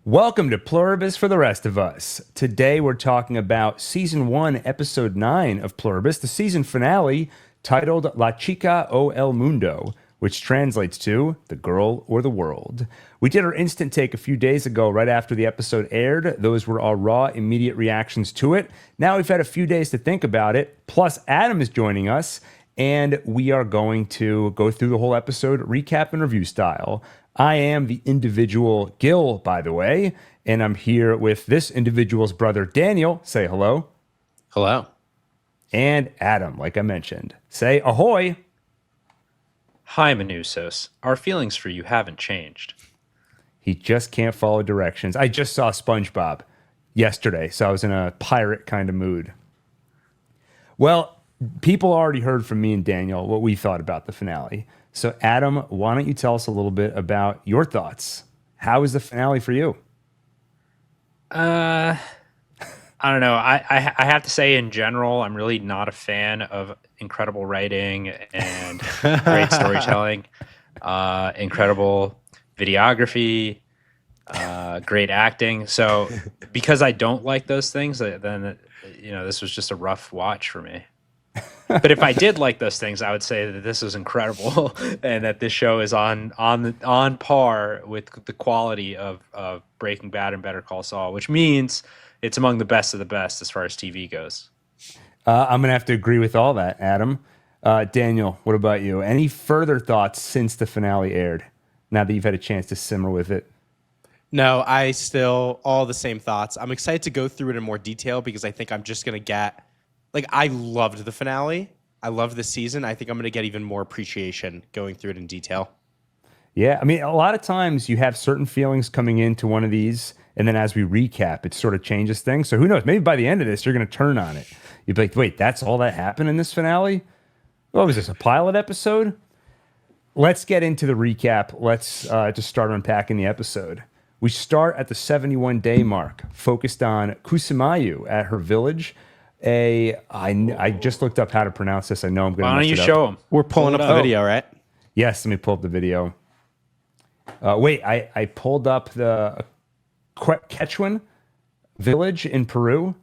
Welcome to Pluribus for the rest of us. Today we're talking about Season 1, Episode 9 of Pluribus, the season finale titled La Chica o el Mundo, which translates to The Girl or the World. We did our instant take a few days ago right after the episode aired. Those were our raw, immediate reactions to it. Now we've had a few days to think about it, plus Adam is joining us, and we are going to go through the whole episode recap and review style. I am the individual Gil, by the way, and I'm here with this individual's brother, Daniel. Say hello. Hello. And Adam, like I mentioned. Say ahoy. Hi, Manusos. Our feelings for you haven't changed. He just can't follow directions. I just saw SpongeBob yesterday, so I was in a pirate kind of mood. Well, people already heard from me and Daniel what we thought about the finale. So, Adam, why don't you tell us a little bit about your thoughts? How was the finale for you? I don't know. I have to say, in general, I'm really not a fan of incredible writing and great storytelling, incredible videography, great acting. So, because I don't like those things, then this was just a rough watch for me. But if I did like those things, I would say that this was incredible and that this show is on par with the quality of Breaking Bad and Better Call Saul, which means it's among the best of the best as far as TV goes. I'm going to have to agree with all that, Adam. Daniel, what about you? Any further thoughts since the finale aired, now that you've had a chance to simmer with it? No, I still all the same thoughts. I'm excited to go through it in more detail because I think I'm just going to get... I loved the finale. I loved the season. I think I'm going to get even more appreciation going through it in detail. Yeah, I mean, a lot of times you have certain feelings coming into one of these, and then as we recap, it sort of changes things. So who knows? Maybe by the end of this, you're going to turn on it. You'd be like, wait, that's all that happened in this finale? What was this, a pilot episode? Let's get into the recap. Let's just start unpacking the episode. We start at the 71-day mark, focused on Kusumayu at her village. I just looked up how to pronounce this. I know I'm going to Why mess don't you it up. show them? We're pulling up the video, right? Yes, let me pull up the video. Wait, I pulled up the Quechua village in Peru,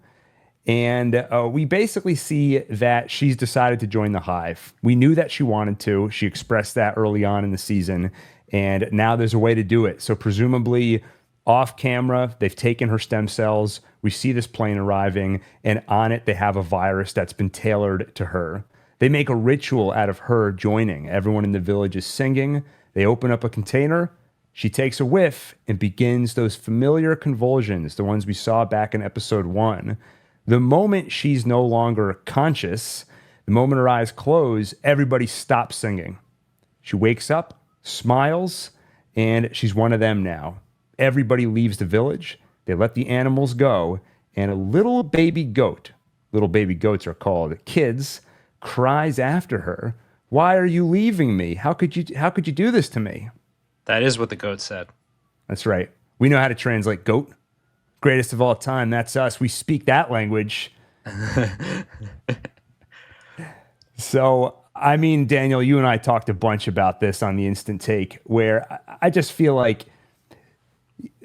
and we basically see that she's decided to join the hive. We knew that she wanted to. She expressed that early on in the season, and now there's a way to do it. So presumably off camera, they've taken her stem cells. We see this plane arriving, and on it, they have a virus that's been tailored to her. They make a ritual out of her joining. Everyone in the village is singing. They open up a container. She takes a whiff and begins those familiar convulsions, the ones we saw back in episode 1. The moment she's no longer conscious, the moment her eyes close, everybody stops singing. She wakes up, smiles, and she's one of them now. Everybody leaves the village. They let the animals go, and a little baby goat, little baby goats are called kids, cries after her, "Why are you leaving me? How could you do this to me?" That is what the goat said. That's right. We know how to translate goat. Greatest of all time, that's us. We speak that language. So, I mean, Daniel, you and I talked a bunch about this on the instant take, where I just feel like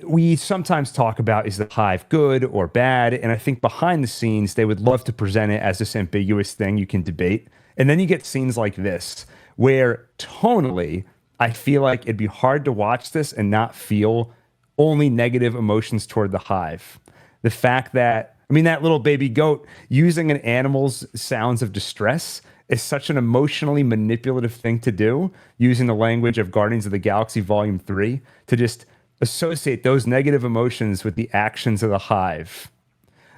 we sometimes talk about, is the hive good or bad? And I think behind the scenes, they would love to present it as this ambiguous thing you can debate. And then you get scenes like this, where tonally, I feel like it'd be hard to watch this and not feel only negative emotions toward the hive. The fact that, I mean, that little baby goat using an animal's sounds of distress is such an emotionally manipulative thing to do, using the language of Guardians of the Galaxy Volume 3 to just associate those negative emotions with the actions of the hive.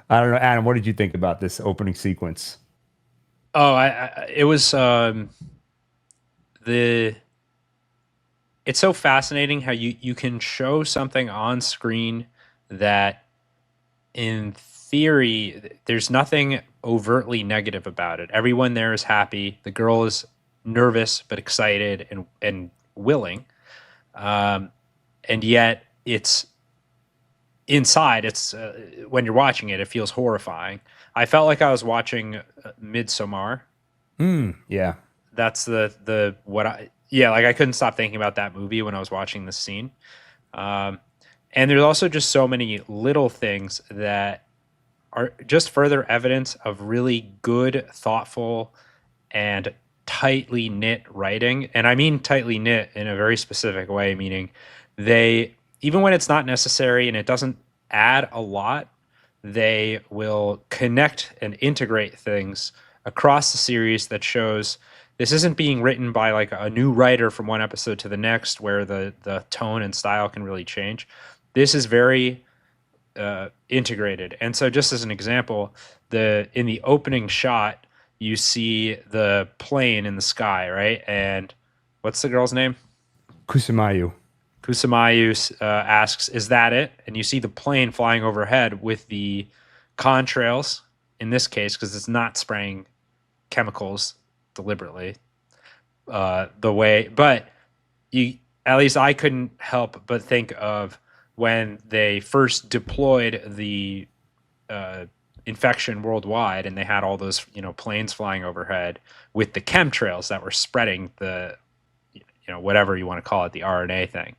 I don't know, Adam, what did you think about this opening sequence? Oh, it was it's so fascinating how you can show something on screen that in theory there's nothing overtly negative about it. Everyone there is happy. The girl is nervous but excited and willing. And yet it's inside. It's when you're watching it, it feels horrifying. I felt like I was watching Midsommar. Yeah. That's the what I yeah, like I couldn't stop thinking about that movie when I was watching this scene. And And there's also just so many little things that are just further evidence of really good, thoughtful, and tightly knit writing. And I mean tightly knit in a very specific way, meaning they, even when it's not necessary and it doesn't add a lot, they will connect and integrate things across the series that shows this isn't being written by like a new writer from one episode to the next where the tone and style can really change. This is very integrated. And so just as an example, in the opening shot, you see the plane in the sky, right? And what's the girl's name? Kusamayu. Kusamayu asks, "Is that it?" And you see the plane flying overhead with the contrails, in this case, because it's not spraying chemicals deliberately. But at least I couldn't help but think of when they first deployed the infection worldwide, and they had all those planes flying overhead with the chemtrails that were spreading the whatever you want to call it, the RNA thing.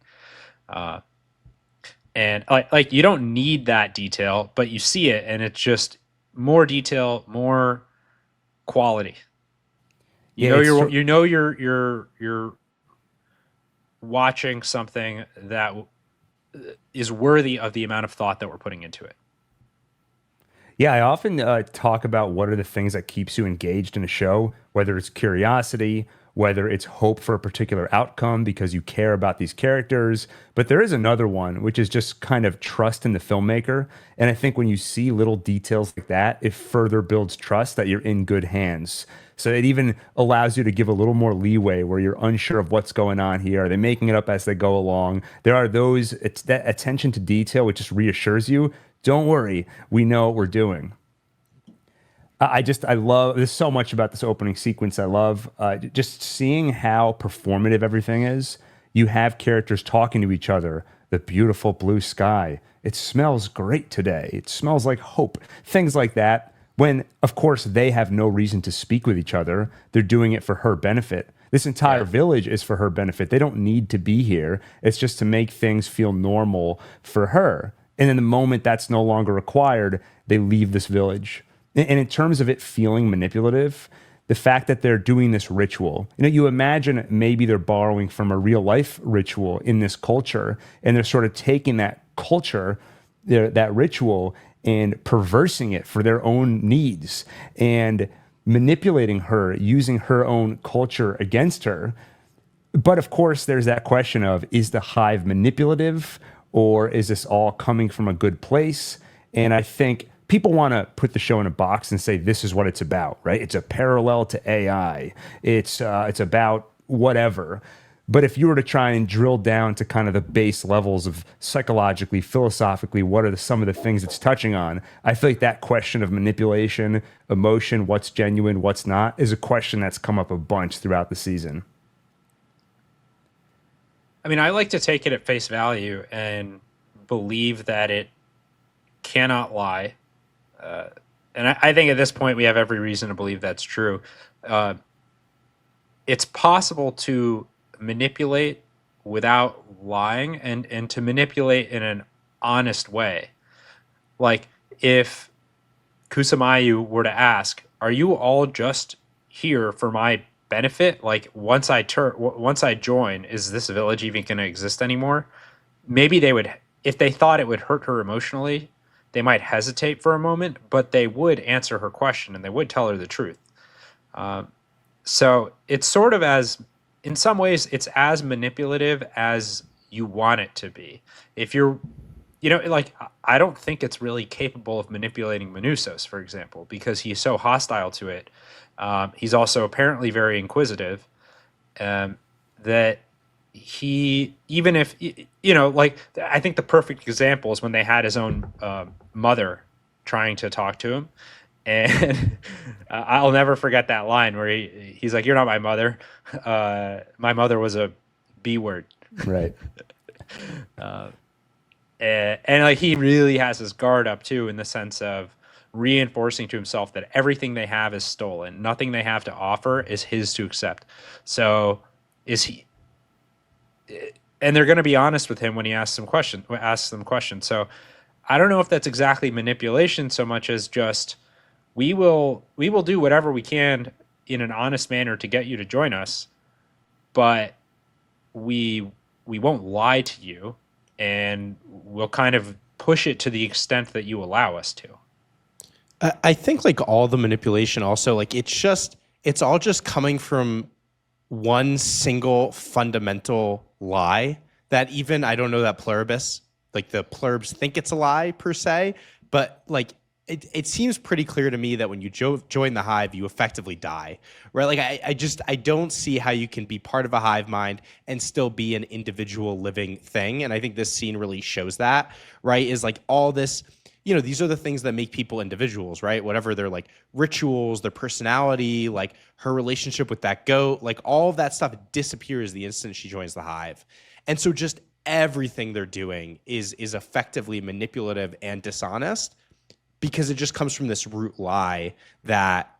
And like you don't need that detail, but you see it, and it's just more detail, more quality. You're watching something that is worthy of the amount of thought that we're putting into it. Yeah, I often talk about what are the things that keeps you engaged in a show, whether it's curiosity, whether it's hope for a particular outcome because you care about these characters. But there is another one, which is just kind of trust in the filmmaker. And I think when you see little details like that, it further builds trust that you're in good hands. So it even allows you to give a little more leeway where you're unsure of what's going on here. Are they making it up as they go along? There are those, it's that attention to detail, which just reassures you. Don't worry, we know what we're doing. I love, there's so much about this opening sequence I love. Just seeing how performative everything is. You have characters talking to each other. The beautiful blue sky. It smells great today. It smells like hope. Things like that. When, of course, they have no reason to speak with each other. They're doing it for her benefit. This entire village is for her benefit. They don't need to be here. It's just to make things feel normal for her. And in the moment that's no longer required, they leave this village. And in terms of it feeling manipulative, the fact that they're doing this ritual, you imagine maybe they're borrowing from a real life ritual in this culture, and they're sort of taking that culture, that ritual, and perversing it for their own needs and manipulating her, using her own culture against her. But of course, there's that question of, is the hive manipulative, or is this all coming from a good place? And I think people want to put the show in a box and say, this is what it's about, right? It's a parallel to AI. It's about whatever. But if you were to try and drill down to kind of the base levels of psychologically, philosophically, what are some of the things it's touching on? I feel like that question of manipulation, emotion, what's genuine, what's not, is a question that's come up a bunch throughout the season. I mean, I like to take it at face value and believe that it cannot lie. And I think at this point we have every reason to believe that's true. It's possible to manipulate without lying and to manipulate in an honest way. Like if Kusamayu were to ask, "Are you all just here for my benefit? Like once I join, is this village even going to exist anymore?" Maybe they would, if they thought it would hurt her emotionally, they might hesitate for a moment, but they would answer her question and they would tell her the truth. So it's sort of in some ways, it's as manipulative as you want it to be. If you're, like, I don't think it's really capable of manipulating Manusos, for example, because he's so hostile to it. He's also apparently very inquisitive, that he, even if, like, I think the perfect example is when they had his own mother trying to talk to him. And I'll never forget that line where he's like, "You're not my mother. My mother was a B word." Right. And like he really has his guard up too, in the sense of reinforcing to himself that everything they have is stolen. Nothing they have to offer is his to accept. So and they're going to be honest with him when he asks them questions. So I don't know if that's exactly manipulation so much as just we will do whatever we can in an honest manner to get you to join us, but we won't lie to you, and we'll kind of push it to the extent that you allow us to. I think like all the manipulation also, like it's all just coming from one single fundamental lie that even I don't know that Pluribus, like the Pluribs think it's a lie per se, but like it seems pretty clear to me that when you join the hive, you effectively die, right? Like I don't see how you can be part of a hive mind and still be an individual living thing. And I think this scene really shows that, right? Is like all this, these are the things that make people individuals, right? Whatever their like rituals, their personality, like her relationship with that goat, like all of that stuff disappears the instant she joins the hive. And so just everything they're doing is effectively manipulative and dishonest because it just comes from this root lie that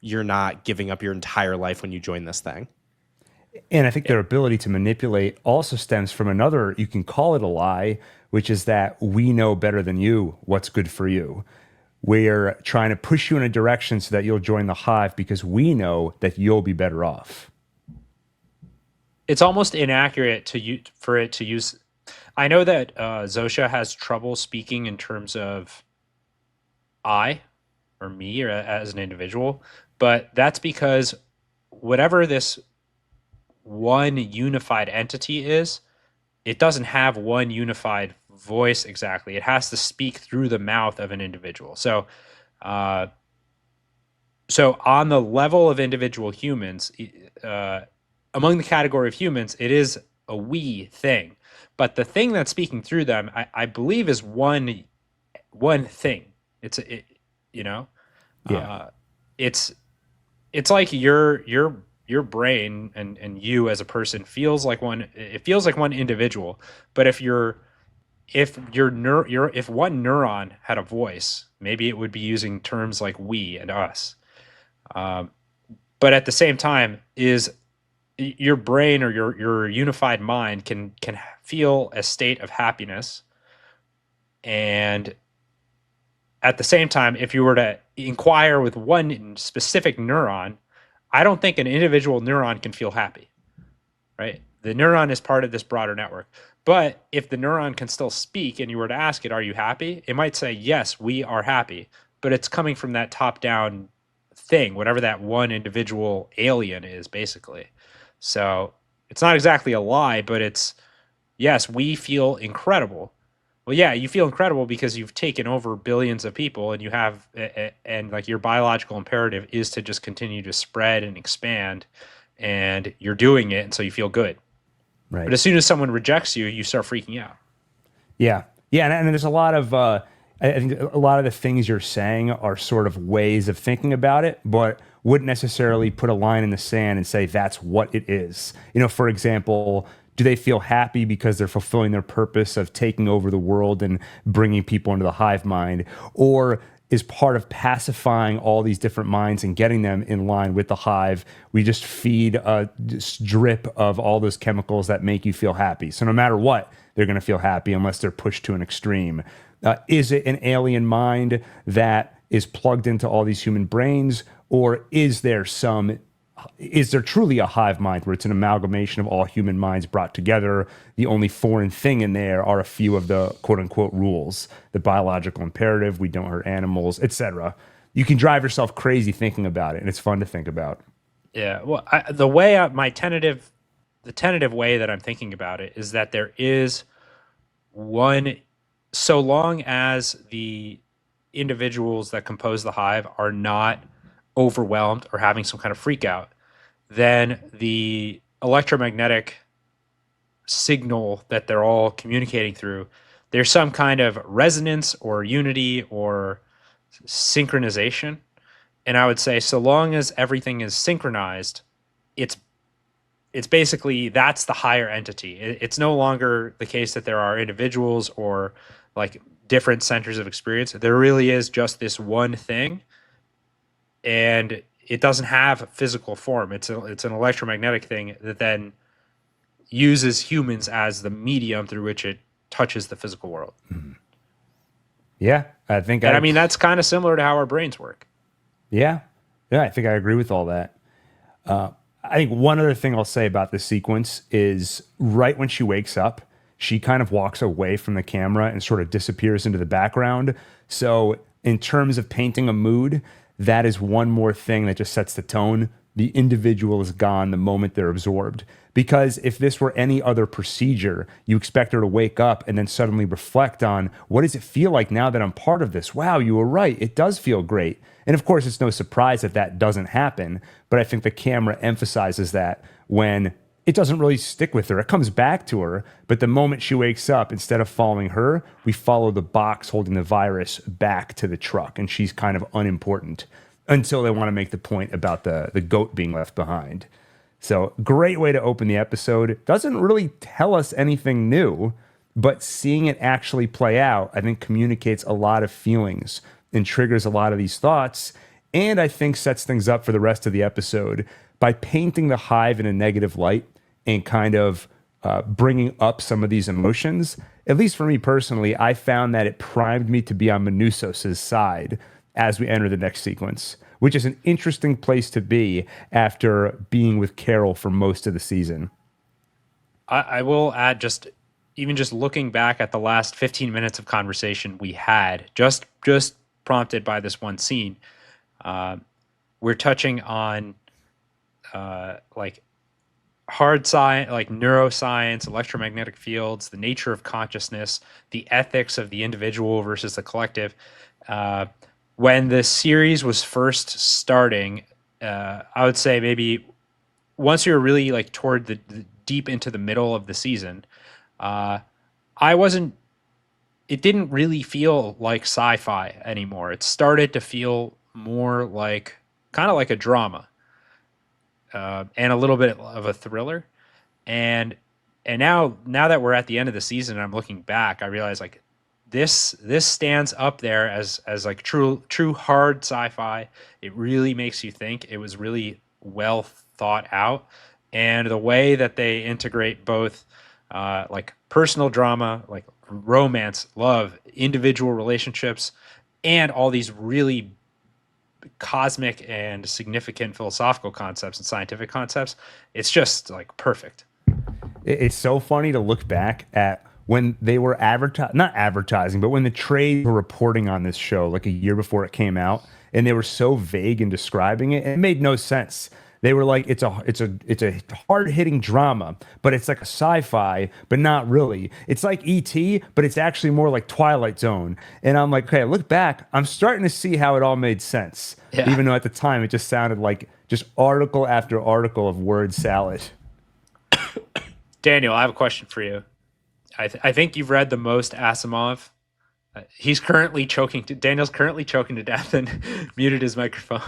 you're not giving up your entire life when you join this thing. And I think their ability to manipulate also stems from another, you can call it a lie, which is that we know better than you what's good for you. We're trying to push you in a direction so that you'll join the hive because we know that you'll be better off. It's almost inaccurate for it to use. I know that Zosha has trouble speaking in terms of I or me or as an individual, but that's because whatever this one unified entity is, it doesn't have one unified voice exactly. It has to speak through the mouth of an individual. So on the level of individual humans, among the category of humans, it is a we thing. But the thing that's speaking through them, I believe, is one thing. It's like your brain and you as a person feels like one. It feels like one individual. But if one neuron had a voice, maybe it would be using terms like we and us. But at the same time, is your brain or your unified mind can feel a state of happiness, and at the same time, if you were to inquire with one specific neuron, I don't think an individual neuron can feel happy, right? The neuron is part of this broader network. But if the neuron can still speak and you were to ask it, are you happy? It might say, yes, we are happy. But it's coming from that top-down thing, whatever that one individual alien is, basically. So it's not exactly a lie, but it's, yes, we feel incredible. Well, yeah, you feel incredible because you've taken over billions of people and you have, and like your biological imperative is to just continue to spread and expand, and you're doing it, and so you feel good. Right. But as soon as someone rejects you, you start freaking out. Yeah. Yeah. And there's a lot of, I think a lot of the things you're saying are sort of ways of thinking about it, but wouldn't necessarily put a line in the sand and say that's what it is. For example, do they feel happy because they're fulfilling their purpose of taking over the world and bringing people into the hive mind? Or is part of pacifying all these different minds and getting them in line with the hive, we just feed a drip of all those chemicals that make you feel happy. So no matter what, they're going to feel happy unless they're pushed to an extreme. Is it an alien mind that is plugged into all these human brains? Or is there truly a hive mind where it's an amalgamation of all human minds brought together? The only foreign thing in there are a few of the quote unquote rules, the biological imperative, we don't hurt animals, etc. You can drive yourself crazy thinking about it, and it's fun to think about. Yeah. Well, the tentative way that I'm thinking about it is that there is one, so long as the individuals that compose the hive are not overwhelmed or having some kind of freak out, then the electromagnetic signal that they're all communicating through, there's some kind of resonance or unity or synchronization. And I would say so long as everything is synchronized, it's basically, that's the higher entity. It's no longer the case that there are individuals or like different centers of experience. There really is just this one thing, and it doesn't have a physical form. It's an electromagnetic thing that then uses humans as the medium through which it touches the physical world. Yeah, I think. And I mean, that's kind of similar to how our brains work. Yeah, I think I agree with all that. I think one other thing I'll say about this sequence is right when she wakes up, she kind of walks away from the camera and sort of disappears into the background. So in terms of painting a mood, that is one more thing that just sets the tone. The individual is gone the moment they're absorbed. Because if this were any other procedure, you expect her to wake up and then suddenly reflect on, what does it feel like now that I'm part of this? Wow, you were right. It does feel great. And of course, it's no surprise that that doesn't happen. But I think the camera emphasizes that when it doesn't really stick with her. It comes back to her. But the moment she wakes up, instead of following her, we follow the box holding the virus back to the truck. And she's kind of unimportant until they want to make the point about the goat being left behind. So great way to open the episode. Doesn't really tell us anything new, but seeing it actually play out, I think communicates a lot of feelings and triggers a lot of these thoughts. And I think sets things up for the rest of the episode by painting the hive in a negative light and kind of bringing up some of these emotions. At least for me personally, I found that it primed me to be on Manusos's side as we enter the next sequence, which is an interesting place to be after being with Carol for most of the season. I will add, just looking back at the last 15 minutes of conversation we had, just prompted by this one scene, we're touching on like hard science, like neuroscience, electromagnetic fields, the nature of consciousness, the ethics of the individual versus the collective. When the series was first starting, I would say maybe once you're really like toward the deep into the middle of the season, it didn't really feel like sci-fi anymore. It started to feel more like kind of like a drama, and a little bit of a thriller. And now that we're at the end of the season and I'm looking back, I realize like this stands up there as like true hard sci-fi. It really makes you think. It was really well thought out, and the way that they integrate both like personal drama, like romance, love, individual relationships, and all these really cosmic and significant philosophical concepts and scientific concepts, it's just like perfect. It's so funny to look back at when they were not advertising, but when the trades were reporting on this show like a year before it came out, and they were so vague in describing it, it made no sense. They were like, it's a hard-hitting drama, but it's like a sci-fi, but not really. It's like E.T., but it's actually more like Twilight Zone. And I'm like, okay, look back, I'm starting to see how it all made sense. Yeah. Even though at the time it just sounded like just article after article of word salad. Daniel, I have a question for you. I think you've read the most Asimov. He's currently choking. Daniel's currently choking to death and muted his microphone.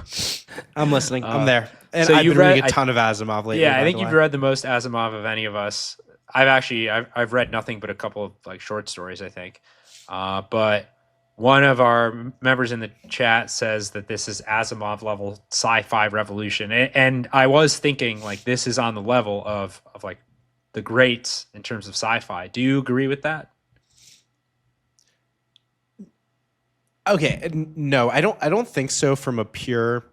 I'm listening. I'm there. And so I've you've been read reading a ton of Asimov lately. Yeah, I think you've read the most Asimov of any of us. I've read nothing but a couple of like short stories, I think. But one of our members in the chat says that this is Asimov level sci-fi revolution, and I was thinking like this is on the level of like the greats in terms of sci-fi. Do you agree with that? Okay, no, I don't think so from a pure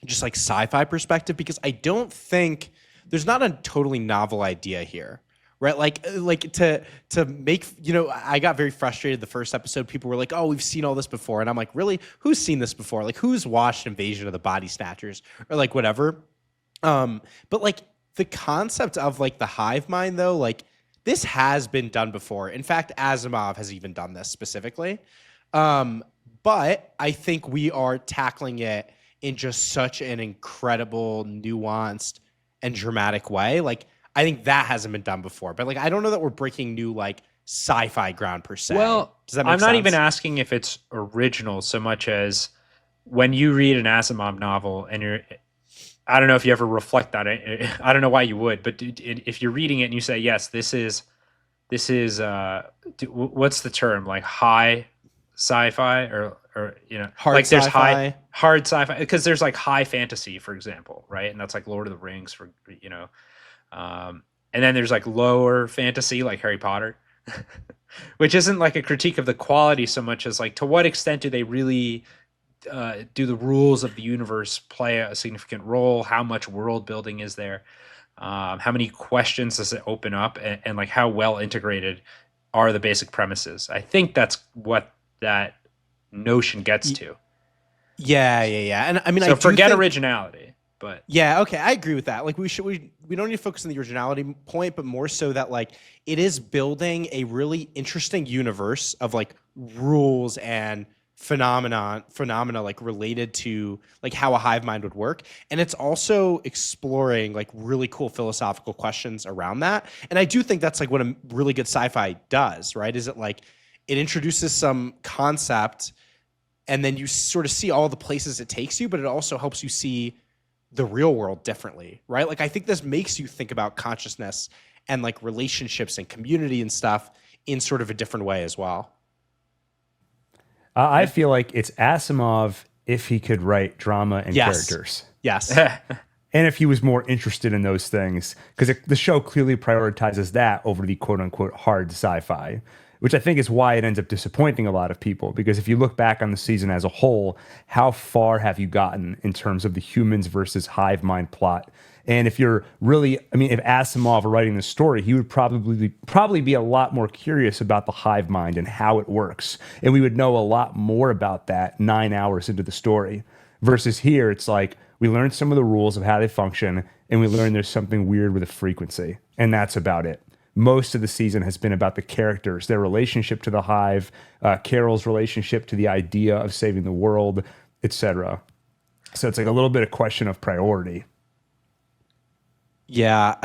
just like sci-fi perspective, because I don't think there's not a totally novel idea here, right? Like to make, I got very frustrated the first episode. People were like, "Oh, we've seen all this before," and I'm like, "Really? Who's seen this before? Like, who's watched Invasion of the Body Snatchers or like whatever?" But like the concept of like the hive mind, though, like this has been done before. In fact, Asimov has even done this specifically. But I think we are tackling it in just such an incredible, nuanced, and dramatic way. Like, I think that hasn't been done before. But like, I don't know that we're breaking new like sci-fi ground per se. Well, does that make I'm sense? not even asking if it's original so much as when you read an Asimov novel and I don't know if you ever reflect on it. I don't know why you would, but if you're reading it and you say, yes, this is what's the term? Like high sci-fi or hard like there's sci-fi. hard sci-fi, because there's like high fantasy, for example, right? And that's like Lord of the Rings, and And then there's like lower fantasy, like Harry Potter, which isn't like a critique of the quality so much as like to what extent do they really do the rules of the universe play a significant role? How much world building is there? How many questions does it open up? And like how well integrated are the basic premises? I think that's what that notion gets to. Yeah. And I mean, so I forget originality, but yeah, okay, I agree with that. Like we don't need to focus on the originality point, but more so that like it is building a really interesting universe of like rules and phenomena like related to like how a hive mind would work, and it's also exploring like really cool philosophical questions around that. And I do think that's like what a really good sci-fi does, right? Is it like it introduces some concept and then you sort of see all the places it takes you, but it also helps you see the real world differently, right? Like I think this makes you think about consciousness and like relationships and community and stuff in sort of a different way as well. I feel like it's Asimov if he could write drama and Yes. characters. Yes. And if he was more interested in those things, because the show clearly prioritizes that over the quote unquote hard sci-fi, which I think is why it ends up disappointing a lot of people. Because if you look back on the season as a whole, how far have you gotten in terms of the humans versus hive mind plot? And if you're really, I mean, if Asimov were writing the story, he would probably be a lot more curious about the hive mind and how it works. And we would know a lot more about that 9 hours into the story. Versus here, it's like we learned some of the rules of how they function, and we learned there's something weird with a frequency. And that's about it. Most of the season has been about the characters, their relationship to the hive, Carol's relationship to the idea of saving the world, etc. So it's like a little bit of question of priority. Yeah,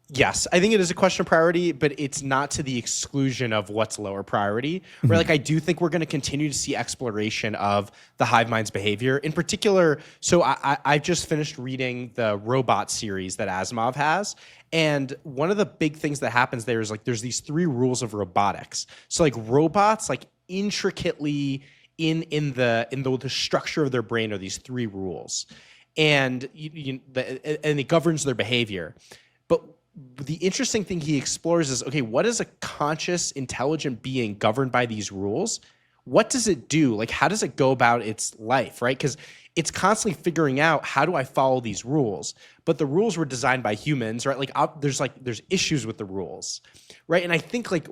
yes, I think it is a question of priority, but it's not to the exclusion of what's lower priority. Where like I do think we're going to continue to see exploration of the hive mind's behavior. In particular, so I've just finished reading the robot series that Asimov has, and one of the big things that happens there is like there's these 3 rules of robotics. So like robots like intricately in the structure of their brain are these 3 rules. And and it governs their behavior. But the interesting thing he explores is, okay, what is a conscious, intelligent being governed by these rules? What does it do? Like, how does it go about its life, right? Because it's constantly figuring out, how do I follow these rules? But the rules were designed by humans, right? Like, there's issues with the rules, right? And I think like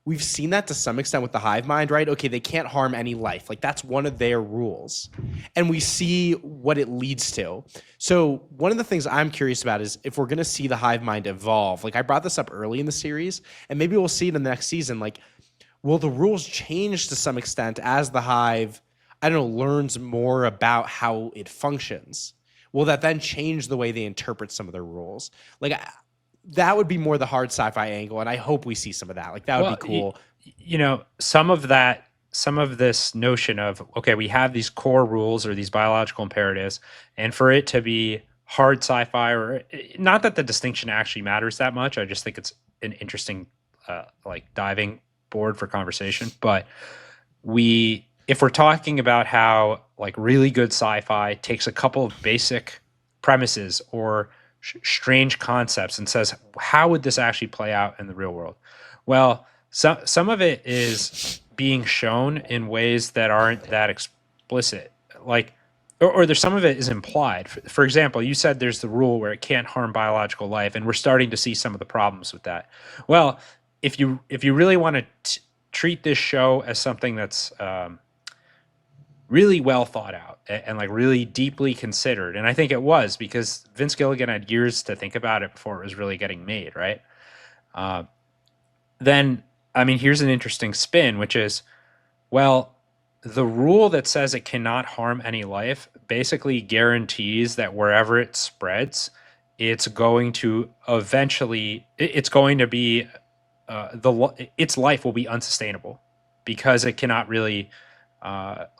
we've seen that to some extent with the hive mind, right? Okay, they can't harm any life. Like that's one of their rules. And we see what it leads to. So one of the things I'm curious about is if we're going to see the hive mind evolve. Like I brought this up early in the series, and maybe we'll see it in the next season. Like, will the rules change to some extent as the hive, I don't know, learns more about how it functions? Will that then change the way they interpret some of their rules? Like, that would be more the hard sci-fi angle, and I hope we see some of that. Like that would be cool. You know, some of this notion of, okay, we have these core rules or these biological imperatives, and for it to be hard sci-fi, or not that the distinction actually matters that much. I just think it's an interesting like diving board for conversation. But if we're talking about how like really good sci-fi takes a couple of basic premises or strange concepts and says, how would this actually play out in the real world? Well, some of it is being shown in ways that aren't that explicit, like, or there's some of it is implied. For example, you said there's the rule where it can't harm biological life, and we're starting to see some of the problems with that. Well, if you really want to treat this show as something that's really well thought out and like really deeply considered. And I think it was, because Vince Gilligan had years to think about it before it was really getting made, right? Then, I mean, here's an interesting spin, which is, well, the rule that says it cannot harm any life basically guarantees that wherever it spreads, it's going to eventually, it's going to be, its life will be unsustainable because it cannot really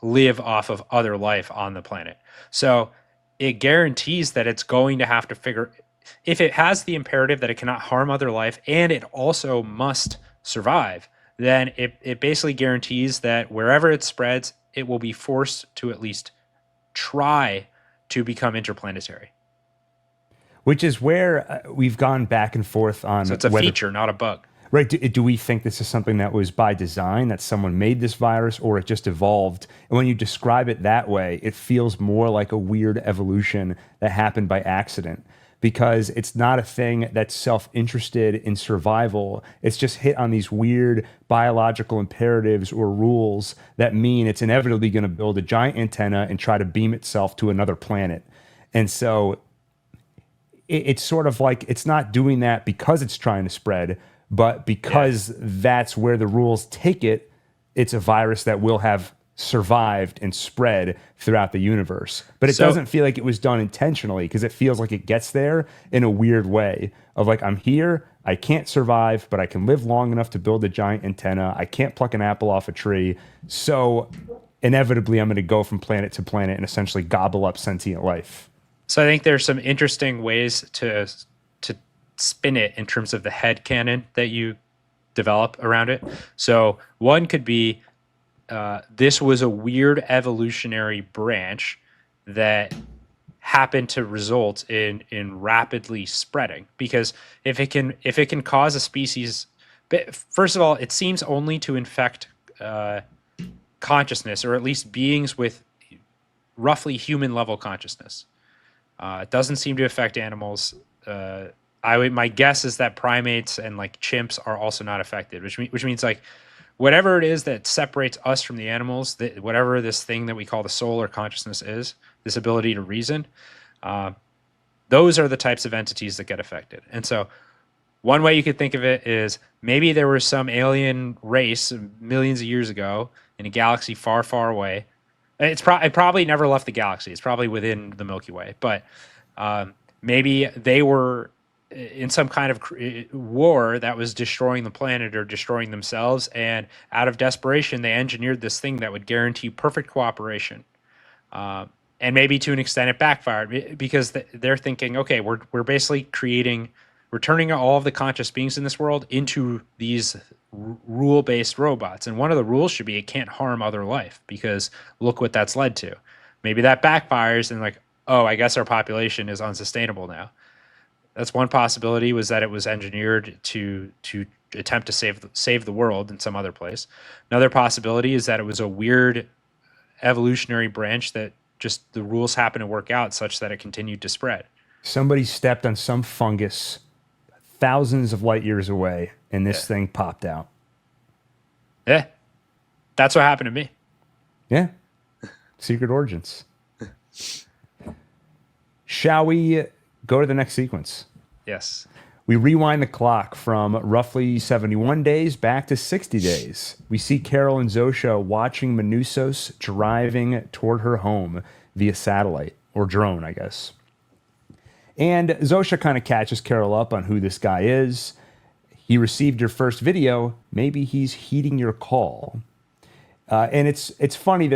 live off of other life on the planet. So it guarantees that it's going to have to figure, if it has the imperative that it cannot harm other life and it also must survive, then it basically guarantees that wherever it spreads, it will be forced to at least try to become interplanetary. which is where we've gone back and forth on. So it's a feature, not a bug. Right. Do we think this is something that was by design, that someone made this virus, or it just evolved? And when you describe it that way, it feels more like a weird evolution that happened by accident, because it's not a thing that's self-interested in survival. It's just hit on these weird biological imperatives or rules that mean it's inevitably going to build a giant antenna and try to beam itself to another planet. And so it's sort of like it's not doing that because it's trying to spread, but because that's where the rules take it. It's a virus that will have survived and spread throughout the universe. But it doesn't feel like it was done intentionally, because it feels like it gets there in a weird way of like, I'm here, I can't survive, but I can live long enough to build a giant antenna. I can't pluck an apple off a tree. So inevitably, I'm going to go from planet to planet and essentially gobble up sentient life. So I think there's some interesting ways to spin it in terms of the head canon that you develop around it. So one could be this was a weird evolutionary branch that happened to result in rapidly spreading, because if it can cause a species, first of all, it seems only to infect consciousness, or at least beings with roughly human level consciousness. It doesn't seem to affect animals. My guess is that primates and like chimps are also not affected, which means like whatever it is that separates us from the animals, whatever this thing that we call the soul or consciousness is, this ability to reason, those are the types of entities that get affected. And so one way you could think of it is maybe there was some alien race millions of years ago in a galaxy far, far away. It probably never left the galaxy. It's probably within the Milky Way. But maybe they were in some kind of war that was destroying the planet or destroying themselves. And out of desperation, they engineered this thing that would guarantee perfect cooperation. And maybe to an extent it backfired, because they're thinking, okay, we're basically we're turning all of the conscious beings in this world into these rule-based robots. And one of the rules should be it can't harm other life, because look what that's led to. Maybe that backfires and like, oh, I guess our population is unsustainable now. That's one possibility, was that it was engineered to attempt to save the world in some other place. Another possibility is that it was a weird evolutionary branch that just the rules happen to work out such that it continued to spread. Somebody stepped on some fungus thousands of light years away, and this thing popped out. Yeah, that's what happened to me. Yeah, secret origins. Shall we go to the next sequence? Yes. We rewind the clock from roughly 71 days back to 60 days. We see Carol and Zosha watching Manusos driving toward her home via satellite, or drone, I guess. And Zosha kind of catches Carol up on who this guy is. He received your first video. Maybe he's heeding your call. And it's funny.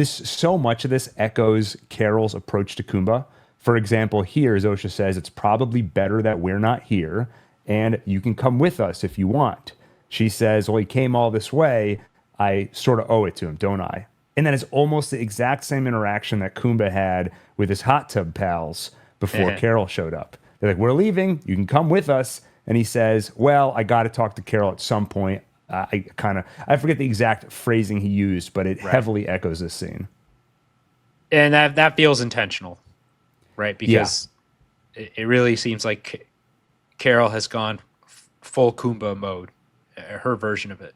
So much of this echoes Carol's approach to Kumba. For example, here Zosha says it's probably better that we're not here, and you can come with us if you want. She says, well, he came all this way. I sort of owe it to him, don't I? And that is almost the exact same interaction that Kumba had with his hot tub pals before Carol showed up. They're like, we're leaving. You can come with us. And he says, well, I got to talk to Carol at some point. I forget the exact phrasing he used, but it heavily echoes this scene. And that feels intentional, right? Because it really seems like Carol has gone full Kumba mode, her version of it.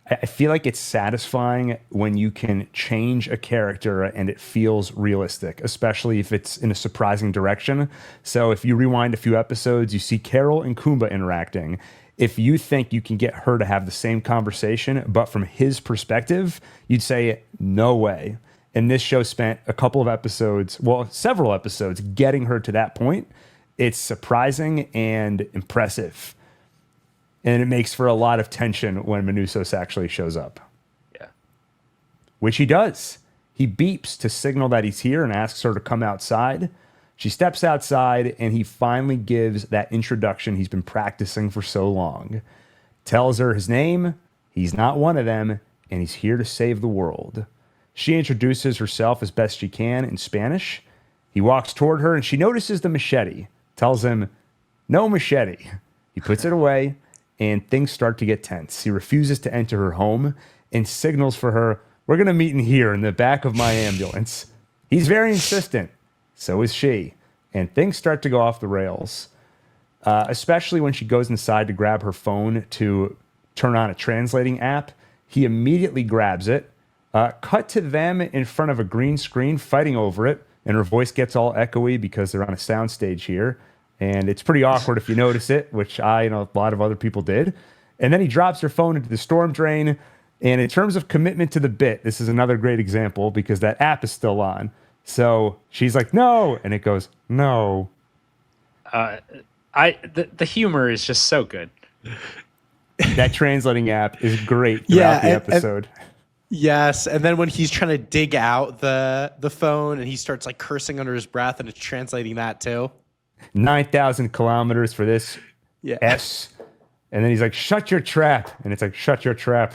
I feel like it's satisfying when you can change a character and it feels realistic, especially if it's in a surprising direction. So if you rewind a few episodes, you see Carol and Kumba interacting. If you think you can get her to have the same conversation, but from his perspective, you'd say, no way. And this show spent a couple of episodes, well, several episodes, getting her to that point. It's surprising and impressive. And it makes for a lot of tension when Manusos actually shows up. Yeah. Which he does. He beeps to signal that he's here and asks her to come outside. She steps outside, and he finally gives that introduction he's been practicing for so long. Tells her his name, he's not one of them, and he's here to save the world. She introduces herself as best she can in Spanish, He walks toward her and she notices the machete, tells him, "No machete." He puts it away and things start to get tense. He refuses to enter her home and signals for her, "We're going to meet in here in the back of my ambulance." He's very insistent. So is she. And things start to go off the rails, especially when she goes inside to grab her phone to turn on a translating app. He immediately grabs it. Cut to them in front of a green screen fighting over it. And her voice gets all echoey because they're on a soundstage here. And it's pretty awkward if you notice it, which I and a lot of other people did. And then he drops her phone into the storm drain. And in terms of commitment to the bit, this is another great example because that app is still on. So she's like, "No." And it goes, "No." The humor is just so good. That translating app is great throughout the episode. Yes, and then when he's trying to dig out the phone and he starts like cursing under his breath and it's translating that too. 9,000 kilometers for this Yeah. S. And then he's like, "Shut your trap." And it's like, "Shut your trap."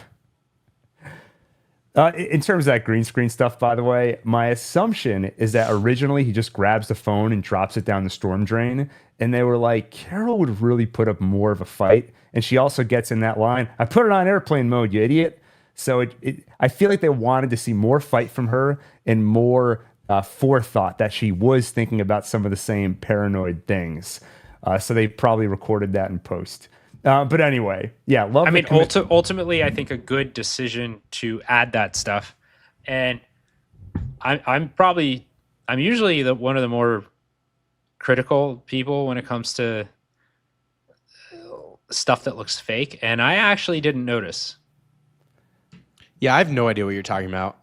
In terms of that green screen stuff, by the way, my assumption is that originally he just grabs the phone and drops it down the storm drain. And they were like, Carol would really put up more of a fight. And she also gets in that line, "I put it on airplane mode, you idiot." So I feel like they wanted to see more fight from her and more forethought that she was thinking about some of the same paranoid things. So they probably recorded that in post. But anyway, yeah, love. I mean, ultimately, I think a good decision to add that stuff. And I'm usually one of the more critical people when it comes to stuff that looks fake. And I actually didn't notice. Yeah, I have no idea what you're talking about.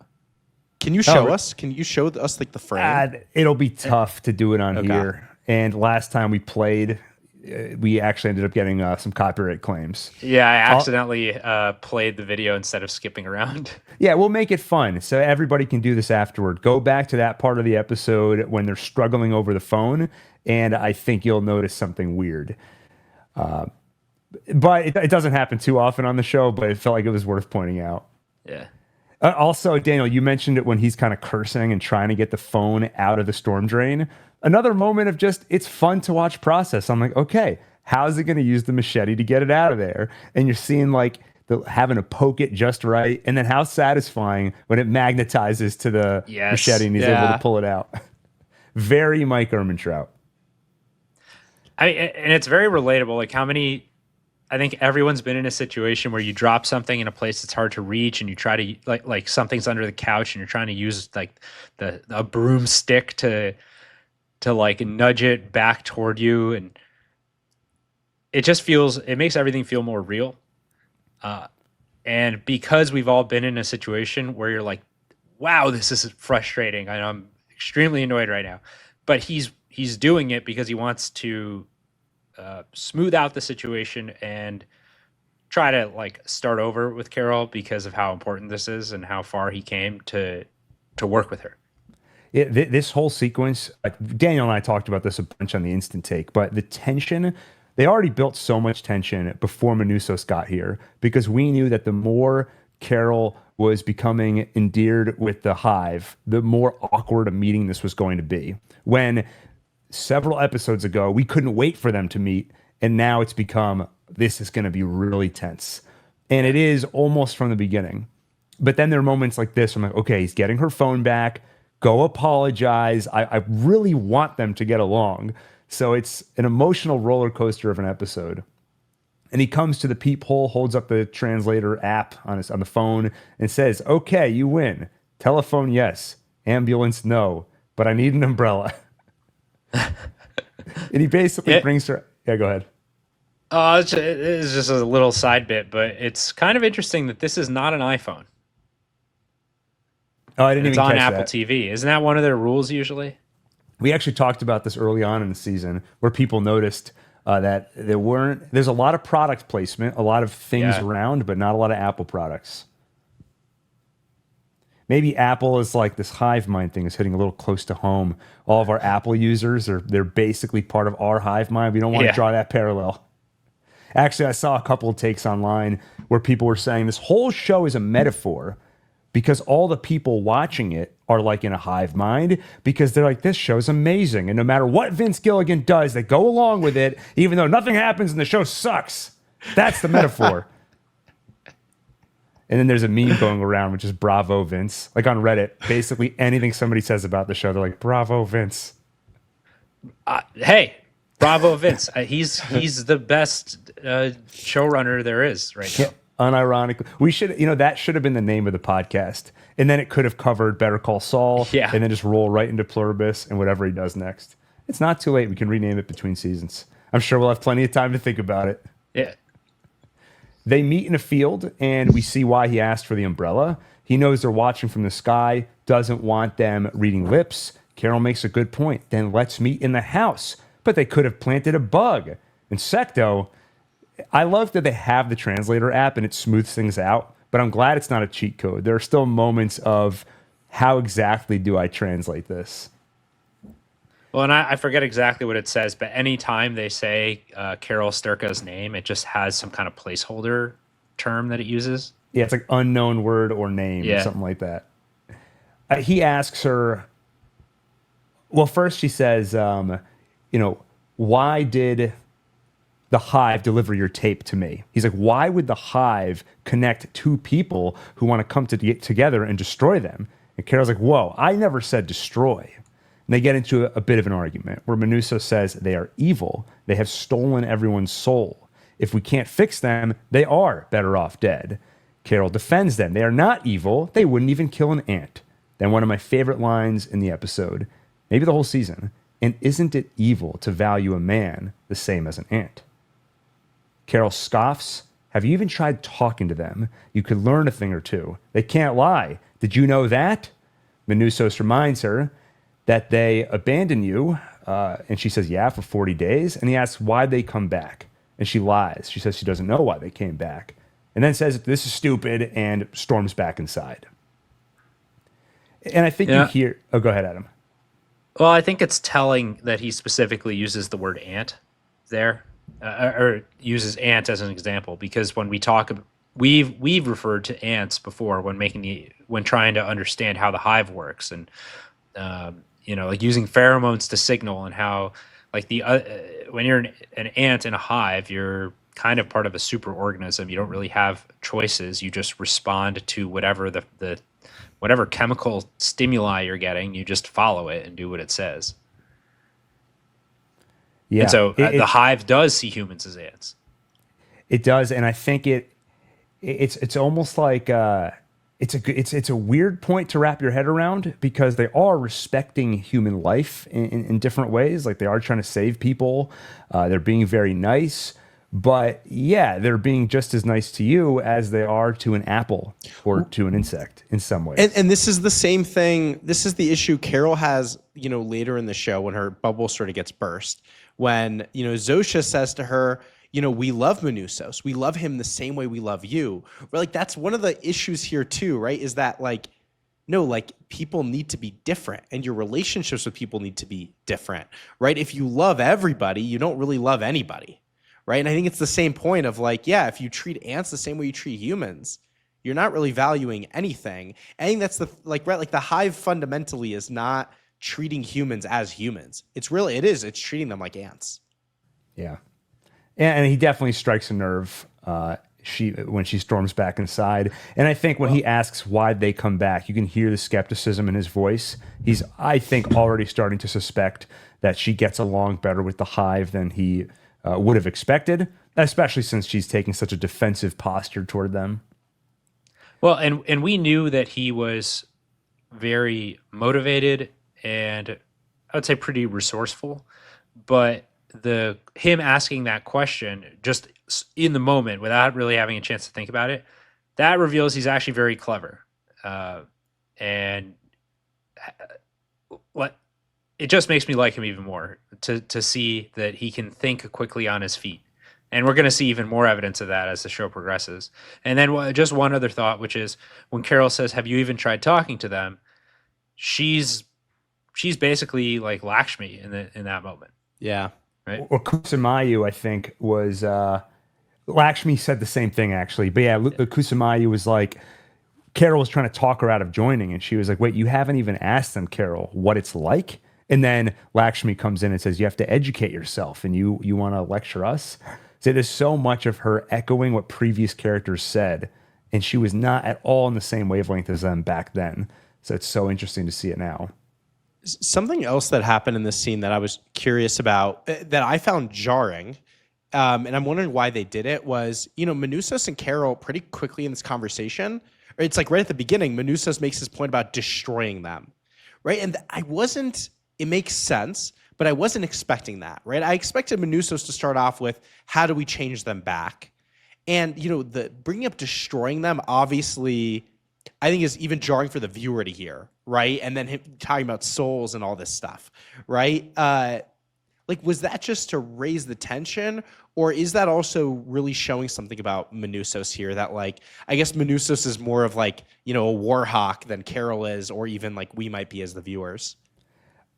Can you show us? Can you show us like the frame? It'll be tough to do it on here. And last time we played, we actually ended up getting some copyright claims. Yeah, I accidentally played the video instead of skipping around. Yeah, we'll make it fun so everybody can do this afterward. Go back to that part of the episode when they're struggling over the phone, and I think you'll notice something weird. But it doesn't happen too often on the show, but it felt like it was worth pointing out. Yeah. Also, Daniel, you mentioned it when he's kind of cursing and trying to get the phone out of the storm drain. Another moment of just, it's fun to watch process. I'm like, okay, how's it going to use the machete to get it out of there? And you're seeing like having to poke it just right. And then how satisfying when it magnetizes to the machete and he's able to pull it out. Very Mike Ehrmantraut. And it's very relatable. Like I think everyone's been in a situation where you drop something in a place that's hard to reach, and you try to like something's under the couch, and you're trying to use like a broomstick to like nudge it back toward you, and it makes everything feel more real. And because we've all been in a situation where you're like, "Wow, this is frustrating," and I'm extremely annoyed right now, but he's doing it because he wants to smooth out the situation and try to like start over with Carol because of how important this is and how far he came to work with her. This whole sequence, Daniel and I talked about this a bunch on the Instant Take, but the tension, they already built so much tension before Manousos got here because we knew that the more Carol was becoming endeared with the Hive, the more awkward a meeting this was going to be. When several episodes ago, we couldn't wait for them to meet, and now it's become, this is going to be really tense. And it is almost from the beginning. But then there are moments like this, I'm like, okay, he's getting her phone back, go apologize. I really want them to get along. So it's an emotional roller coaster of an episode. And he comes to the peephole, holds up the translator app on the phone, and says, "Okay, you win. Telephone, yes. Ambulance, no. But I need an umbrella." And he basically brings her. Yeah, go ahead. It's just a little side bit, but it's kind of interesting that this is not an iPhone. Oh, I didn't even catch that. It's on Apple TV. Isn't that one of their rules usually? We actually talked about this early on in the season where people noticed that there's a lot of product placement, a lot of things around, but not a lot of Apple products. Maybe Apple is like this hive mind thing is hitting a little close to home. All of our Apple users they're basically part of our hive mind. We don't want to draw that parallel. Actually, I saw a couple of takes online where people were saying this whole show is a metaphor because all the people watching it are like in a hive mind because they're like, this show's amazing. And no matter what Vince Gilligan does, they go along with it, even though nothing happens and the show sucks. That's the metaphor. And then there's a meme going around, which is bravo, Vince. Like on Reddit, basically anything somebody says about the show, they're like, bravo, Vince. Hey, bravo, Vince. He's the best showrunner there is right now. Yeah, unironically. We should, that should have been the name of the podcast. And then it could have covered Better Call Saul. Yeah. And then just roll right into Pluribus and whatever he does next. It's not too late. We can rename it between seasons. I'm sure we'll have plenty of time to think about it. Yeah. They meet in a field, and we see why he asked for the umbrella. He knows they're watching from the sky, doesn't want them reading lips. Carol makes a good point. Then let's meet in the house. But they could have planted a bug. And Secto, I love that they have the translator app and it smooths things out, but I'm glad it's not a cheat code. There are still moments of how exactly do I translate this? Well, and I forget exactly what it says, but anytime they say Carol Sturka's name, it just has some kind of placeholder term that it uses. Yeah, it's like unknown word or name or something like that. He asks her, well, first she says, why did the Hive deliver your tape to me? He's like, why would the Hive connect two people who want to come together and destroy them? And Carol's like, whoa, I never said destroy. And they get into a bit of an argument where Menuso says they are evil. They have stolen everyone's soul. If we can't fix them, they are better off dead. Carol defends them. They are not evil. They wouldn't even kill an ant. Then one of my favorite lines in the episode, maybe the whole season, and isn't it evil to value a man the same as an ant? Carol scoffs. Have you even tried talking to them? You could learn a thing or two. They can't lie. Did you know that? Menusos reminds her that they abandon you. And she says, yeah, for 40 days. And he asks why they come back. And she lies. She says she doesn't know why they came back. And then says, this is stupid, and storms back inside. And I think you hear... Oh, go ahead, Adam. Well, I think it's telling that he specifically uses the word ant there, or uses ant as an example, because when we talk... We've referred to ants before when trying to understand how the hive works, and like using pheromones to signal, and how like when you're an ant in a hive, you're kind of part of a superorganism. You don't really have choices. You just respond to whatever the whatever chemical stimuli you're getting. You just follow it and do what it says. Yeah. And so the hive does see humans as ants. It does, and I think it's almost like it's a weird point to wrap your head around, because they are respecting human life in different ways. Like they are trying to save people. They're being very nice, but yeah, they're being just as nice to you as they are to an apple or to an insect in some ways. And this is the same thing. This is the issue Carol has, later in the show when her bubble sort of gets burst, when, Zosha says to her, we love Menusos. We love him the same way we love you. We're like, that's one of the issues here too, right? Is that people need to be different, and your relationships with people need to be different, right? If you love everybody, you don't really love anybody, right? And I think it's the same point of if you treat ants the same way you treat humans, you're not really valuing anything. I think that's the hive fundamentally is not treating humans as humans. It's treating them like ants. Yeah. And he definitely strikes a nerve when she storms back inside. And I think when he asks why they come back, you can hear the skepticism in his voice. He's, I think, already starting to suspect that she gets along better with the hive than he would have expected, especially since she's taking such a defensive posture toward them. Well, and we knew that he was very motivated and I would say pretty resourceful, but him asking that question just in the moment without really having a chance to think about it, that reveals he's actually very clever. And it just makes me like him even more to see that he can think quickly on his feet. And we're going to see even more evidence of that as the show progresses. And then just one other thought, which is when Carol says, have you even tried talking to them? She's basically like Lakshmi in that moment. Yeah. Right. Or Kusamayu, I think, was Lakshmi said the same thing actually. But yeah, Kusamayu was like, Carol was trying to talk her out of joining, and she was like, wait, you haven't even asked them, Carol, what it's like? And then Lakshmi comes in and says, you have to educate yourself, and you want to lecture us? So there's so much of her echoing what previous characters said, and she was not at all in the same wavelength as them back then. So it's so interesting to see it now. Something else that happened in this scene that I was curious about, that I found jarring, and I'm wondering why they did it, was, Manousos and Carol pretty quickly in this conversation, or it's like right at the beginning, Manousos makes his point about destroying them, right? And it makes sense, but I wasn't expecting that, right? I expected Manousos to start off with, how do we change them back? And, the bringing up destroying them, obviously, I think is even jarring for the viewer to hear, right? And then him talking about souls and all this stuff, right? Was that just to raise the tension, or is that also really showing something about Manousos here that, I guess Manousos is more of a war hawk than Carol is, or even we might be as the viewers?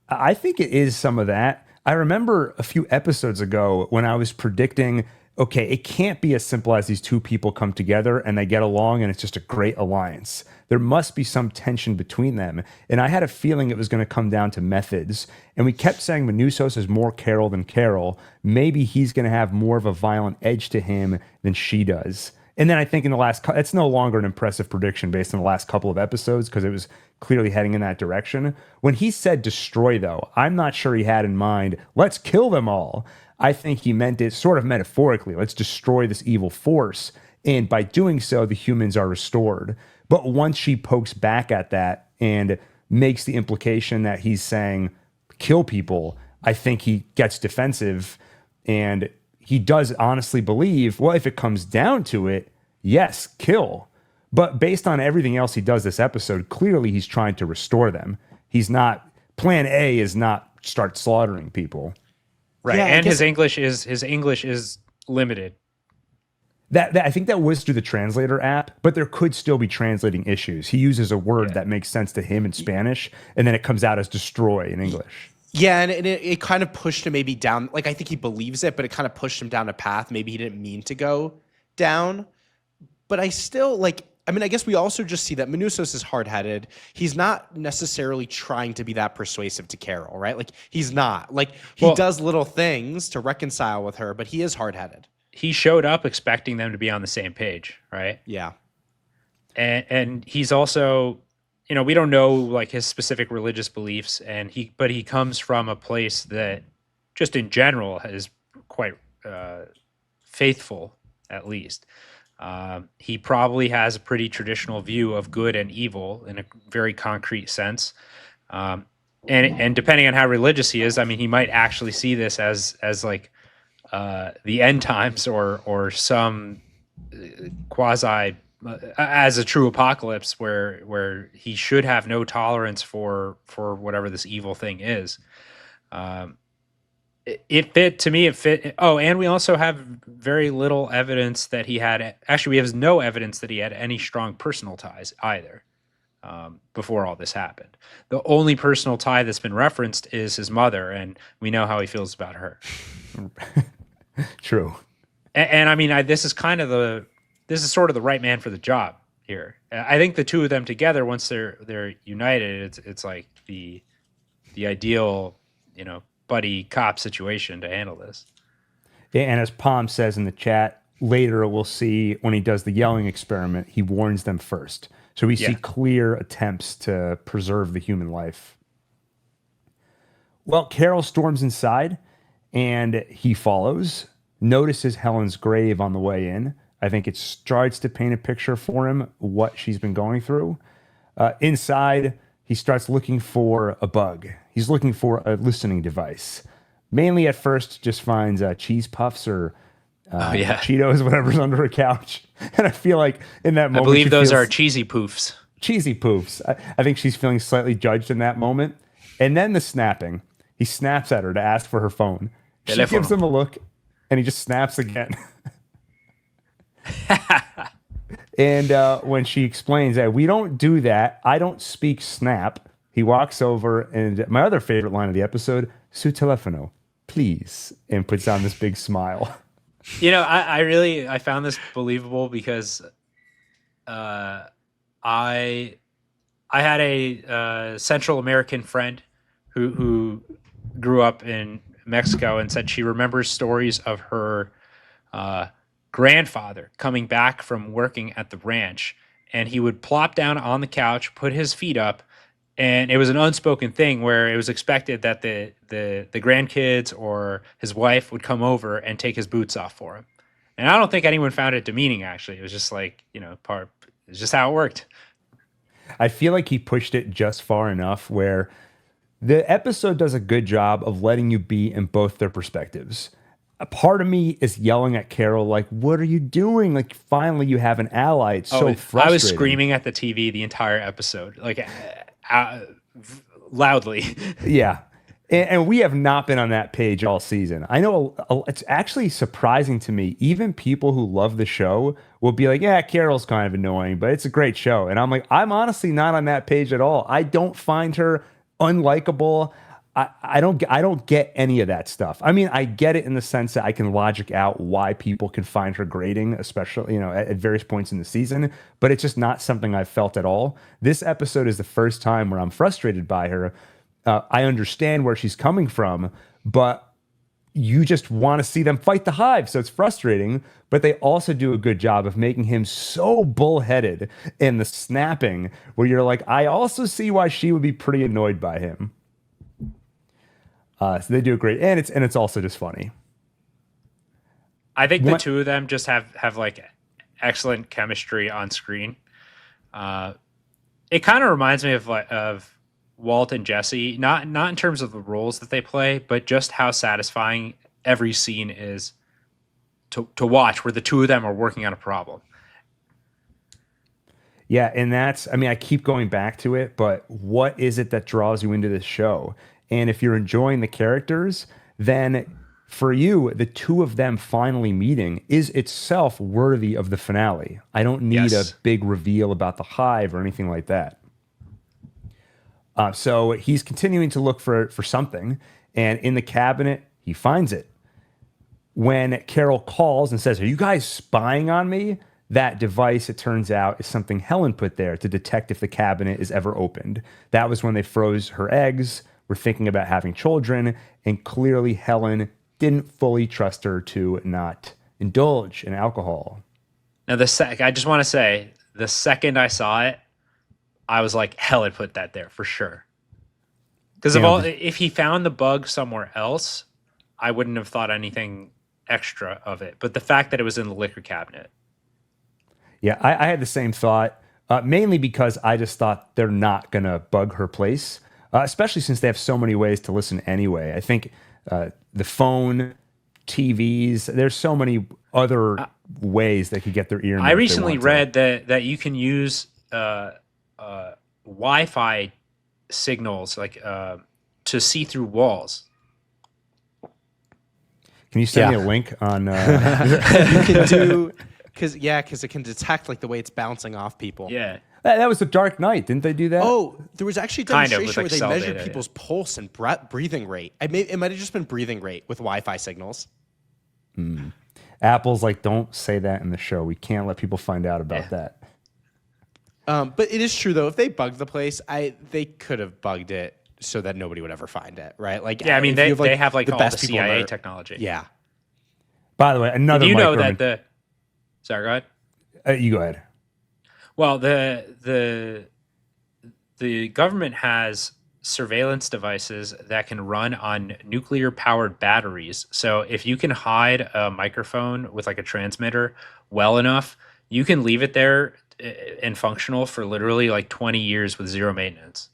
I think it is some of that. I remember a few episodes ago when I was predicting, okay, it can't be as simple as these two people come together and they get along and it's just a great alliance. There must be some tension between them. And I had a feeling it was going to come down to methods. And we kept saying Manousos is more Carol than Carol. Maybe he's going to have more of a violent edge to him than she does. And then I think in the last, it's no longer an impressive prediction based on the last couple of episodes because it was clearly heading in that direction. When he said destroy, though, I'm not sure he had in mind, let's kill them all. I think he meant it sort of metaphorically. Let's destroy this evil force. And by doing so, the humans are restored. But once she pokes back at that and makes the implication that he's saying kill people, I think he gets defensive, and he does honestly believe, well, if it comes down to it, yes, kill. But based on everything else he does this episode, clearly he's trying to restore them. He's not, plan A is not start slaughtering people. Right. Yeah, and his English is limited. That I think that was through the translator app, but there could still be translating issues. He uses a word that makes sense to him in Spanish, and then it comes out as destroy in English. Yeah, and it kind of pushed him maybe down. I think he believes it, but it kind of pushed him down a path maybe he didn't mean to go down. But I still, I guess we also just see that Manousos is hard-headed. He's not necessarily trying to be that persuasive to Carol, right? He's not. He does little things to reconcile with her, but he is hard-headed. He showed up expecting them to be on the same page, right? Yeah. And he's also, we don't know his specific religious beliefs, but he comes from a place that just in general is quite faithful, at least. He probably has a pretty traditional view of good and evil in a very concrete sense. And depending on how religious he is, he might actually see this as the end times or some quasi as a true apocalypse where he should have no tolerance for whatever this evil thing is. It fit. Oh, and we also have very little evidence that he had. Actually, we have no evidence that he had any strong personal ties either before all this happened. The only personal tie that's been referenced is his mother, and we know how he feels about her. True. And this is sort of the right man for the job here. I think the two of them together, once they're united, it's like the ideal, buddy cop situation to handle this. Yeah, and as Palm says in the chat, later we'll see when he does the yelling experiment, he warns them first. So we see clear attempts to preserve the human life. Well, Carol storms inside and he follows, notices Helen's grave on the way in. I think it starts to paint a picture for him what she's been going through. Inside, he starts looking for a bug. He's looking for a listening device. Mainly at first, just finds cheese puffs or Cheetos, whatever's under a couch. And I feel like in that moment, I believe those are cheesy poofs. Cheesy poofs. I think she's feeling slightly judged in that moment. And then the snapping. He snaps at her to ask for her phone. She gives him a look, and he just snaps again. And when she explains that we don't do that, I don't speak snap, he walks over, and my other favorite line of the episode, su telefono, please, and puts on this big smile. I found this believable because I had a Central American friend who grew up in Mexico and said she remembers stories of her uh, grandfather coming back from working at the ranch, and he would plop down on the couch, put his feet up, and it was an unspoken thing where it was expected that the grandkids or his wife would come over and take his boots off for him. And I don't think anyone found it demeaning. Actually, it was just like part. It's just how it worked. I feel like he pushed it just far enough where the episode does a good job of letting you be in both their perspectives. A part of me is yelling at Carol, like, what are you doing? Like, finally you have an ally. It's so frustrating. I was screaming at the TV the entire episode, like loudly. Yeah. And we have not been on that page all season. I know it's actually surprising to me. Even people who love the show will be like, yeah, Carol's kind of annoying, but it's a great show. And I'm like, I'm honestly not on that page at all. I don't find her unlikable. I don't get any of that stuff. I mean, I get it in the sense that I can logic out why people can find her grating, especially, at various points in the season, but it's just not something I've felt at all. This episode is the first time where I'm frustrated by her. I understand where she's coming from, but you just want to see them fight the hive. So it's frustrating, but they also do a good job of making him so bullheaded in the snapping where you're like, I also see why she would be pretty annoyed by him. So they do a great, and it's also just funny. I think the two of them just have like excellent chemistry on screen. It kind of reminds me of Walt and Jesse, not in terms of the roles that they play, but just how satisfying every scene is to watch where the two of them are working on a problem. Yeah, and I keep going back to it, but what is it that draws you into this show? And if you're enjoying the characters, then for you, the two of them finally meeting is itself worthy of the finale. I don't need a big reveal about the hive or anything like that. So he's continuing to look for something, and in the cabinet, he finds it. When Carol calls and says, are you guys spying on me? That device, it turns out, is something Helen put there to detect if the cabinet is ever opened. That was when they froze her eggs, were thinking about having children, and clearly Helen didn't fully trust her to not indulge in alcohol. Now, I just want to say, the second I saw it, I was like, Helen put that there for sure. Because if he found the bug somewhere else, I wouldn't have thought anything extra of it. But the fact that it was in the liquor cabinet. Yeah, I had the same thought, mainly because I just thought they're not going to bug her place, especially since they have so many ways to listen anyway. I think the phone, TVs, there's so many other ways they could get their ear. I recently read that you can use Wi-Fi signals like to see through walls. Can you send me a link on? You can do because it can detect like the way it's bouncing off people. Yeah, that was the Dark Knight. Didn't they do that? Oh, there was actually a demonstration where they measured data, people's pulse and breathing rate. It might have just been breathing rate with Wi-Fi signals. Apple's like, don't say that in the show. We can't let people find out about that. But it is true though. If they bugged the place, they could have bugged it so that nobody would ever find it, right? Like, yeah, I mean, they have like the all best the CIA technology. Yeah. By the way, another. Do you know that Sorry, go ahead. You go ahead. Well, the government has surveillance devices that can run on nuclear powered batteries. So if you can hide a microphone with like a transmitter well enough, you can leave it there and functional for literally like 20 years with zero maintenance.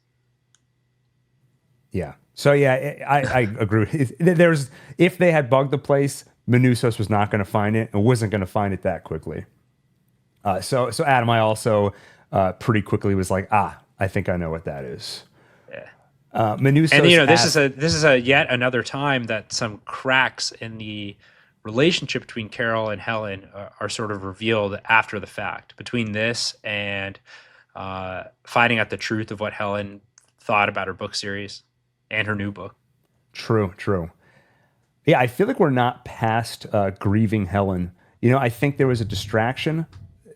Yeah. So yeah, I agree. If they had bugged the place, Manousos was not going to find it and wasn't going to find it that quickly. So Adam, I also pretty quickly was like, I think I know what that is. Yeah. Manousos, and this is a yet another time that some cracks in the relationship between Carol and Helen are sort of revealed after the fact. Between this and finding out the truth of what Helen thought about her book series and her new book. True. Yeah, I feel like we're not past grieving Helen. I think there was a distraction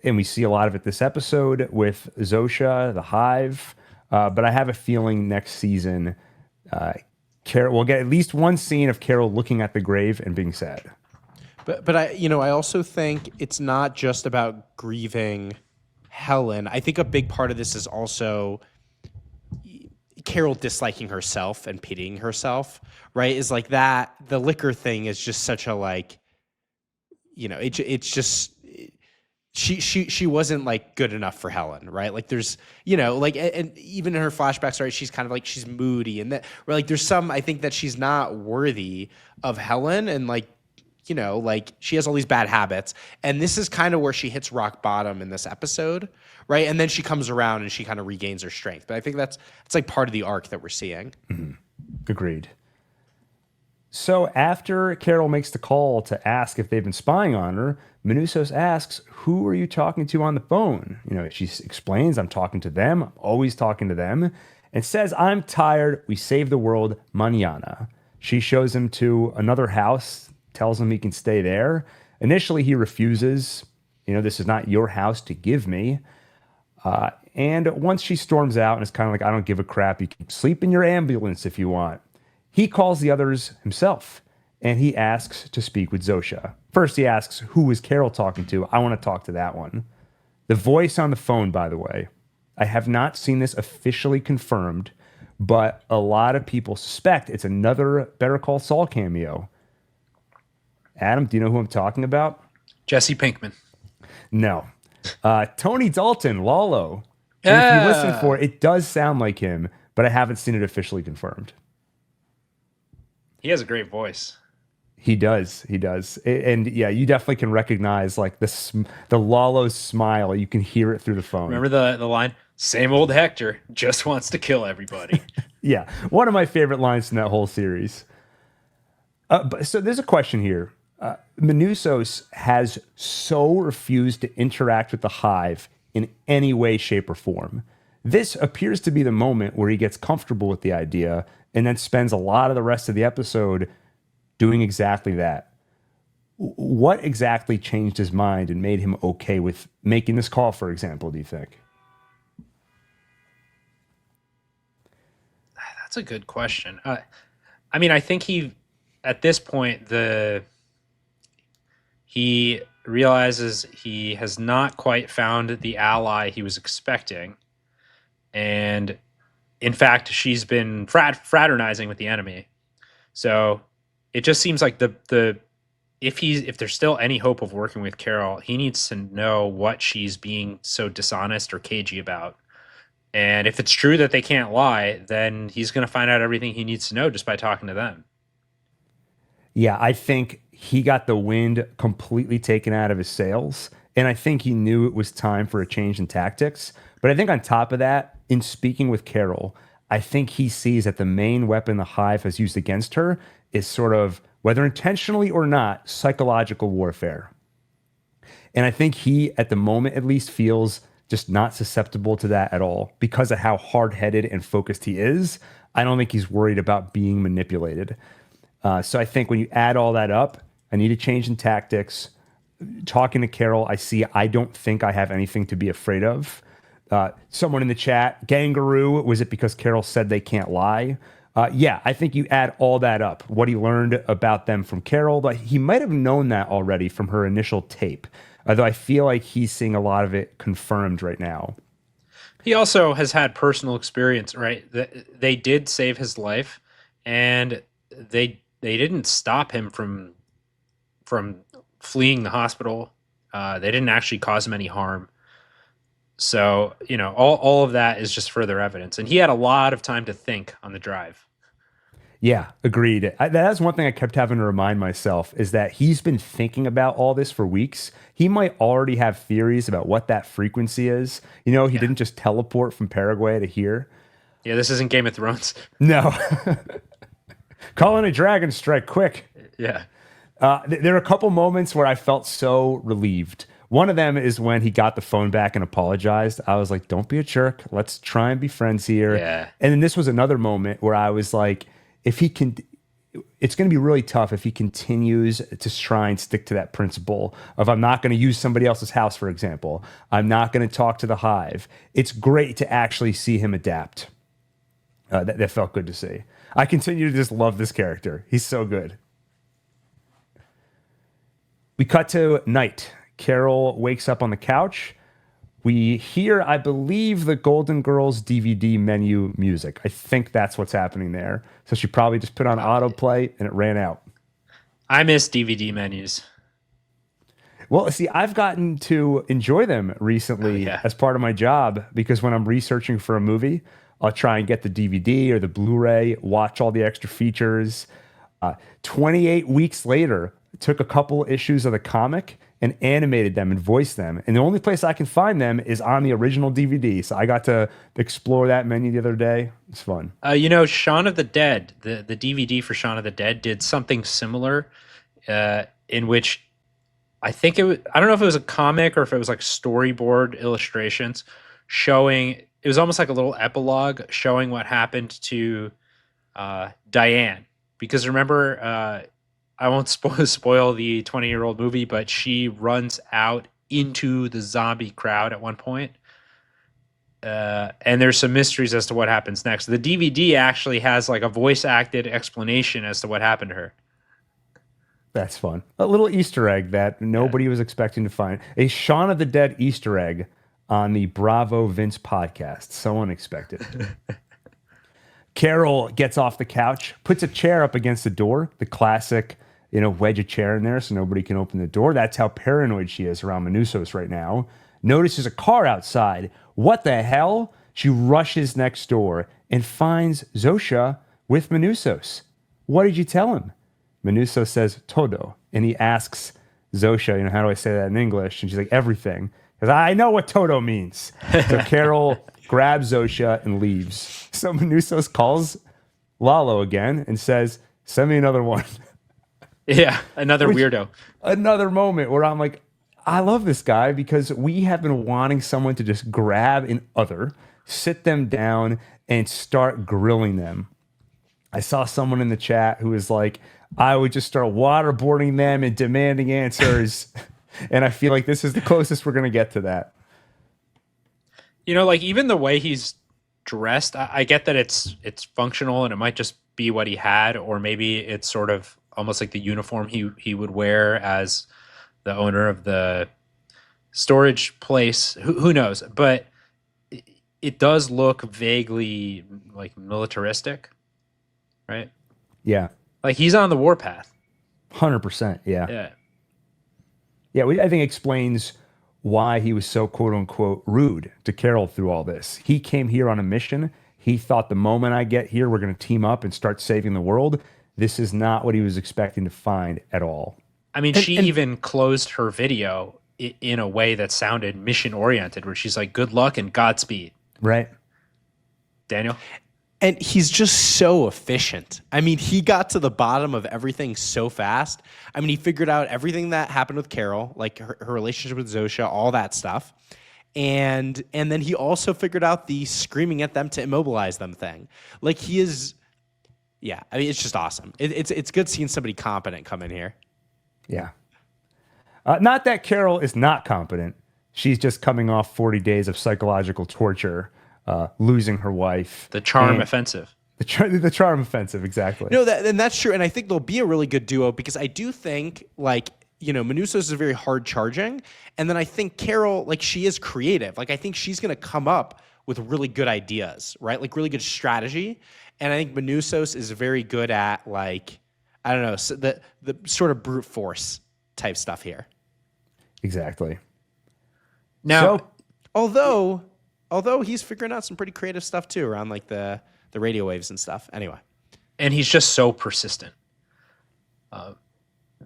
and we see a lot of it this episode with Zosha, the Hive. But I have a feeling next season, Carol we'll get at least one scene of Carol looking at the grave and being sad. But I also think it's not just about grieving Helen. I think a big part of this is also Carol disliking herself and pitying herself, right? Is like that. The liquor thing is just such a like, it's just she wasn't like good enough for Helen, right? Like there's, and even in her flashbacks, right, she's kind of like she's moody and that, or like there's some I think that she's not worthy of Helen and like. Like she has all these bad habits. And this is kind of where she hits rock bottom in this episode, right? And then she comes around and she kind of regains her strength. But I think it's like part of the arc that we're seeing. Mm-hmm. Agreed. So after Carol makes the call to ask if they've been spying on her, Minusos asks, who are you talking to on the phone? She explains, I'm talking to them. I'm always talking to them. And says, I'm tired. We save the world mañana. She shows him to another house, tells him he can stay there. Initially, he refuses. This is not your house to give me. And once she storms out and is kind of like, I don't give a crap. You can sleep in your ambulance if you want. He calls the others himself, and he asks to speak with Zosha. First, he asks, who is Carol talking to? I want to talk to that one. The voice on the phone, by the way, I have not seen this officially confirmed, but a lot of people suspect it's another Better Call Saul cameo. Adam, do you know who I'm talking about? Jesse Pinkman. No. Tony Dalton, Lalo. And if you listen for it, it does sound like him, but I haven't seen it officially confirmed. He has a great voice. He does. And yeah, you definitely can recognize like the Lalo's smile. You can hear it through the phone. Remember the line, same old Hector, just wants to kill everybody. Yeah, one of my favorite lines in that whole series. So there's a question here. Minusos has so refused to interact with the Hive in any way, shape, or form. This appears to be the moment where he gets comfortable with the idea and then spends a lot of the rest of the episode doing exactly that. What exactly changed his mind and made him okay with making this call, for example, do you think? That's a good question. I think at this point, he realizes he has not quite found the ally he was expecting. And in fact, she's been fraternizing with the enemy. So it just seems like if there's still any hope of working with Carol, he needs to know what she's being so dishonest or cagey about. And if it's true that they can't lie, then he's going to find out everything he needs to know just by talking to them. Yeah, I think he got the wind completely taken out of his sails, and I think he knew it was time for a change in tactics. But I think on top of that, in speaking with Carol, I think he sees that the main weapon the Hive has used against her is sort of, whether intentionally or not, psychological warfare. And I think he, at the moment at least, feels just not susceptible to that at all because of how hard-headed and focused he is. I don't think he's worried about being manipulated. So I think when you add all that up, I need a change in tactics. Talking to Carol, I don't think I have anything to be afraid of. Someone in the chat, Gangaroo, was it because Carol said they can't lie? Yeah, I think you add all that up, what he learned about them from Carol. Like, he might have known that already from her initial tape, although I feel like he's seeing a lot of it confirmed right now. He also has had personal experience, right? They did save his life, and they didn't stop him from fleeing the hospital. They didn't actually cause him any harm. So, all of that is just further evidence. And he had a lot of time to think on the drive. Yeah, agreed. That's one thing I kept having to remind myself is that he's been thinking about all this for weeks. He might already have theories about what that frequency is. He didn't just teleport from Paraguay to here. Yeah, this isn't Game of Thrones. No. Call in a dragon strike, quick. Yeah. There are a couple moments where I felt so relieved. One of them is when he got the phone back and apologized. I was like, don't be a jerk. Let's try and be friends here. Yeah. And then this was another moment where I was like, if he can, it's going to be really tough if he continues to try and stick to that principle of I'm not going to use somebody else's house, for example. I'm not going to talk to the hive. It's great to actually see him adapt. That felt good to see. I continue to just love this character. He's so good. We cut to night. Carol wakes up on the couch. We hear, I believe, the Golden Girls DVD menu music. I think that's what's happening there. So she probably just put on autoplay and it ran out. I miss DVD menus. Well, see, I've gotten to enjoy them recently as part of my job because when I'm researching for a movie, I'll try and get the DVD or the Blu-ray, watch all the extra features. 28 weeks later, I took a couple issues of the comic and animated them and voiced them. And the only place I can find them is on the original DVD. So I got to explore that menu the other day. It's fun. Shaun of the Dead, the DVD for Shaun of the Dead did something similar in which I think I don't know if it was a comic or if it was like storyboard illustrations showing, it was almost like a little epilogue showing what happened to Diane. Because remember, I won't spoil the 20-year-old movie, but she runs out into the zombie crowd at one point. And there's some mysteries as to what happens next. The DVD actually has like a voice-acted explanation as to what happened to her. That's fun. A little Easter egg that nobody was expecting to find. A Shaun of the Dead Easter egg on the Bravo Vince podcast. So unexpected. Carol gets off the couch, puts a chair up against the door, the classic, wedge a chair in there so nobody can open the door. That's how paranoid she is around Manussos right now. Notices a car outside. What the hell? She rushes next door and finds Zosha with Manussos. What did you tell him? Manussos says todo, and he asks Zosha, how do I say that in English? And she's like, everything. Because I know what todo means. So Carol grabs Zosha and leaves. So Manussos calls Lalo again and says, send me another one. Yeah, another weirdo. Another moment where I'm like, I love this guy because we have been wanting someone to just grab an other, sit them down, and start grilling them. I saw someone in the chat who was like, I would just start waterboarding them and demanding answers. And I feel like this is the closest we're going to get to that. Even the way he's dressed, I get that it's functional and it might just be what he had, or maybe it's sort of almost like the uniform he would wear as the owner of the storage place. Who knows? But it does look vaguely like militaristic, right? Yeah. Like he's on the warpath. 100%. Yeah. Yeah. Yeah. I think explains why he was so quote unquote rude to Carol through all this. He came here on a mission. He thought the moment I get here, we're going to team up and start saving the world. This is not what he was expecting to find at all. I mean, she even closed her video in a way that sounded mission oriented, where she's like, good luck and Godspeed. Right. Daniel? And he's just so efficient. I mean, he got to the bottom of everything so fast. I mean, he figured out everything that happened with Carol, like her relationship with Zosha, all that stuff. And then he also figured out the screaming at them to immobilize them thing. Like he is, yeah, I mean, it's just awesome. It's good seeing somebody competent come in here. Yeah. Not that Carol is not competent. She's just coming off 40 days of psychological torture, losing her wife. The charm offensive. The charm offensive, exactly. No, and that's true. And I think they'll be a really good duo because I do think, Manussos is very hard charging. And then I think Carol, she is creative. I think she's going to come up with really good ideas, right? Really good strategy. And I think Manussos is very good at, I don't know, the sort of brute force type stuff here. Exactly. Now, although he's figuring out some pretty creative stuff too around the radio waves and stuff. Anyway, and he's just so persistent.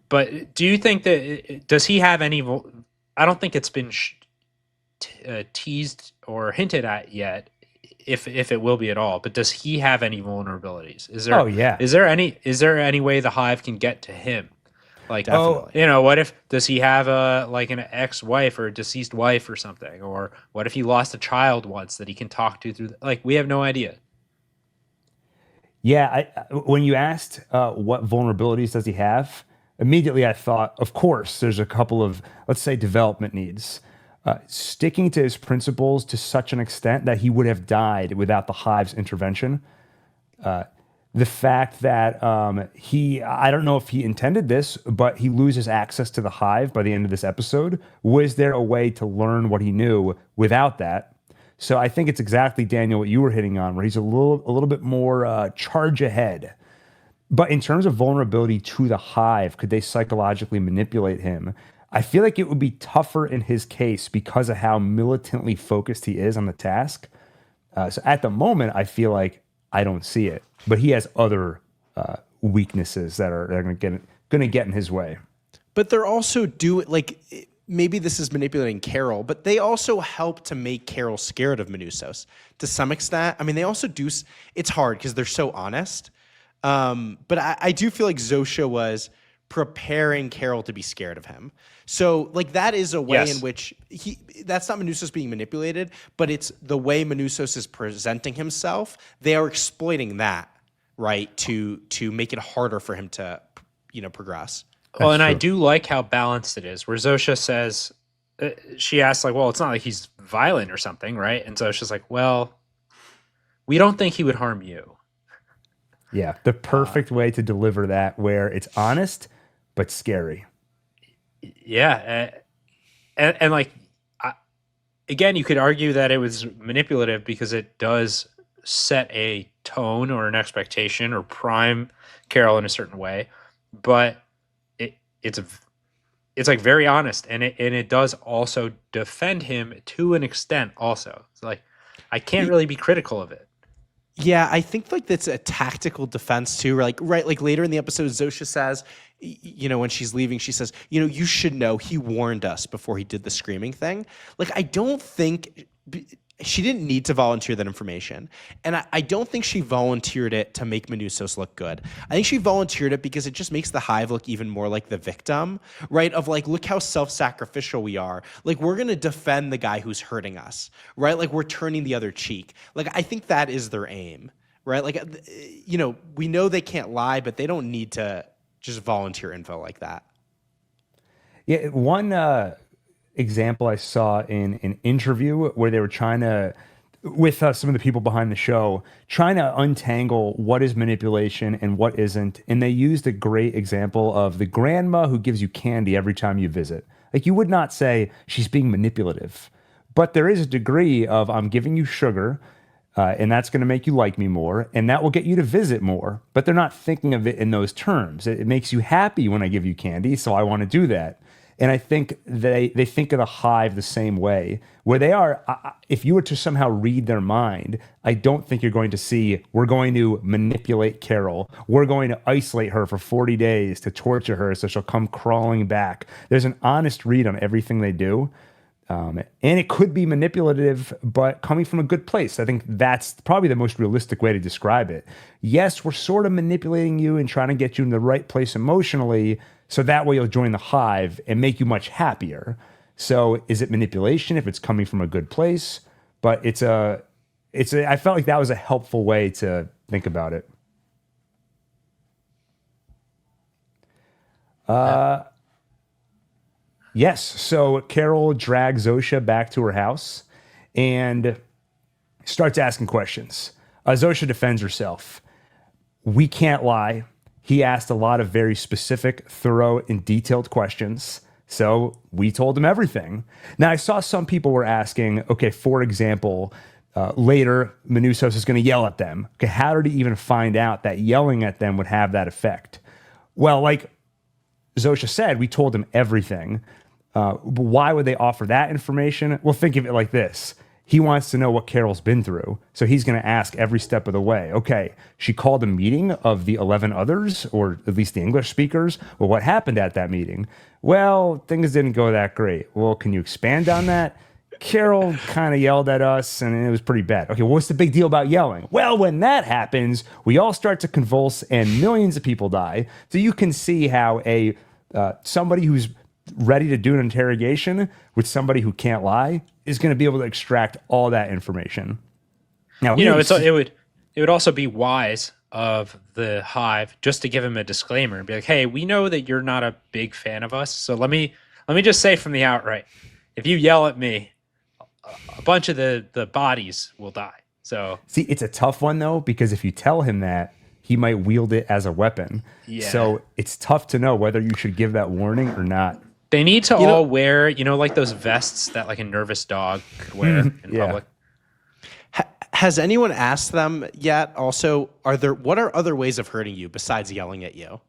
But do you think that does he have any? I don't think it's been teased or hinted at yet, if it will be at all. But does he have any vulnerabilities? Is there? Oh yeah. Is there any way the Hive can get to him? Definitely. What if does he have an ex-wife or a deceased wife or something? Or what if he lost a child once that he can talk to through? We have no idea. Yeah, when you asked what vulnerabilities does he have, immediately I thought, of course, there's a couple of, let's say, development needs. Sticking to his principles to such an extent that he would have died without the hive's intervention. The fact that I don't know if he intended this, but he loses access to the hive by the end of this episode. Was there a way to learn what he knew without that? So I think it's exactly, Daniel, what you were hitting on, where he's a little bit more charge ahead. But in terms of vulnerability to the hive, could they psychologically manipulate him? I feel like it would be tougher in his case because of how militantly focused he is on the task. So at the moment, I feel like I don't see it, but he has other weaknesses that are going to get in his way. But they're also maybe this is manipulating Carol, but they also help to make Carol scared of Minusos to some extent. I mean, they also do. It's hard because they're so honest. But I do feel like Zosha was preparing Carol to be scared of him. So like that is a way in which that's not Minusos being manipulated, but it's the way Minusos is presenting himself. They are exploiting that, right, to make it harder for him to, progress. Well, and I do like how balanced it is, where Zosha says, she asks, like, well, it's not like he's violent or something, right? And Zosha's like, well, we don't think he would harm you. Yeah, the perfect way to deliver that, where it's honest but scary. Yeah, and like, again, you could argue that it was manipulative because it does set a tone or an expectation or prime Carol in a certain way, but it's like very honest, and it does also defend him to an extent. Also, it's like I can't really be critical of it. Yeah, I think like that's a tactical defense too. Like later in the episode, Zosha says, when she's leaving, she says, you should know he warned us before he did the screaming thing. Like, I don't think she didn't need to volunteer that information. And I don't think she volunteered it to make Minusos look good. I think she volunteered it because it just makes the hive look even more like the victim, right? Of like, look how self-sacrificial we are. Like, we're going to defend the guy who's hurting us, right? Like, we're turning the other cheek. Like, I think that is their aim, right? Like, we know they can't lie, but they don't need to just volunteer info like that. Yeah, one example I saw in an interview where they were trying to, with some of the people behind the show, trying to untangle what is manipulation and what isn't. And they used a great example of the grandma who gives you candy every time you visit. Like, you would not say she's being manipulative, but there is a degree of, I'm giving you sugar, and that's going to make you like me more, and that will get you to visit more. But they're not thinking of it in those terms. It makes you happy when I give you candy, so I want to do that. And I think they think of the hive the same way, where they are, if you were to somehow read their mind, I don't think you're going to see, we're going to manipulate Carol. We're going to isolate her for 40 days to torture her so she'll come crawling back. There's an honest read on everything they do. And it could be manipulative, but coming from a good place. I think that's probably the most realistic way to describe it. Yes, we're sort of manipulating you and trying to get you in the right place emotionally, so that way you'll join the hive and make you much happier. So is it manipulation if it's coming from a good place? But I felt like that was a helpful way to think about it. Yes. So Carol drags Zosha back to her house and starts asking questions. Zosha defends herself. We can't lie. He asked a lot of very specific, thorough, and detailed questions. So we told him everything. Now, I saw some people were asking, okay, for example, later, Minusos is going to yell at them. Okay, how did he even find out that yelling at them would have that effect? Well, like Zosha said, we told him everything. But why would they offer that information? Well, think of it like this. He wants to know what Carol's been through, so he's going to ask every step of the way. Okay, she called a meeting of the 11 others, or at least the English speakers. Well, what happened at that meeting? Well, things didn't go that great. Well, can you expand on that? Carol kind of yelled at us, and it was pretty bad. Okay, well, what's the big deal about yelling? Well, when that happens, we all start to convulse, and millions of people die. So you can see how somebody who's ready to do an interrogation with somebody who can't lie is going to be able to extract all that information. Now, it would also be wise of the hive just to give him a disclaimer and be like, hey, we know that you're not a big fan of us, so let me just say from the outright, if you yell at me, a bunch of the bodies will die. So see, it's a tough one though, because if you tell him that, he might wield it as a weapon. Yeah. So it's tough to know whether you should give that warning or not. they need to all wear, like those vests that like a nervous dog could wear in Yeah. public. Has anyone asked them yet? Also, what are other ways of hurting you besides yelling at you?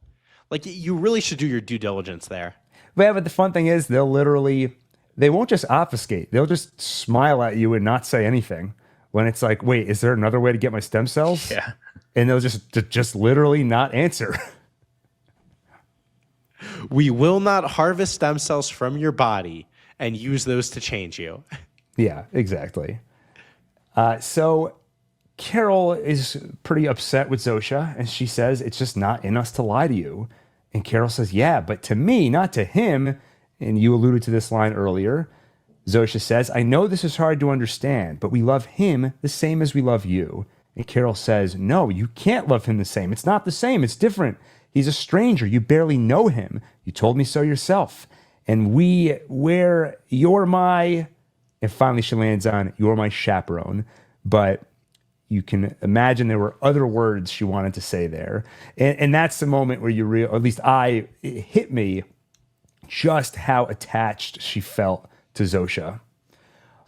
Like, you really should do your due diligence there. But the fun thing is, they won't just obfuscate. They'll just smile at you and not say anything. When it's like, wait, is there another way to get my stem cells? Yeah. And they'll just literally not answer. We will not harvest stem cells from your body and use those to change you. Yeah, exactly. So Carol is pretty upset with Zosha, and she says, it's just not in us to lie to you. And Carol says, yeah, but to me, not to him. And you alluded to this line earlier. Zosha says, I know this is hard to understand, but we love him the same as we love you. And Carol says, no, you can't love him the same. It's not the same. It's different. He's a stranger. You barely know him. You told me so yourself. And you're my, and finally she lands on, you're my chaperone. But you can imagine there were other words she wanted to say there. And that's the moment where or at least it hit me just how attached she felt to Zosha.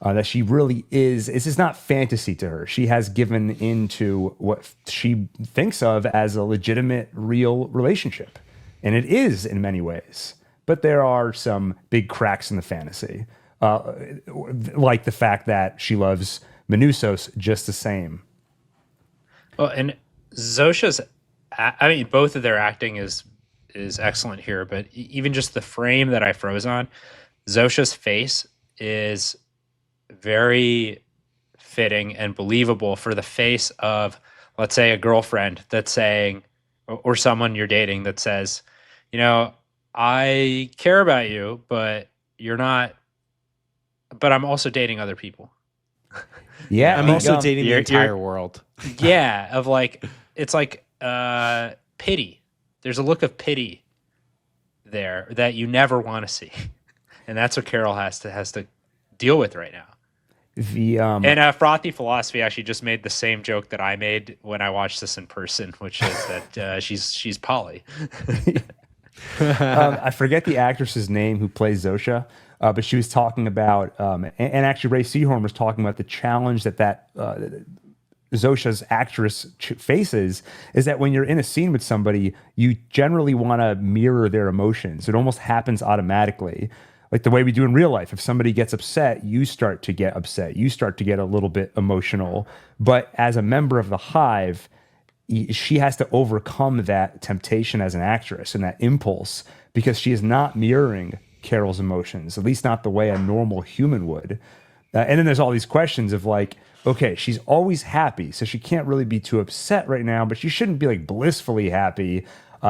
That she really is. This is not fantasy to her. She has given into what she thinks of as a legitimate, real relationship. And it is in many ways. But there are some big cracks in the fantasy. Like the fact that she loves Minusos just the same. Well, and Zosha's, both of their acting is excellent here, but even just the frame that I froze on, Zosha's face is very fitting and believable for the face of, let's say, a girlfriend that's saying, or someone you're dating that says, I care about you, but you're not, but I'm also dating other people. Yeah. I'm also dating the entire world. Yeah. Of like, it's like pity. There's a look of pity there that you never want to see. And that's what Carol has to deal with right now. And Frothy Philosophy actually just made the same joke that I made when I watched this in person, which is that she's poly. I forget the actress's name who plays Zosha, but she was talking about, and actually Ray Seahorn was talking about the challenge that Zosha's actress faces is that when you're in a scene with somebody, you generally want to mirror their emotions. It almost happens automatically. Like the way we do in real life. If somebody gets upset, you start to get upset. You start to get a little bit emotional. But as a member of the Hive, she has to overcome that temptation as an actress and that impulse because she is not mirroring Carol's emotions, at least not the way a normal human would. And then there's all these questions of like, okay, she's always happy, so she can't really be too upset right now, but she shouldn't be like blissfully happy.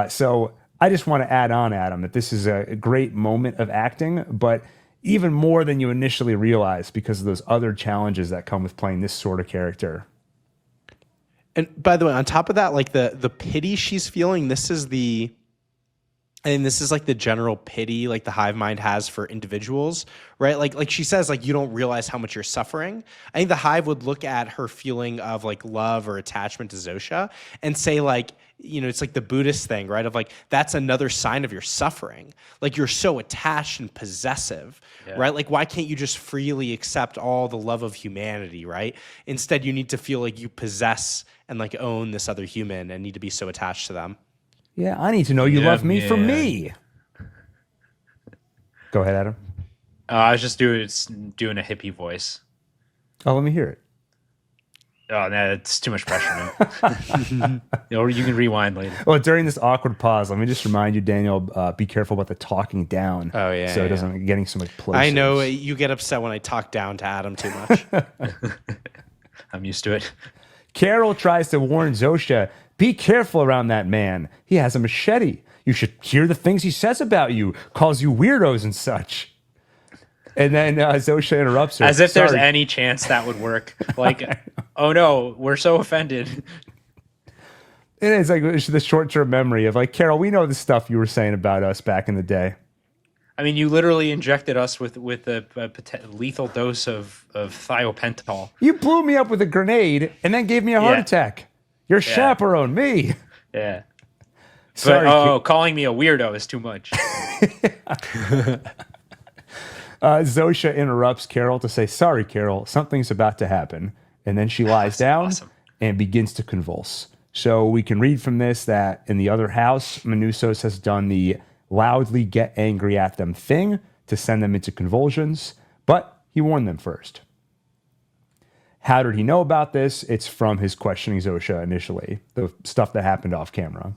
So I just want to add on, Adam, that this is a great moment of acting, but even more than you initially realize because of those other challenges that come with playing this sort of character. And by the way, on top of that, like the pity she's feeling, this is like the general pity like the hive mind has for individuals, right? Like she says, like, you don't realize how much you're suffering. I think the hive would look at her feeling of like love or attachment to Zosha and say like, it's like the Buddhist thing, right? Of like, that's another sign of your suffering. Like you're so attached and possessive, right? Like why can't you just freely accept all the love of humanity, right? Instead, you need to feel like you possess and like own this other human and need to be so attached to them. Yeah, I need to know you love me for me. Go ahead, Adam. I was just doing a hippie voice. Oh, let me hear it. Oh, no, it's too much pressure, man. Or you can rewind later. Well, during this awkward pause, let me just remind you, Daniel, be careful about the talking down. Oh, yeah. So it doesn't getting so much plosives. I know you get upset when I talk down to Adam too much. I'm used to it. Carol tries to warn Zosha, be careful around that man. He has a machete. You should hear the things he says about you, calls you weirdos and such. And then Zosha interrupts her. As if there's any chance that would work. Like, oh no, we're so offended. It is like it's the short-term memory of like, Carol, we know the stuff you were saying about us back in the day. I mean, you literally injected us with a lethal dose of thiopental. You blew me up with a grenade and then gave me a heart attack. Your chaperone, me. Yeah. Sorry. But, calling me a weirdo is too much. Zosha interrupts Carol to say, sorry, Carol, something's about to happen. And then she lies down and begins to convulse. So we can read from this that in the other house, Manousos has done the loudly get angry at them thing to send them into convulsions, but he warned them first. How did he know about this? It's from his questioning Zosha initially, the stuff that happened off camera.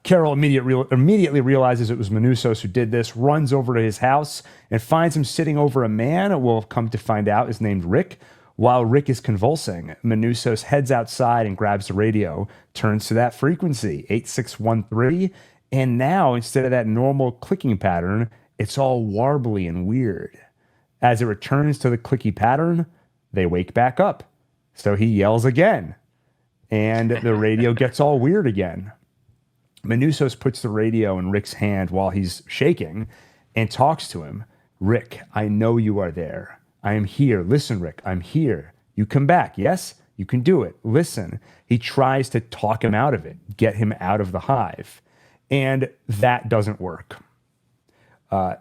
Carol immediately realizes it was Manousos who did this, runs over to his house, and finds him sitting over a man we'll come to find out is named Rick. While Rick is convulsing, Manousos heads outside and grabs the radio, turns to that frequency, 8613, and now, instead of that normal clicking pattern, it's all warbly and weird. As it returns to the clicky pattern, they wake back up. So he yells again, and the radio gets all weird again. Manousos puts the radio in Rick's hand while he's shaking and talks to him. Rick, I know you are there. I am here. Listen, Rick, I'm here. You come back, yes? You can do it. Listen. He tries to talk him out of it, get him out of the hive. And that doesn't work.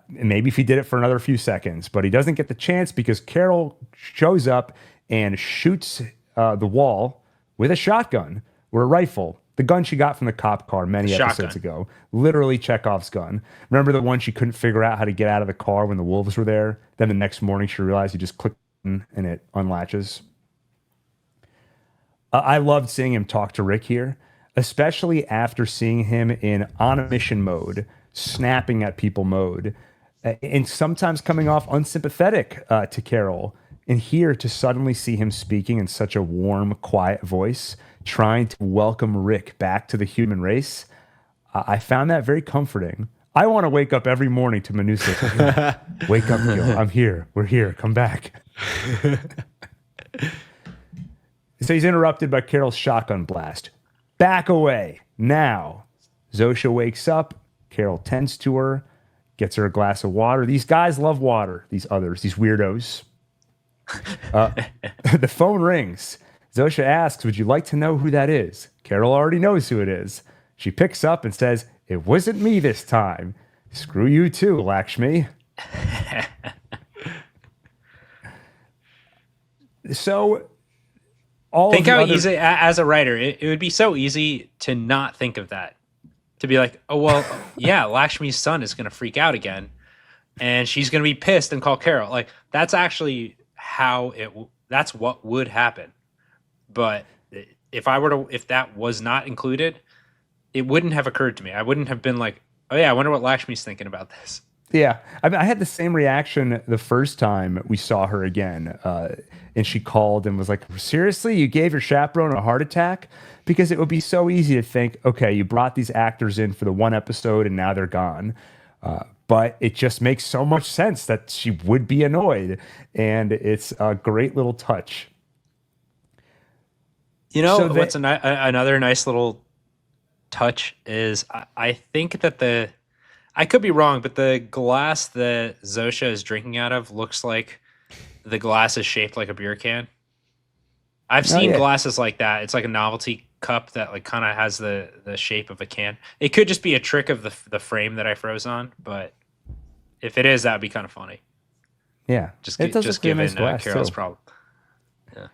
Maybe if he did it for another few seconds, but he doesn't get the chance because Carol shows up and shoots the wall with a shotgun or a rifle. The gun she got from the cop car many episodes ago. Literally Chekhov's gun. Remember the one she couldn't figure out how to get out of the car when the wolves were there? Then the next morning she realized you just click and it unlatches. I loved seeing him talk to Rick here, especially after seeing him in on a mission mode, snapping at people mode, and sometimes coming off unsympathetic to Carol. And here to suddenly see him speaking in such a warm, quiet voice, trying to welcome Rick back to the human race, I found that very comforting. I want to wake up every morning to Manousos. Wake up, Gil. I'm here. We're here. Come back. So he's interrupted by Carol's shotgun blast. Back away. Now. Zosha wakes up. Carol tends to her, gets her a glass of water. These guys love water, these others, these weirdos. The phone rings. Zosha asks, would you like to know who that is? Carol already knows who it is. She picks up and says, it wasn't me this time. Screw you too, Lakshmi. So, think how easy, as a writer, it would be so easy to not think of that. To be like, oh, well, yeah, Lakshmi's son is going to freak out again. And she's going to be pissed and call Carol. Like, that's actually that's what would happen. But if that was not included, it wouldn't have occurred to me. I wouldn't have been like, oh yeah, I wonder what Lakshmi's thinking about this. Yeah, I had the same reaction the first time we saw her again. And she called and was like, seriously, you gave your chaperone a heart attack? Because it would be so easy to think, okay, you brought these actors in for the one episode and now they're gone. But it just makes so much sense that she would be annoyed. And it's a great little touch. You know, so what's another nice little touch is I think that I could be wrong, but the glass that Zosha is drinking out of looks like the glass is shaped like a beer can. I've seen glasses like that. It's like a novelty cup that like kind of has the shape of a can. It could just be a trick of the frame that I froze on, but if it is, that would be kind of funny. Yeah, just given Carol's problem. Yeah.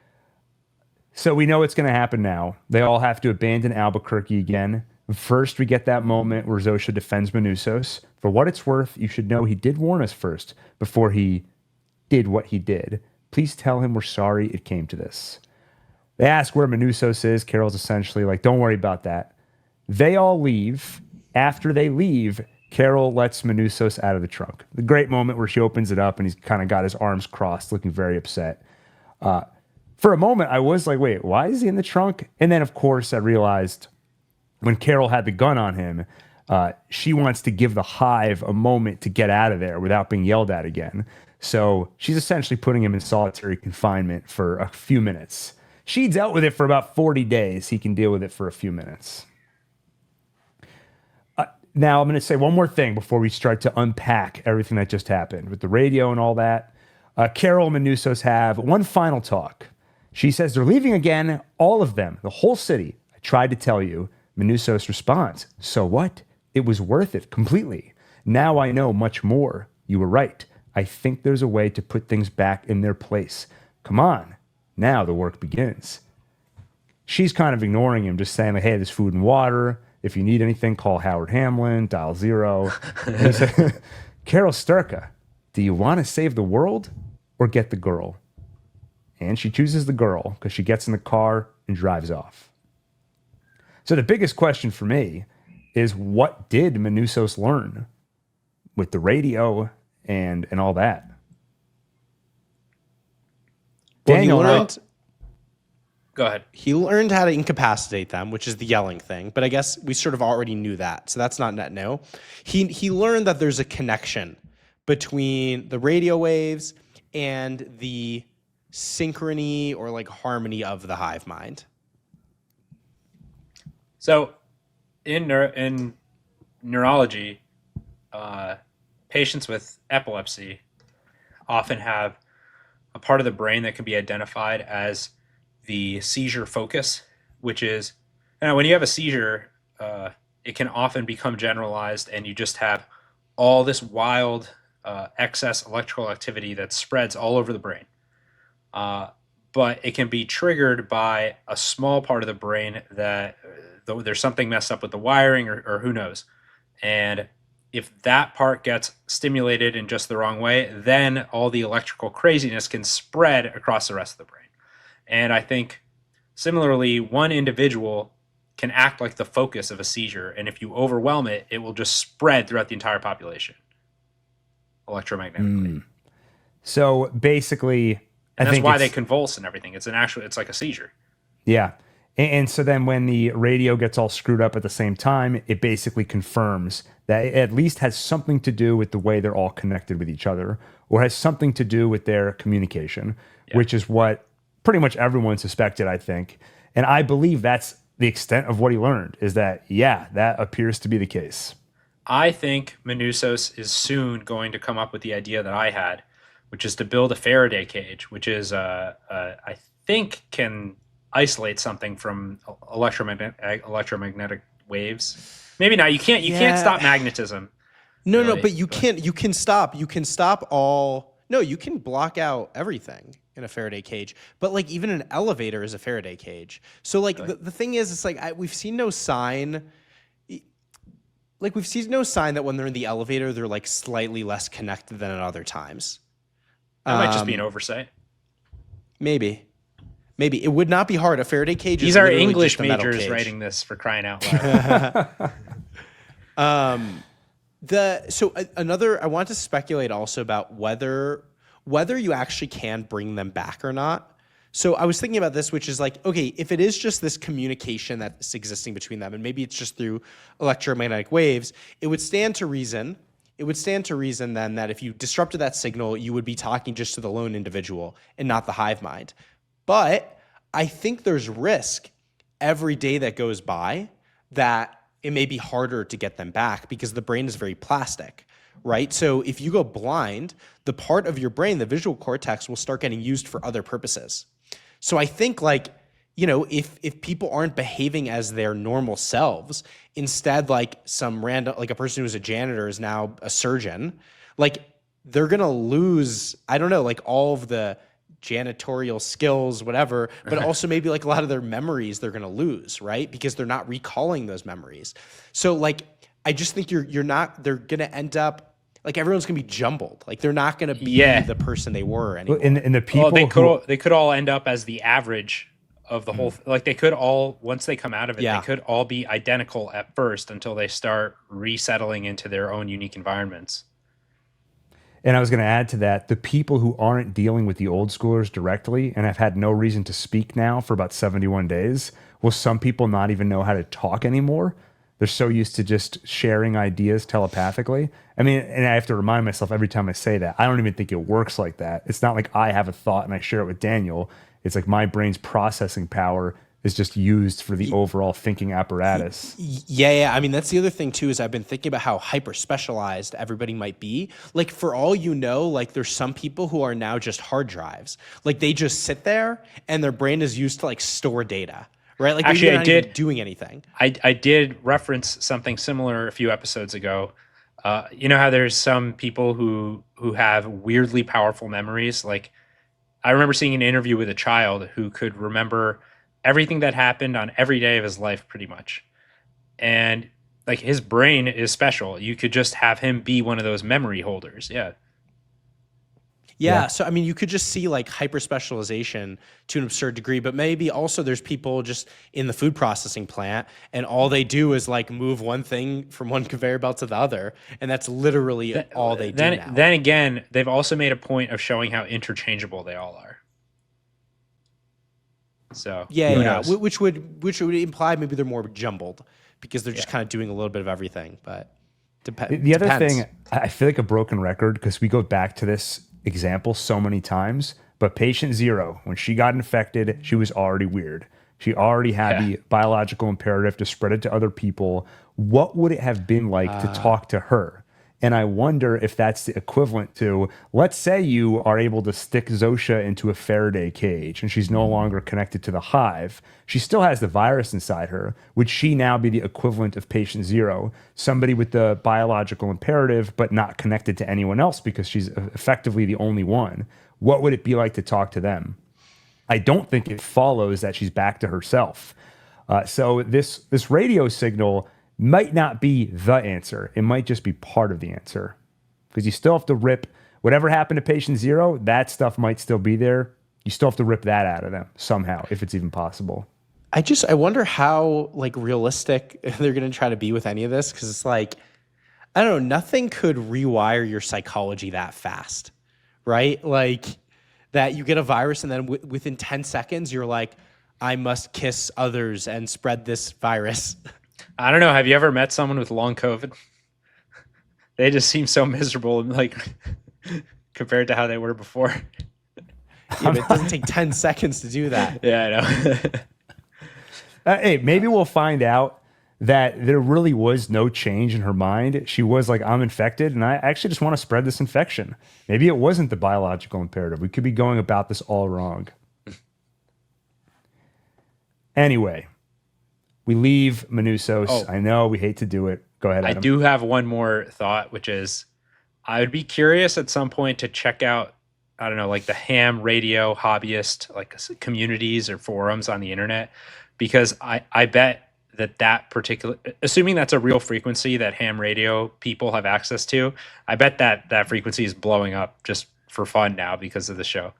So we know what's going to happen now. They all have to abandon Albuquerque again. First, we get that moment where Zosha defends Manousos. For what it's worth, you should know he did warn us first before he did what he did. Please tell him we're sorry it came to this. They ask where Manousos is. Carol's essentially like, don't worry about that. They all leave. After they leave, Carol lets Manousos out of the trunk. The great moment where she opens it up and he's kind of got his arms crossed, looking very upset. For a moment, I was like, wait, why is he in the trunk? And then, of course, I realized when Carol had the gun on him, she wants to give the hive a moment to get out of there without being yelled at again. So she's essentially putting him in solitary confinement for a few minutes. She dealt with it for about 40 days. He can deal with it for a few minutes. Now, I'm going to say one more thing before we start to unpack everything that just happened with the radio and all that. Carol and Manusos have one final talk. She says they're leaving again, all of them, the whole city. I tried to tell you. Manusos responds, so what? It was worth it completely. Now I know much more. You were right. I think there's a way to put things back in their place. Come on. Now the work begins. She's kind of ignoring him, just saying, like, hey, there's food and water. If you need anything, call Howard Hamlin, dial 0. And he said, Carol Sturka, do you want to save the world or get the girl? And she chooses the girl because she gets in the car and drives off. So the biggest question for me is, what did Manusos learn with the radio and all that? Well, Daniel, Go ahead. he learned how to incapacitate them, which is the yelling thing. But I guess we sort of already knew that, so that's not net no. He learned that there's a connection between the radio waves and the synchrony or like harmony of the hive mind. So, in neurology, patients with epilepsy often have a part of the brain that can be identified as the seizure focus, which is, when you have a seizure, it can often become generalized, and you just have all this wild excess electrical activity that spreads all over the brain. But it can be triggered by a small part of the brain that there's something messed up with the wiring or who knows. And if that part gets stimulated in just the wrong way, then all the electrical craziness can spread across the rest of the brain. And I think similarly, one individual can act like the focus of a seizure. And if you overwhelm it, it will just spread throughout the entire population electromagnetically. So basically, And that's why they convulse and everything. It's like a seizure. Yeah. And so then when the radio gets all screwed up at the same time, it basically confirms that it at least has something to do with the way they're all connected with each other, or has something to do with their communication, which is what pretty much everyone suspected, I think. And I believe that's the extent of what he learned, is that, that appears to be the case. I think Manusos is soon going to come up with the idea that I had, which is to build a Faraday cage, which is, I think, can isolate something from electromagnetic waves. Maybe not. You can't stop magnetism. No, really, but you can stop all. No, you can block out everything in a Faraday cage. But like even an elevator is a Faraday cage. So like the thing is, it's like we've seen no sign. Like we've seen no sign that when they're in the elevator, they're like slightly less connected than at other times. That might just be an oversight. Maybe it would not be hard. A Faraday cage. These are English majors writing this, for crying out loud. I want to speculate also about whether you actually can bring them back or not. So I was thinking about this, which is like, okay, if it is just this communication that's existing between them, and maybe it's just through electromagnetic waves, it would stand to reason then that if you disrupted that signal, you would be talking just to the lone individual and not the hive mind. But I think there's risk every day that goes by that it may be harder to get them back because the brain is very plastic, right? So if you go blind, the part of your brain, the visual cortex, will start getting used for other purposes. So I think if people aren't behaving as their normal selves, instead like some random, like a person who's a janitor is now a surgeon, like they're going to lose, I don't know, like all of the janitorial skills, whatever, but also maybe like a lot of their memories they're going to lose, right? Because they're not recalling those memories. So like, I just think they're going to end up, like everyone's going to be jumbled. Like they're not going to be the person they were anymore. And the people they could all end up as the average of the whole, like they could all, once they come out of it, they could all be identical at first until they start resettling into their own unique environments. And I was going to add to that, the people who aren't dealing with the old schoolers directly and have had no reason to speak now for about 71 days, will some people not even know how to talk anymore? They're so used to just sharing ideas telepathically. I mean, and I have to remind myself every time I say that, I don't even think it works like that. It's not like I have a thought and I share it with Daniel. It's like my brain's processing power is just used for the overall thinking apparatus. Yeah. I mean, that's the other thing too, is I've been thinking about how hyper specialized everybody might be. Like, for all you know, like there's some people who are now just hard drives. Like, they just sit there and their brain is used to like store data, right? Like, Actually, they're not even doing anything. I did reference something similar a few episodes ago. You know how there's some people who have weirdly powerful memories? Like, I remember seeing an interview with a child who could remember everything that happened on every day of his life, pretty much. And like, his brain is special. You could just have him be one of those memory holders. Yeah. So, I mean, you could just see like hyper specialization to an absurd degree, but maybe also there's people just in the food processing plant and all they do is like move one thing from one conveyor belt to the other. And that's literally all they do now. Then again, they've also made a point of showing how interchangeable they all are. So yeah. Which would imply maybe they're more jumbled because they're just kind of doing a little bit of everything, but the other thing, I feel like a broken record because we go back to this example so many times, but patient zero, when she got infected, she was already weird. She already had the biological imperative to spread it to other people. What would it have been like to talk to her? And I wonder if that's the equivalent to, let's say you are able to stick Zosha into a Faraday cage and she's no longer connected to the hive. She still has the virus inside her. Would she now be the equivalent of patient zero? Somebody with the biological imperative, but not connected to anyone else because she's effectively the only one. What would it be like to talk to them? I don't think it follows that she's back to herself. So this radio signal might not be the answer. It might just be part of the answer. Because you still have to rip whatever happened to patient zero, that stuff might still be there. You still have to rip that out of them somehow, if it's even possible. I wonder how like realistic they're going to try to be with any of this. Cause it's like, I don't know, nothing could rewire your psychology that fast, right? Like that you get a virus and then within 10 seconds, you're like, I must kiss others and spread this virus. I don't know. Have you ever met someone with long COVID? They just seem so miserable, like compared to how they were before. Yeah, but it doesn't take 10 seconds to do that. Yeah, I know. Hey, maybe we'll find out that there really was no change in her mind. She was like, I'm infected, and I actually just want to spread this infection. Maybe it wasn't the biological imperative. We could be going about this all wrong. Anyway. We leave Manusos. Oh. I know we hate to do it. Go ahead, Adam. I do have one more thought, which is I would be curious at some point to check out, I don't know, like the ham radio hobbyist, like communities or forums on the internet, because I bet that particular, assuming that's a real frequency that ham radio people have access to, I bet that frequency is blowing up just for fun now because of the show.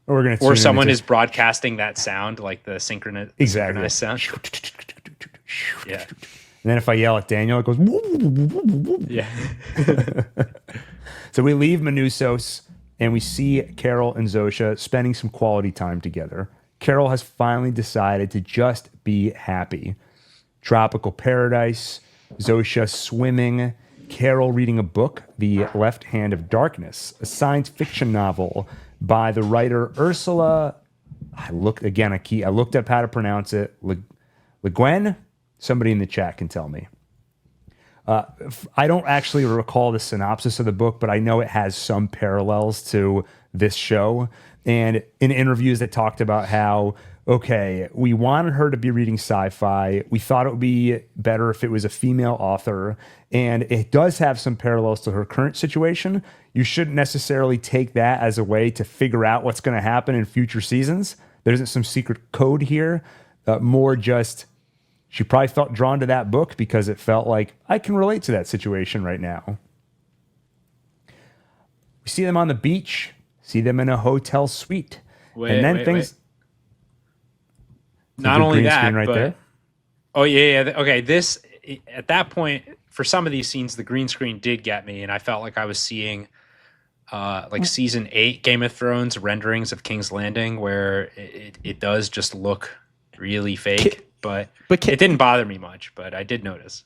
Or someone is broadcasting that sound, like the synchronized sound. Yeah. And then if I yell at Daniel, it goes. Yeah. So we leave Manusos and we see Carol and Zosha spending some quality time together. Carol has finally decided to just be happy. Tropical paradise, Zosha swimming, Carol reading a book, The Left Hand of Darkness, a science fiction novel by the writer Ursula. I looked up how to pronounce it. Le Guin? Somebody in the chat can tell me. I don't actually recall the synopsis of the book, but I know it has some parallels to this show. And in interviews that talked about how, okay, we wanted her to be reading sci-fi. We thought it would be better if it was a female author. And it does have some parallels to her current situation. You shouldn't necessarily take that as a way to figure out what's going to happen in future seasons. There isn't some secret code here. More just, she probably felt drawn to that book because it felt like, I can relate to that situation right now. We see them on the beach, see them in a hotel suite. Wait. Not only that, but there? Oh yeah. Okay, this at that point, for some of these scenes, the green screen did get me, and I felt like I was seeing like season 8 Game of Thrones renderings of King's Landing, where it does just look really fake. But it didn't bother me much. But I did notice.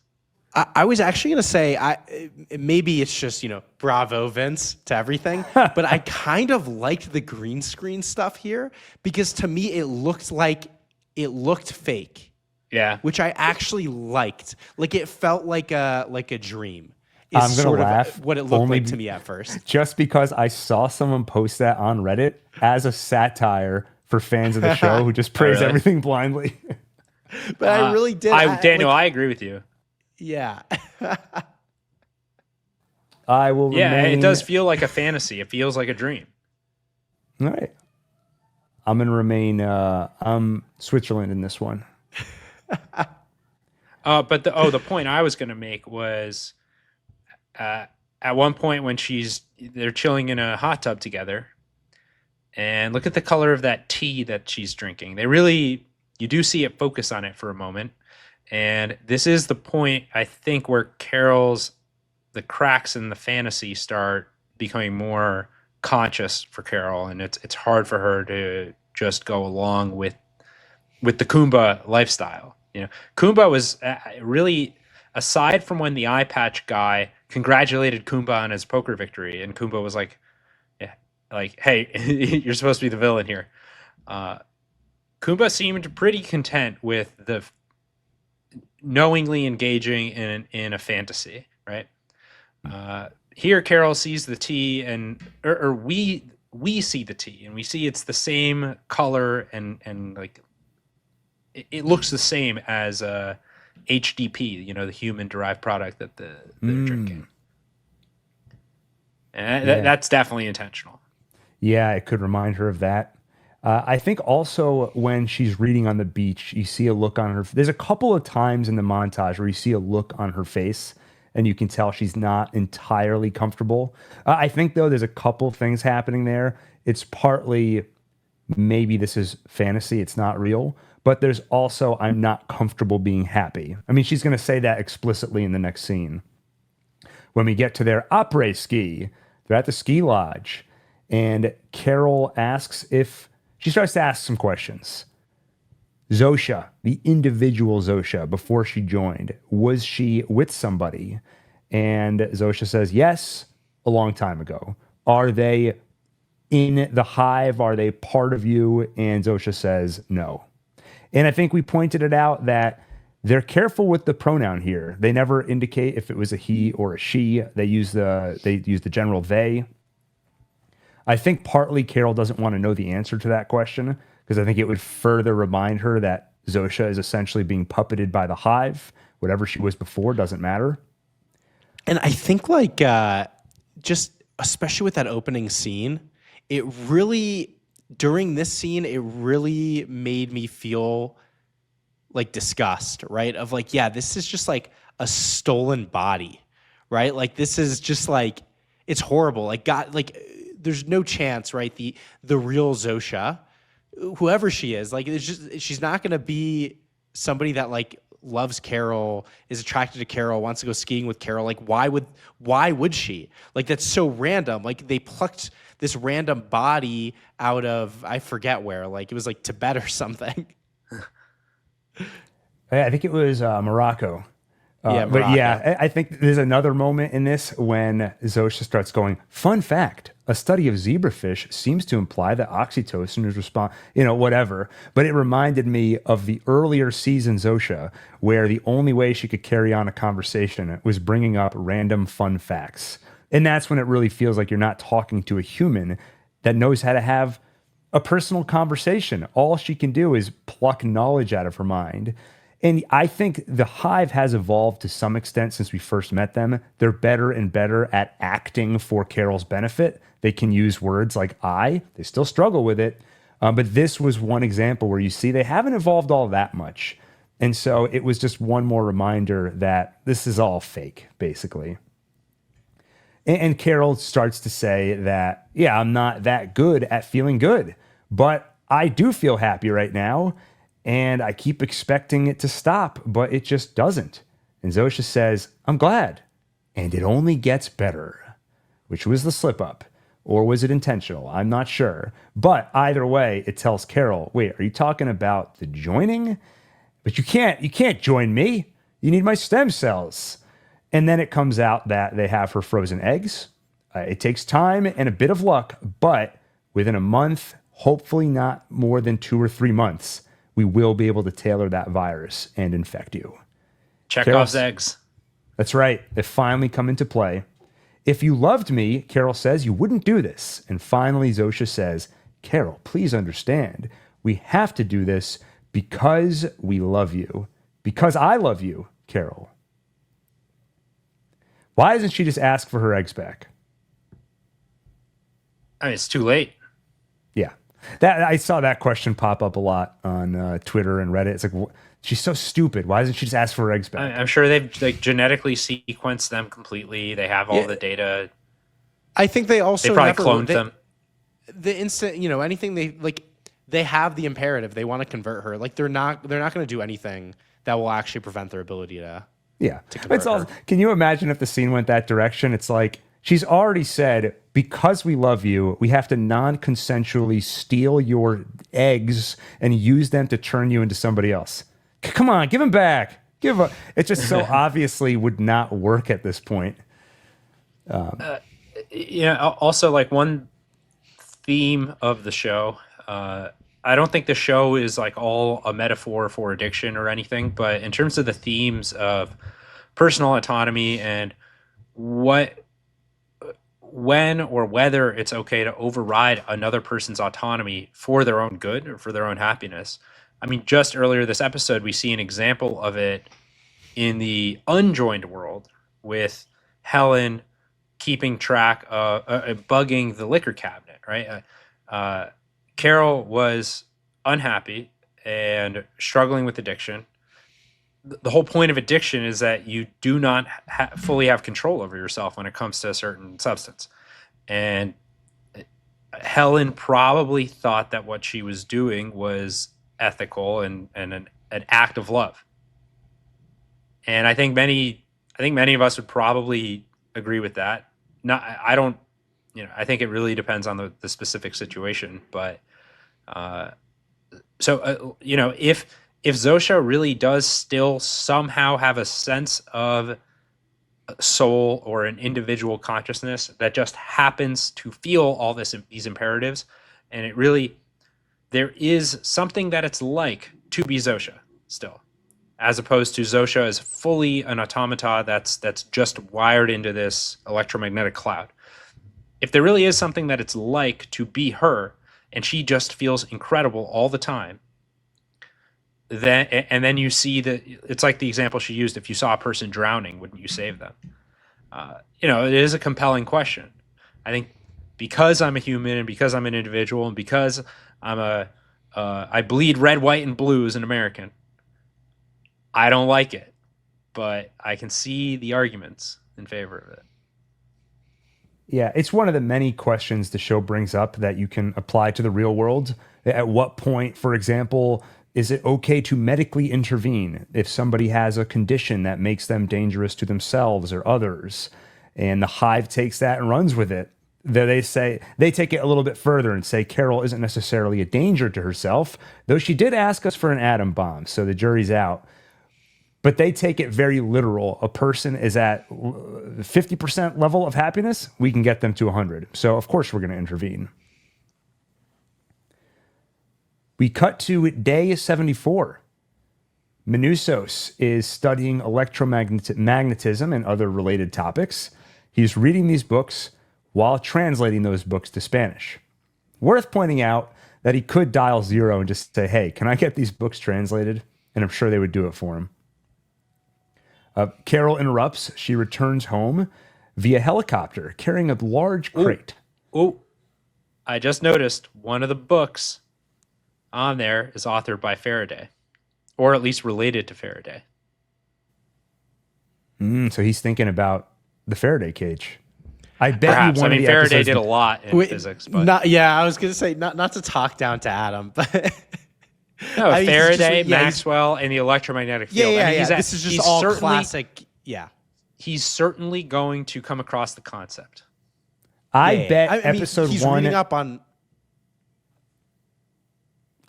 I was actually going to say, maybe it's just, bravo, Vince, to everything. But I kind of liked the green screen stuff here because to me, it looked fake. Yeah. Which I actually liked. Like it felt like a dream. I'm going to laugh. What it looked like to me at first. Just because I saw someone post that on Reddit as a satire for fans of the show who just praise everything blindly. But I really did. Daniel, I agree with you. Yeah. I will remain... it does feel like a fantasy. It feels like a dream. All right. I'm going to remain I'm Switzerland in this one. But the point I was going to make was at one point when they're chilling in a hot tub together, and look at the color of that tea that she's drinking. You do see it focus on it for a moment. And this is the point, I think, where the cracks in the fantasy start becoming more conscious for Carol. And it's hard for her to just go along with the Kumba lifestyle. Kumba was really, aside from when the eye patch guy congratulated Kumba on his poker victory, and Kumba was like, hey, you're supposed to be the villain here. Kumba seemed pretty content with the knowingly engaging in a fantasy, right? Here, Carol sees the tea, or we see the tea, and we see it's the same color, and like it looks the same as HDP, the human-derived product that they're drinking. And that's definitely intentional. Yeah, it could remind her of that. I think also when she's reading on the beach, you see a look on her. There's a couple of times in the montage where you see a look on her face, and you can tell she's not entirely comfortable. I think, though, there's a couple things happening there. It's partly maybe this is fantasy, it's not real, but there's also I'm not comfortable being happy. I mean, she's going to say that explicitly in the next scene. When we get to their après ski, they're at the ski lodge, and Carol asks if... She starts to ask some questions. Zosha, the individual Zosha, before she joined, was she with somebody? And Zosha says, yes, a long time ago. Are they in the hive? Are they part of you? And Zosha says, no. And I think we pointed it out that they're careful with the pronoun here. They never indicate if it was a he or a she. They use the general they. I think partly Carol doesn't want to know the answer to that question because I think it would further remind her that Zosha is essentially being puppeted by the hive. Whatever she was before doesn't matter. And I think just especially with that opening scene, during this scene, it really made me feel like disgust, right? Of this is just like a stolen body, right? Like this is just like, it's horrible. There's no chance, right? The real Zosha, whoever she is, she's not going to be somebody that loves Carol, is attracted to Carol, wants to go skiing with Carol. Why would she? That's so random. They plucked this random body out of, I forget where, it was Tibet or something. I think it was Morocco. Morocco. But yeah, I think there's another moment in this when Zosha starts going, fun fact, a study of zebrafish seems to imply that oxytocin is whatever. But it reminded me of the earlier season Zosha, where the only way she could carry on a conversation was bringing up random fun facts. And that's when it really feels like you're not talking to a human that knows how to have a personal conversation. All she can do is pluck knowledge out of her mind. And I think the hive has evolved to some extent since we first met them. They're better and better at acting for Carol's benefit. They can use words like I. They still struggle with it. But this was one example where you see they haven't evolved all that much. And so it was just one more reminder that this is all fake, basically. And Carol starts to say that, yeah, I'm not that good at feeling good, but I do feel happy right now. And I keep expecting it to stop, but it just doesn't. And Zosha says, I'm glad. And it only gets better. Which was the slip up. Or was it intentional? I'm not sure. But either way, it tells Carol, wait, are you talking about the joining? But you can't join me. You need my stem cells. And then it comes out that they have her frozen eggs. It takes time and a bit of luck, but within a month, hopefully not more than 2 or 3 months, we will be able to tailor that virus and infect you. Chekhov's eggs. That's right. They finally come into play. If you loved me, Carol says, you wouldn't do this. And finally, Zosha says, Carol, please understand. We have to do this because we love you. Because I love you, Carol. Why doesn't she just ask for her eggs back? I mean, it's too late. Yeah. I saw that question pop up a lot on Twitter and Reddit. It's like, she's so stupid. Why doesn't she just ask for her eggs back? I'm sure they've like genetically sequenced them completely. They have all the data. I think they also They probably cloned them. The instant, anything they have the imperative. They want to convert her. Like they're not going to do anything that will actually prevent their ability to. Yeah. To convert her. Can you imagine if the scene went that direction? It's like she's already said, because we love you, we have to non-consensually steal your eggs and use them to turn you into somebody else. Come on, give them back. It just so obviously would not work at this point. Also, like one theme of the show, I don't think the show is like all a metaphor for addiction or anything, but in terms of the themes of personal autonomy and when or whether it's okay to override another person's autonomy for their own good or for their own happiness. I mean, just earlier this episode, we see an example of it in the unjoined world with Helen keeping track of bugging the liquor cabinet, right? Carol was unhappy and struggling with addiction. The whole point of addiction is that you do not fully have control over yourself when it comes to a certain substance. And Helen probably thought that what she was doing was ethical and an act of love. And I think many of us would probably agree with that. I think it really depends on the specific situation. But if Zosha really does still somehow have a sense of soul or an individual consciousness that just happens to feel all these imperatives, and there is something that it's like to be Zosha still, as opposed to Zosha as fully an automata that's just wired into this electromagnetic cloud. If there really is something that it's like to be her, and she just feels incredible all the time, then you see that it's like the example she used. If you saw a person drowning, wouldn't you save them? It is a compelling question. I think because I'm a human and because I'm an individual and because I bleed red, white, and blue as an American, I don't like it, but I can see the arguments in favor of it. Yeah, it's one of the many questions the show brings up that you can apply to the real world. At what point, for example, is it okay to medically intervene if somebody has a condition that makes them dangerous to themselves or others? And the Hive takes that and runs with it. They take it a little bit further and say Carol isn't necessarily a danger to herself, though she did ask us for an atom bomb, so the jury's out. But they take it very literal. A person is at 50% level of happiness, we can get them to 100. So of course we're going to intervene. We cut to day 74. Minusos is studying electromagnetism and other related topics. He's reading these books while translating those books to Spanish. Worth pointing out that he could dial 0 and just say, hey, can I get these books translated? And I'm sure they would do it for him. Carol interrupts. She returns home via helicopter carrying a large crate. Oh, I just noticed one of the books on there is authored by Faraday, or at least related to Faraday. So he's thinking about the Faraday cage. I bet Perhaps. you one of the Faraday episodes did a lot in physics, but I was gonna say not to talk down to Adam, but no, Faraday, Maxwell, and the electromagnetic field. This is just all classic. Yeah, he's certainly going to come across the concept. I bet episode he's 1. Reading up on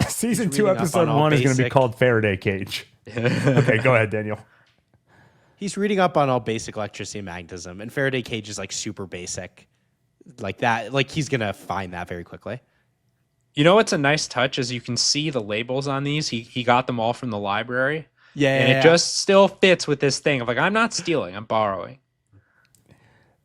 season 2, episode 1 is going to be called Faraday Cage. Okay, go ahead, Daniel. He's reading up on all basic electricity and magnetism, and Faraday cage is like super basic, like that. Like he's gonna find that very quickly. You know what's a nice touch is you can see the labels on these. He got them all from the library. Yeah, and it just still fits with this thing of like, I'm not stealing, I'm borrowing.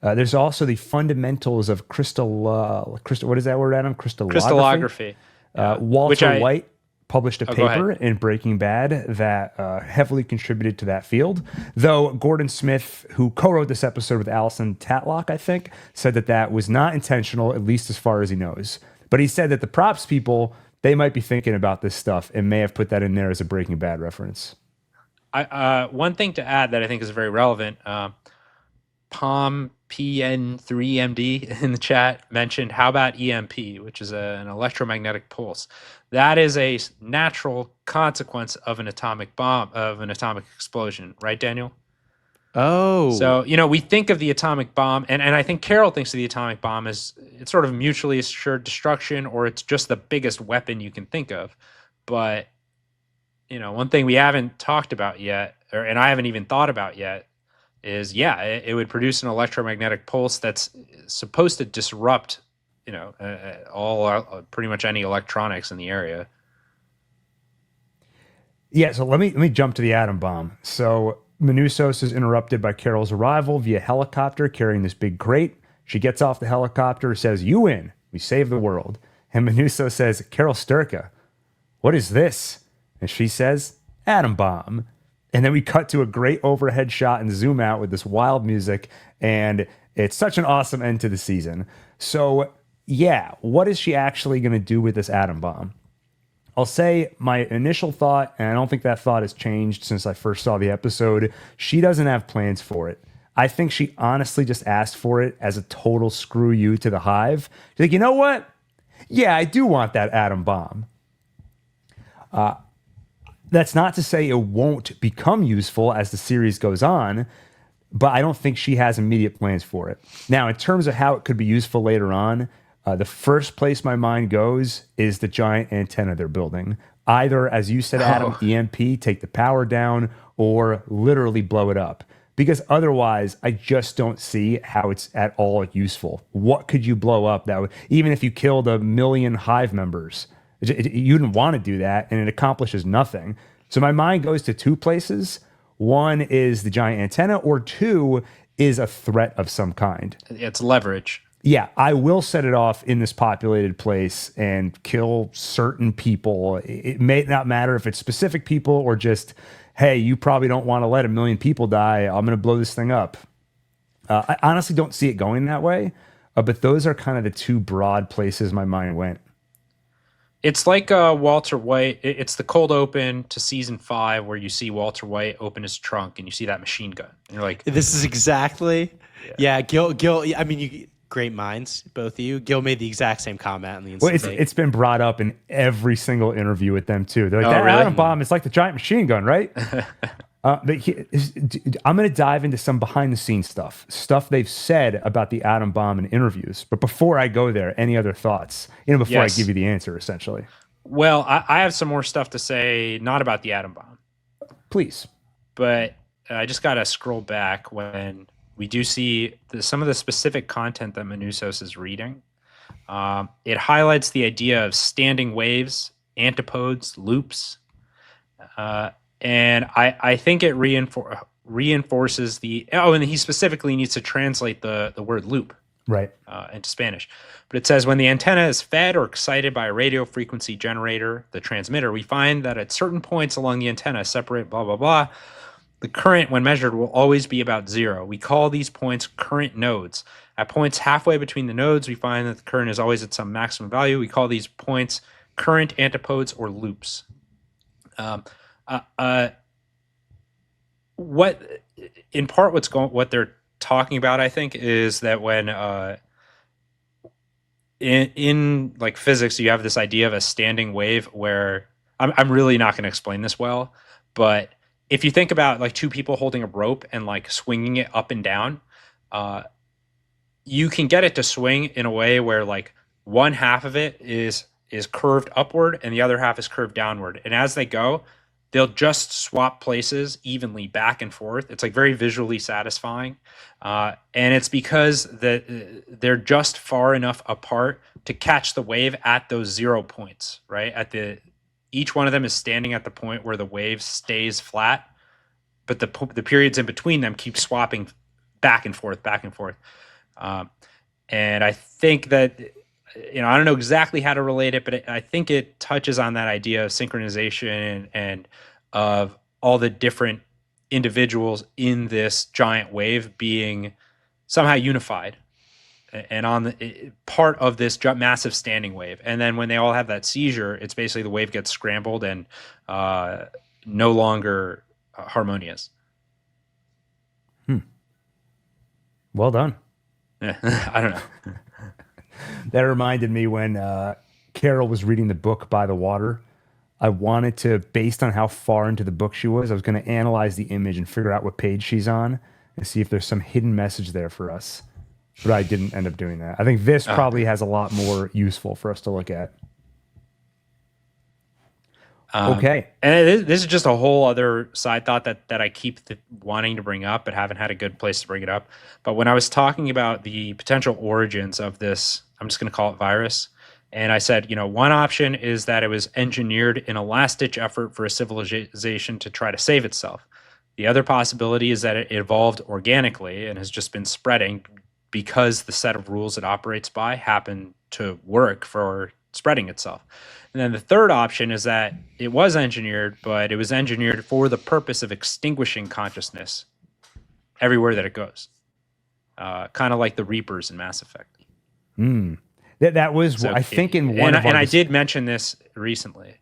There's also the fundamentals of crystal. What is that word, Adam? Crystallography. Walter White published a go paper ahead. in Breaking Bad that heavily contributed to that field. Though Gordon Smith, who co-wrote this episode with Alison Tatlock, I think, said that that was not intentional, at least as far as he knows. But he said that the props people, they might be thinking about this stuff and may have put that in there as a Breaking Bad reference. One thing to add that I think is very relevant, Palm PN3MD in the chat mentioned, how about EMP, which is an electromagnetic pulse? That is a natural consequence of an atomic bomb, of an atomic explosion, right, Daniel? Oh. So, we think of the atomic bomb, and I think Carol thinks of the atomic bomb as it's sort of mutually assured destruction, or it's just the biggest weapon you can think of. But, one thing we haven't talked about yet, and I haven't even thought about yet, is it would produce an electromagnetic pulse that's supposed to disrupt all pretty much any electronics in the area. Yeah, so let me jump to the atom bomb. So Manousos is interrupted by Carol's arrival via helicopter carrying this big crate. She gets off the helicopter, says, "You win. We save the world." And Manousos says, "Carol Sturka, what is this?" And she says, "Atom bomb." And then we cut to a great overhead shot and zoom out with this wild music. And it's such an awesome end to the season. So, what is she actually going to do with this atom bomb? I'll say my initial thought, and I don't think that thought has changed since I first saw the episode, she doesn't have plans for it. I think she honestly just asked for it as a total screw you to the Hive. She's like, you know what? Yeah, I do want that atom bomb. That's not to say it won't become useful as the series goes on, but I don't think she has immediate plans for it. Now, in terms of how it could be useful later on, the first place my mind goes is the giant antenna they're building. Either, as you said, Adam, EMP, take the power down, or literally blow it up. Because otherwise, I just don't see how it's at all useful. What could you blow up that would, even if you killed 1 million Hive members? You didn't want to do that, and it accomplishes nothing. So my mind goes to two places. One is the giant antenna, or two is a threat of some kind. It's leverage. Yeah, I will set it off in this populated place and kill certain people. It may not matter if it's specific people or just, hey, you probably don't want to let 1 million people die. I'm going to blow this thing up. I honestly don't see it going that way, but those are kind of the two broad places my mind went. It's like Walter White. It's the cold open to season 5 where you see Walter White open his trunk and you see that machine gun. And you're like, this is exactly. Yeah, Gil. I mean, great minds, both of you. Gil made the exact same comment on the Well, instant. it's been brought up in every single interview with them too. They're like, that really? atom bomb is like the giant machine gun, right? I'm going to dive into some behind the scenes stuff they've said about the atom bomb in interviews. But before I go there, any other thoughts? Before Yes. I give you the answer, essentially. well, I have some more stuff to say, not about the atom bomb, Please. but I just got to scroll back when we do see some of the specific content that Manousos is reading. It highlights the idea of standing waves, antipodes, loops. And I think it reinforces and he specifically needs to translate the word loop Right. into Spanish. But it says, when the antenna is fed or excited by a radio frequency generator, the transmitter, we find that at certain points along the antenna, separate blah, blah, blah, the current, when measured, will always be about 0. We call these points current nodes. At points halfway between the nodes, we find that the current is always at some maximum value. We call these points current antipodes or loops. What they're talking about, I think, is that when in like physics, you have this idea of a standing wave where I'm really not going to explain this well, but if you think about like two people holding a rope and like swinging it up and down, you can get it to swing in a way where like one half of it is curved upward and the other half is curved downward. And as they go, they'll just swap places evenly back and forth. It's like very visually satisfying. And it's because they're just far enough apart to catch the wave at those 0 points, right? Each one of them is standing at the point where the wave stays flat, but the periods in between them keep swapping back and forth, back and forth. And I think that, I don't know exactly how to relate it, but I think it touches on that idea of synchronization and of all the different individuals in this giant wave being somehow unified and on the part of this massive standing wave. And then when they all have that seizure, it's basically the wave gets scrambled and no longer harmonious. Well done. I don't know. That reminded me when Carol was reading the book By the Water. I wanted to, based on how far into the book she was, I was going to analyze the image and figure out what page she's on and see if there's some hidden message there for us. But I didn't end up doing that. I think this probably has a lot more useful for us to look at. Okay. And this is just a whole other side thought that I keep wanting to bring up, but haven't had a good place to bring it up. But when I was talking about the potential origins of this, I'm just going to call it virus. And I said, one option is that it was engineered in a last-ditch effort for a civilization to try to save itself. The other possibility is that it evolved organically and has just been spreading because the set of rules it operates by happen to work for spreading itself. And then the third option is that it was engineered, but it was engineered for the purpose of extinguishing consciousness everywhere that it goes. Kind of like the Reapers in Mass Effect. That was, so I think, in one of our... And I did mention this recently.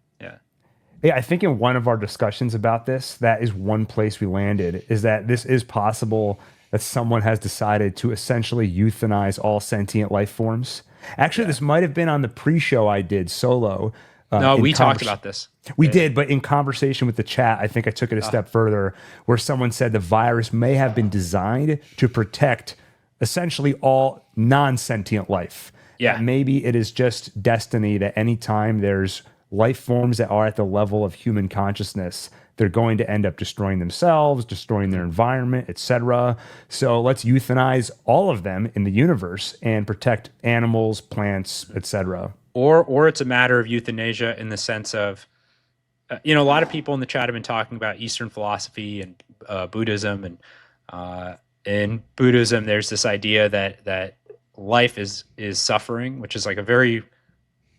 Yeah, I think in one of our discussions about this, that is one place we landed, is that this is possible that someone has decided to essentially euthanize all sentient life forms. Actually, this might have been on the pre-show I did solo. No, we talked about this. We did, but in conversation with the chat, I think I took it a step further, where someone said the virus may have been designed to protect essentially all non-sentient life. Yeah. That maybe it is just destiny that anytime there's life forms that are at the level of human consciousness, they're going to end up destroying themselves, destroying their environment, etc. So let's euthanize all of them in the universe and protect animals, plants, etc. Or it's a matter of euthanasia in the sense of, a lot of people in the chat have been talking about Eastern philosophy and Buddhism, and in Buddhism, there's this idea that life is suffering, which is like a very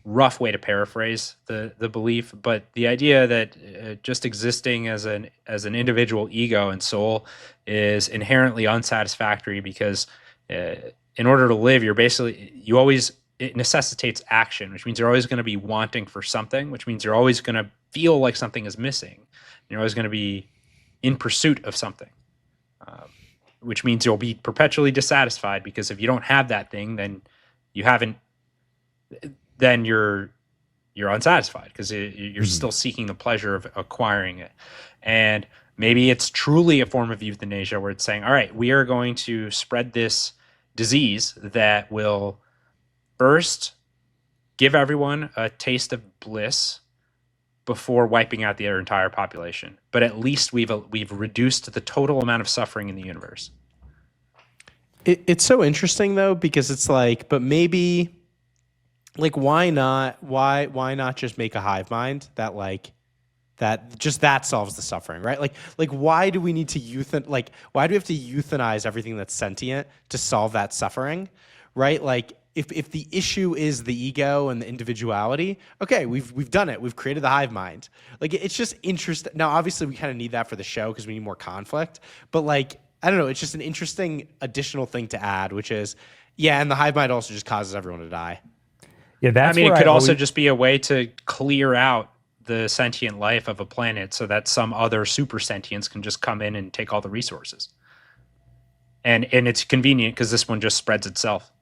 rough way to paraphrase the belief, but the idea that just existing as an individual ego and soul is inherently unsatisfactory because in order to live, it necessitates action, which means you're always going to be wanting for something, which means you're always going to feel like something is missing. And you're always going to be in pursuit of something, which means you'll be perpetually dissatisfied because if you don't have that thing, then you're unsatisfied because you're still seeking the pleasure of acquiring it. And maybe it's truly a form of euthanasia where it's saying, all right, we are going to spread this disease that will first give everyone a taste of bliss before wiping out their entire population. But at least we've reduced the total amount of suffering in the universe. It's so interesting though, because it's like, but maybe... like, why not just make a hive mind that that solves the suffering, right? Like why do we need to why do we have to euthanize everything that's sentient to solve that suffering, right? Like if the issue is the ego and the individuality, okay, we've done it. We've created the hive mind. Like it's just interesting. Now, obviously, we kind of need that for the show because we need more conflict. But like, I don't know, it's just an interesting additional thing to add, which is, and the hive mind also just causes everyone to die. Yeah, that's. I mean, it could also just be a way to clear out the sentient life of a planet so that some other super sentients can just come in and take all the resources. And it's convenient because this one just spreads itself.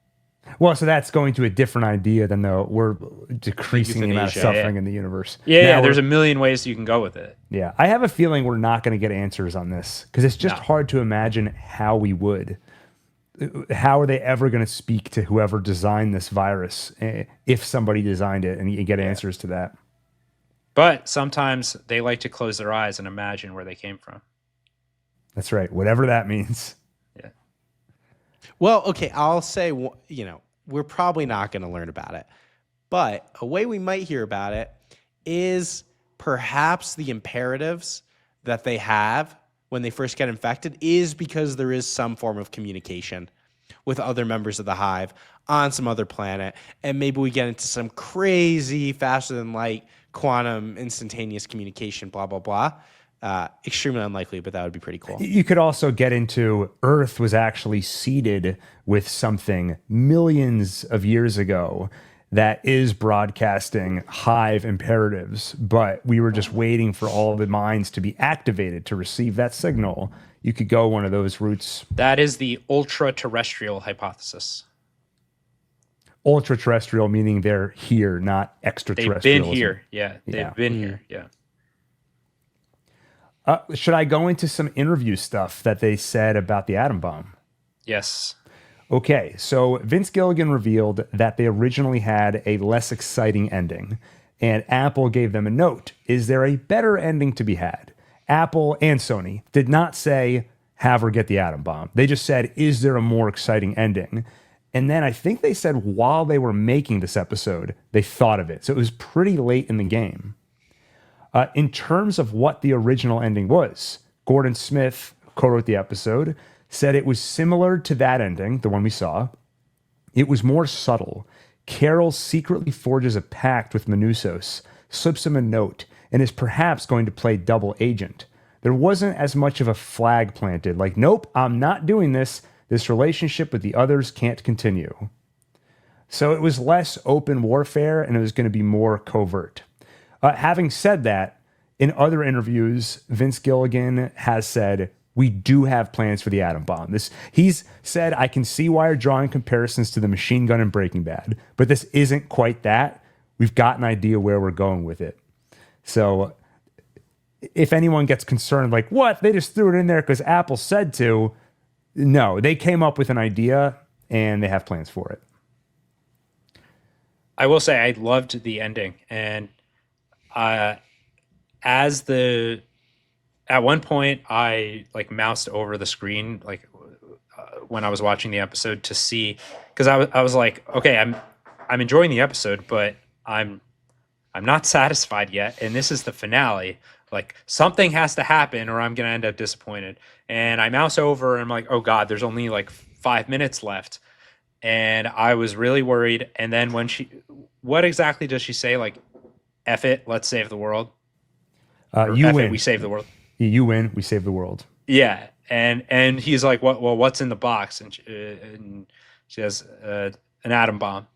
Well, so that's going to a different idea than we're decreasing the amount of suffering in the universe. Yeah, there's a million ways you can go with it. Yeah, I have a feeling we're not going to get answers on this because it's just hard to imagine how we would. How are they ever going to speak to whoever designed this virus if somebody designed it and you get answers to that? But sometimes they like to close their eyes and imagine where they came from. That's right. Whatever that means. Yeah. Well, okay, I'll say, we're probably not going to learn about it. But a way we might hear about it is perhaps the imperatives that they have when they first get infected is because there is some form of communication with other members of the hive on some other planet. And maybe we get into some crazy, faster than light, quantum, instantaneous communication, blah, blah, blah. Extremely unlikely, but that would be pretty cool. You could also get into Earth was actually seeded with something millions of years ago that is broadcasting hive imperatives, but we were just waiting for all the minds to be activated to receive that signal. You could go one of those routes. That is the ultra-terrestrial hypothesis. Ultra-terrestrial, meaning they're here, not extraterrestrial. They've been here. Yeah, they've been here. Yeah. Should I go into some interview stuff that they said about the atom bomb? Yes. Okay, so Vince Gilligan revealed that they originally had a less exciting ending, and Apple gave them a note. Is there a better ending to be had? Apple and Sony did not say, have her get the atom bomb. They just said, is there a more exciting ending? And then I think they said while they were making this episode, they thought of it. So it was pretty late in the game. In terms of what the original ending was, Gordon Smith, who co-wrote the episode, said it was similar to that ending, the one we saw. It was more subtle. Carol secretly forges a pact with Manusos, slips him a note, and is perhaps going to play double agent. There wasn't as much of a flag planted, like, nope, I'm not doing this. This relationship with the others can't continue. So it was less open warfare, and it was going to be more covert. Having said that, in other interviews, Vince Gilligan has said, we do have plans for the atom bomb. He's said, I can see why you're drawing comparisons to the machine gun in Breaking Bad, but this isn't quite that. We've got an idea where we're going with it. So if anyone gets concerned, like, what? They just threw it in there because Apple said to. No, they came up with an idea and they have plans for it. I will say I loved the ending, and at one point I like moused over the screen when I was watching the episode to see, because I was like, okay, I'm enjoying the episode, but I'm not satisfied yet, and this is the finale. Like, something has to happen or I'm gonna end up disappointed. And I mouse over and I'm like, oh God, there's only like 5 minutes left. And I was really worried. And then what exactly does she say? Like, F it, let's save the world. You F win. it, we save the world. You win, we save the world. Yeah. And he's like, what's in the box? And she has an atom bomb.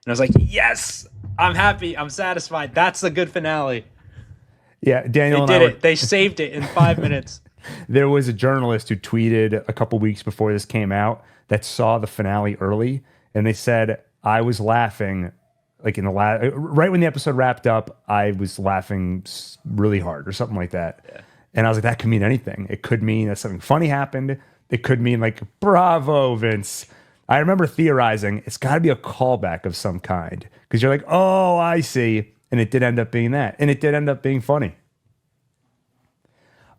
And I was like, yes, I'm happy. I'm satisfied. That's a good finale. Yeah, Daniel They did it. They saved it in 5 minutes. There was a journalist who tweeted a couple weeks before this came out that saw the finale early, and they said, I was laughing, like right when the episode wrapped up, I was laughing really hard or something like that. Yeah. And I was like, that could mean anything. It could mean that something funny happened. It could mean like, bravo, Vince. I remember theorizing, it's got to be a callback of some kind, because you're like, oh, I see. And it did end up being that. And it did end up being funny.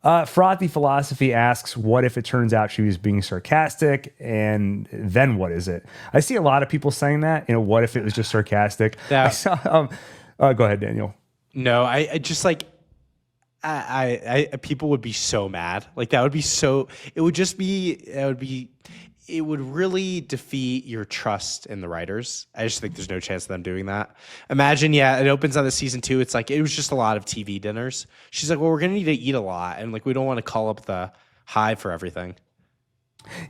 Frothy Philosophy asks, what if it turns out she was being sarcastic? And then what is it? I see a lot of people saying that. What if it was just sarcastic? That, I saw, go ahead, Daniel. No, I just like, I people would be so mad. Like, that would be so, it would really defeat your trust in the writers. I just think there's no chance of them doing that. Imagine, it opens on the season 2. It's like, it was just a lot of TV dinners. She's like, well, we're going to need to eat a lot. And like, we don't want to call up the hive for everything.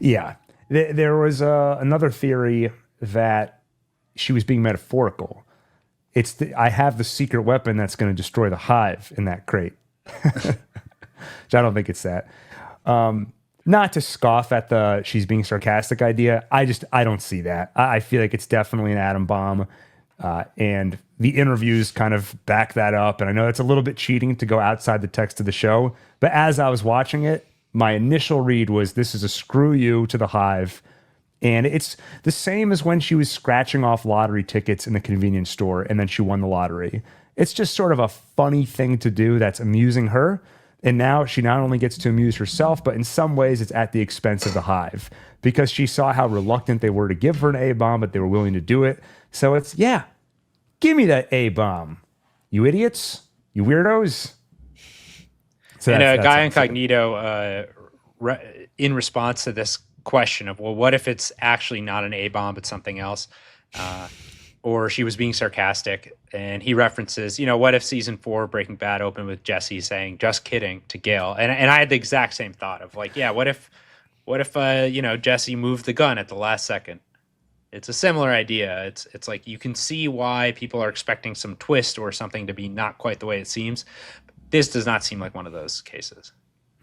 Yeah. There was another theory that she was being metaphorical. I have the secret weapon that's going to destroy the hive in that crate. Which I don't think it's that. Not to scoff at the she's being sarcastic idea. I don't see that. I feel like it's definitely an atom bomb. And the interviews kind of back that up. And I know it's a little bit cheating to go outside the text of the show. But as I was watching it, my initial read was, this is a screw you to the hive. And it's the same as when she was scratching off lottery tickets in the convenience store and then she won the lottery. It's just sort of a funny thing to do that's amusing her. And now she not only gets to amuse herself, but in some ways it's at the expense of the Hive because she saw how reluctant they were to give her an A-bomb, but they were willing to do it. So it's, yeah, give me that A-bomb. You idiots. You weirdos. So and Guy Incognito, in response to this question of, well, what if it's actually not an A-bomb, but something else? Or she was being sarcastic, and he references, what if season 4 Breaking Bad opened with Jesse saying, just kidding, to Gale? And I had the exact same thought of like, yeah, what if Jesse moved the gun at the last second? It's a similar idea. It's like you can see why people are expecting some twist or something to be not quite the way it seems. This does not seem like one of those cases.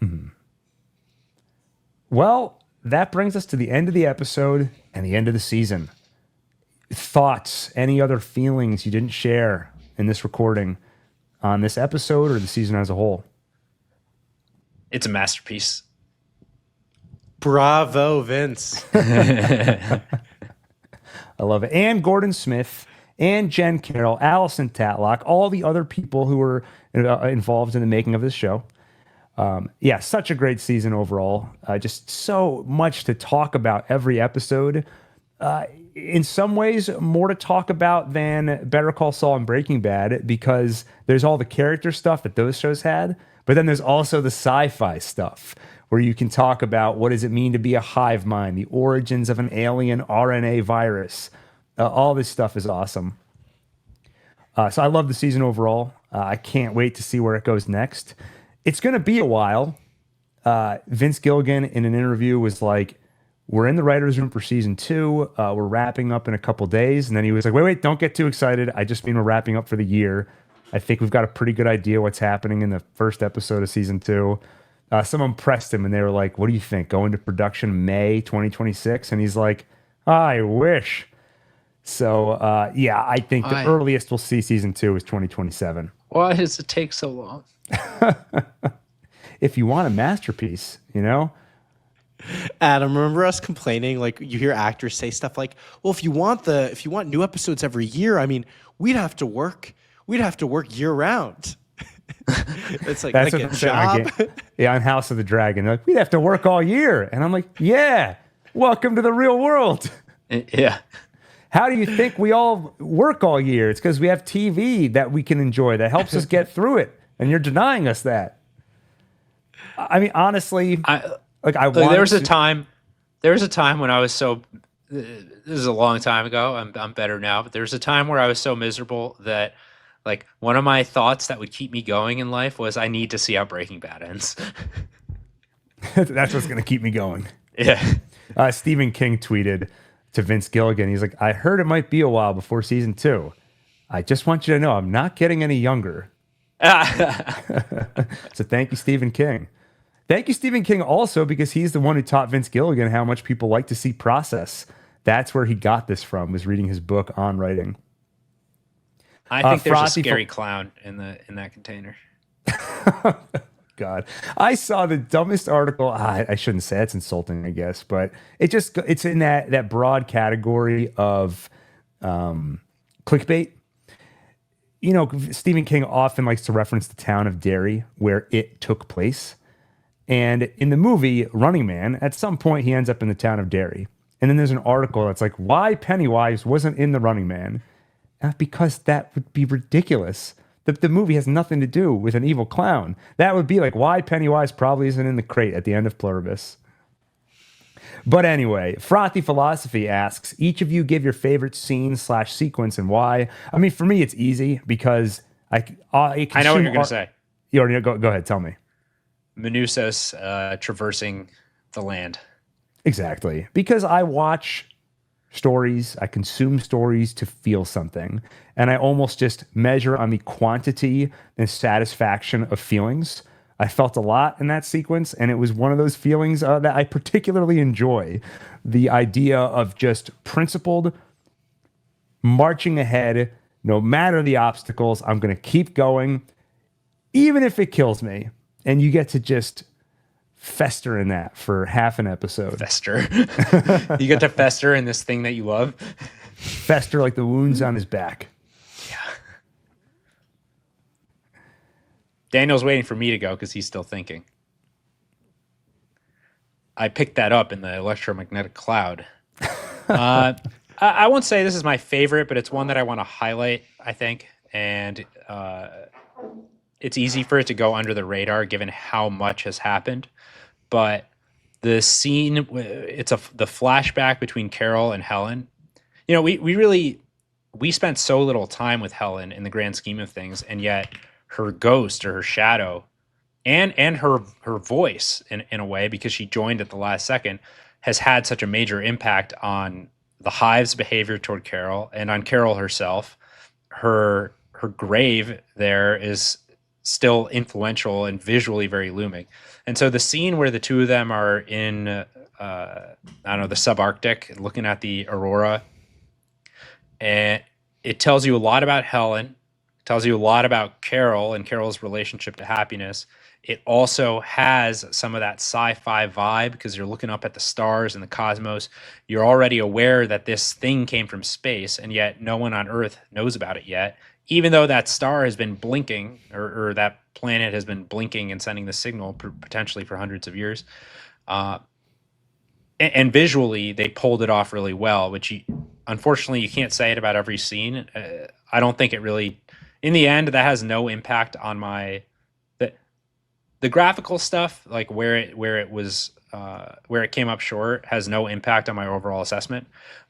Mm-hmm. Well, that brings us to the end of the episode and the end of the season. Thoughts, any other feelings you didn't share in this recording on this episode or the season as a whole? It's a masterpiece. Bravo, Vince. I love it. And Gordon Smith and Jen Carroll, Allison Tatlock, all the other people who were involved in the making of this show. Yeah, such a great season overall. Just so much to talk about every episode. In some ways, more to talk about than Better Call Saul and Breaking Bad because there's all the character stuff that those shows had, but then there's also the sci-fi stuff where you can talk about what does it mean to be a hive mind, the origins of an alien RNA virus. All this stuff is awesome. So I love the season overall. I can't wait to see where it goes next. It's going to be a while. Vince Gilligan in an interview was like, we're in the writer's room for season 2. We're wrapping up in a couple days. And then he was like, wait, don't get too excited. I just mean we're wrapping up for the year. I think we've got a pretty good idea what's happening in the first episode of season 2. Someone pressed him and they were like, what do you think? Go into production May 2026? And he's like, I wish. So, yeah, I think the earliest we'll see season 2 is 2027. Why does it take so long? If you want a masterpiece, Adam, remember us complaining? Like you hear actors say stuff like, "Well, if you want new episodes every year, I mean, we'd have to work year round." It's like that's like what a job. Yeah, on House of the Dragon, they're like, we'd have to work all year, and I'm like, yeah, welcome to the real world. Yeah. How do you think we all work all year? It's because we have TV that we can enjoy that helps us get through it, and you're denying us that. I mean, honestly. There was a time when I was so. This is a long time ago. I'm better now, but there was a time where I was so miserable that, like, one of my thoughts that would keep me going in life was I need to see how Breaking Bad ends. That's what's going to keep me going. Yeah. Stephen King tweeted to Vince Gilligan. He's like, I heard it might be a while before season 2. I just want you to know I'm not getting any younger. So thank you, Stephen King. Thank you, Stephen King, also, because he's the one who taught Vince Gilligan how much people like to see process. That's where he got this from, was reading his book on writing. I think there's a scary clown in that container. God. I saw the dumbest article. I shouldn't say it's insulting, I guess, but it's in that broad category of clickbait. Stephen King often likes to reference the town of Derry where it took place. And in the movie Running Man, at some point he ends up in the town of Derry. And then there's an article that's like, why Pennywise wasn't in the Running Man? Because that would be ridiculous. The movie has nothing to do with an evil clown. That would be like why Pennywise probably isn't in the crate at the end of Pluribus. But anyway, Frothy Philosophy asks, each of you give your favorite scene/sequence and why. I mean, for me, it's easy because I know what you're going to say. You already know, go ahead, tell me. Manusos traversing the land. Exactly. Because I watch stories, I consume stories to feel something. And I almost just measure on the quantity and satisfaction of feelings. I felt a lot in that sequence, and it was one of those feelings that I particularly enjoy. The idea of just principled, marching ahead, no matter the obstacles, I'm going to keep going, even if it kills me. And you get to just fester in that for half an episode. Fester. You get to fester in this thing that you love. Fester like the wounds on his back. Yeah. Daniel's waiting for me to go because he's still thinking. I picked that up in the electromagnetic cloud. I won't say this is my favorite, but it's one that I want to highlight, I think. And it's easy for it to go under the radar given how much has happened. But the scene, the flashback between Carol and Helen. You know, we spent so little time with Helen in the grand scheme of things, and yet her ghost or her shadow and her voice in a way, because she joined at the last second, has had such a major impact on the Hive's behavior toward Carol and on Carol herself. Her grave there is still influential and visually very looming. And so the scene where the two of them are in I don't know, the subarctic, looking at the aurora, and it tells you a lot about Helen, tells you a lot about Carol and Carol's relationship to happiness. It also has some of that sci-fi vibe because you're looking up at the stars and the cosmos. You're already aware that this thing came from space, and yet no one on Earth knows about it yet, even though that star has been blinking, or that planet has been blinking and sending the signal potentially for hundreds of years. And visually, they pulled it off really well, which unfortunately you can't say it about every scene. I don't think it really, in the end, that has no impact on the graphical stuff, like where it came up short, has no impact on my overall assessment.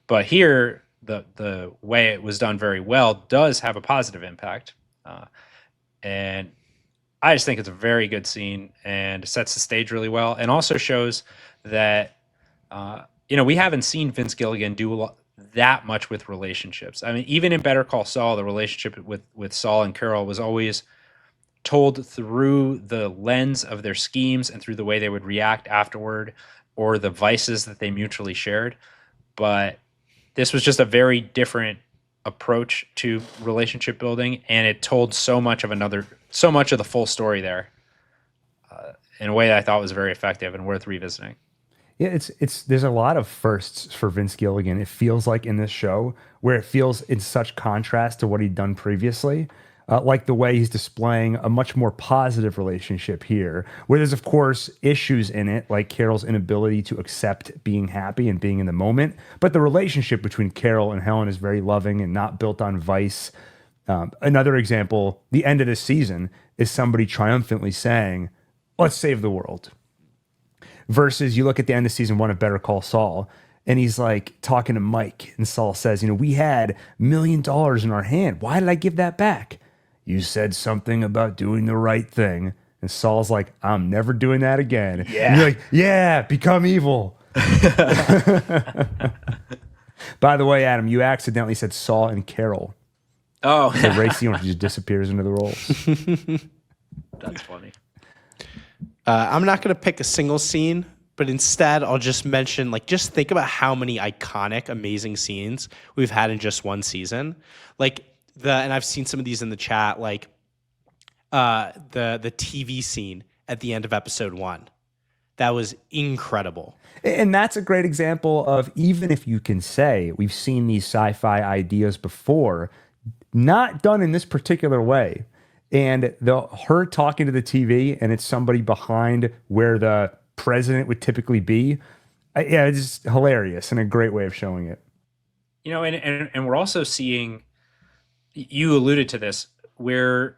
But here, the way it was done very well does have a positive impact, and I just think it's a very good scene and sets the stage really well, and also shows that we haven't seen Vince Gilligan do that much with relationships. I mean, even in Better Call Saul, the relationship with Saul and Carol was always told through the lens of their schemes and through the way they would react afterward, or the vices that they mutually shared. But this was just a very different approach to relationship building, and it told so much of the full story there in a way that I thought was very effective and worth revisiting. Yeah, there's a lot of firsts for Vince Gilligan. It feels like in this show, where it feels in such contrast to what he'd done previously. Like the way he's displaying a much more positive relationship here, where there's, of course, issues in it, like Carol's inability to accept being happy and being in the moment. But the relationship between Carol and Helen is very loving and not built on vice. Another example, the end of this season, is somebody triumphantly saying, "Let's save the world." Versus you look at the end of season 1 of Better Call Saul, and he's like talking to Mike, and Saul says, "We had $1 million in our hand. Why did I give that back? You said something about doing the right thing." And Saul's like, "I'm never doing that again." Yeah. And you're like, "Yeah, become evil." By the way, Adam, you accidentally said Saul and Carol. Oh. So Ray Seaman just disappears into the roles. That's funny. I'm not going to pick a single scene, but instead I'll just mention, just think about how many iconic, amazing scenes we've had in just one season. And I've seen some of these in the chat, the TV scene at the end of episode 1. That was incredible. And that's a great example of, even if you can say we've seen these sci-fi ideas before, not done in this particular way. And her talking to the TV, and it's somebody behind where the president would typically be. It's just hilarious and a great way of showing it. And we're also seeing, you alluded to this, where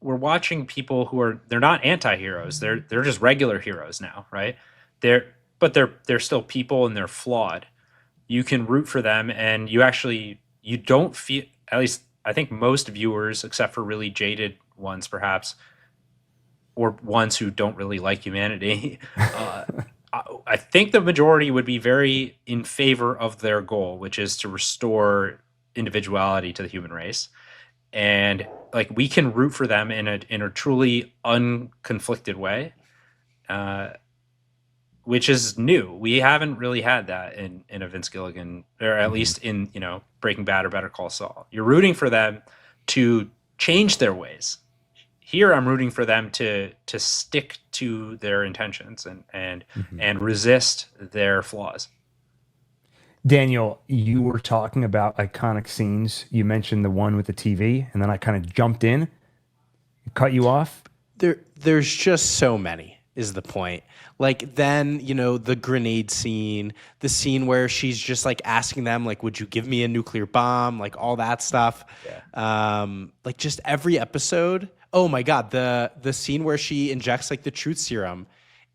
we're watching people they're not anti-heroes. They're just regular heroes now, right? They're still people, and they're flawed. You can root for them, and you don't feel, at least I think most viewers, except for really jaded ones perhaps, or ones who don't really like humanity, I think the majority would be very in favor of their goal, which is to restore individuality to the human race. And we can root for them in a truly unconflicted way, which is new. We haven't really had that in a Vince Gilligan, or at least in Breaking Bad or Better Call Saul. You're rooting for them to change their ways. Here, I'm rooting for them to stick to their intentions and resist their flaws. Daniel, you were talking about iconic scenes. You mentioned the one with the TV, and then I kind of jumped in. Cut you off? There's just so many is the point. Like then, the grenade scene, the scene where she's just like asking them like, would you give me a nuclear bomb? Like all that stuff. Yeah. Like just every episode. Oh my God. The scene where she injects like the truth serum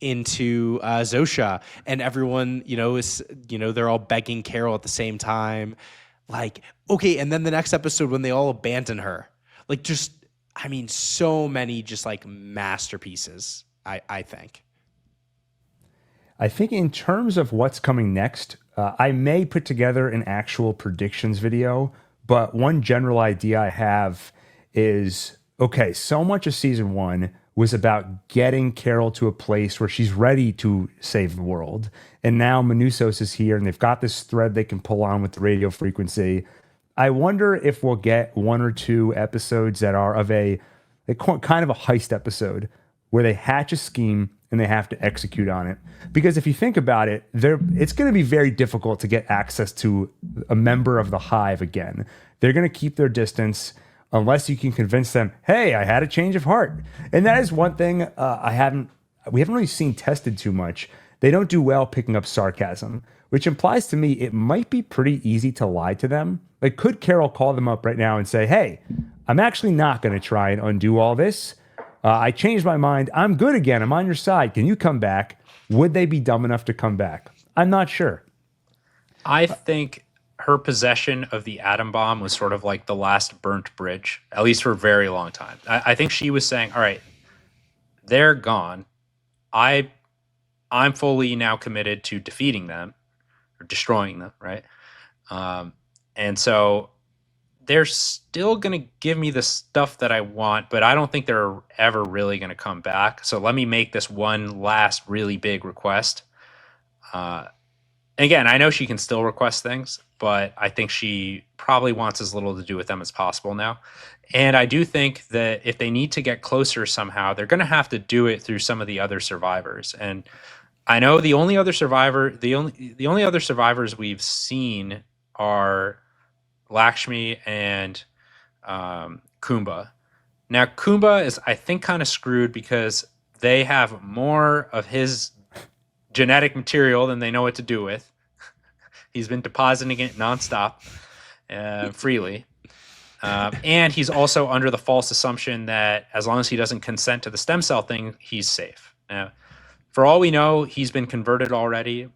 into Zosha and everyone, is, they're all begging Carol at the same time. Like, okay. And then the next episode when they all abandon her, like just, I mean, so many just like masterpieces, I think. I think in terms of what's coming next, I may put together an actual predictions video, but one general idea I have is, okay, so much of season 1 was about getting Carol to a place where she's ready to save the world. And now Manusos is here and they've got this thread they can pull on with the radio frequency. I wonder if we'll get 1 or 2 episodes that are of kind of a heist episode where they hatch a scheme and they have to execute on it. Because if you think about it, it's going to be very difficult to get access to a member of the Hive again. They're going to keep their distance unless you can convince them, hey, I had a change of heart. And that is one thing we haven't really seen tested too much. They don't do well picking up sarcasm, which implies to me it might be pretty easy to lie to them. Like, could Carol call them up right now and say, hey, I'm actually not going to try and undo all this. I changed my mind. I'm good again. I'm on your side. Can you come back? Would they be dumb enough to come back? I'm not sure. I think her possession of the atom bomb was sort of like the last burnt bridge, at least for a very long time. I think she was saying, all right, they're gone. I'm fully now committed to defeating them or destroying them, right? And so they're still going to give me the stuff that I want, but I don't think they're ever really going to come back. So let me make this one last really big request. Again, I know she can still request things, but I think she probably wants as little to do with them as possible now. And I do think that if they need to get closer somehow, they're going to have to do it through some of the other survivors. And I know the only other survivors we've seen are Lakshmi and Kumba. Now, Kumba is, I think, kind of screwed because they have more of his genetic material than they know what to do with. He's been depositing it nonstop, freely. And he's also under the false assumption that as long as he doesn't consent to the stem cell thing, he's safe. Now, for all we know, he's been converted already.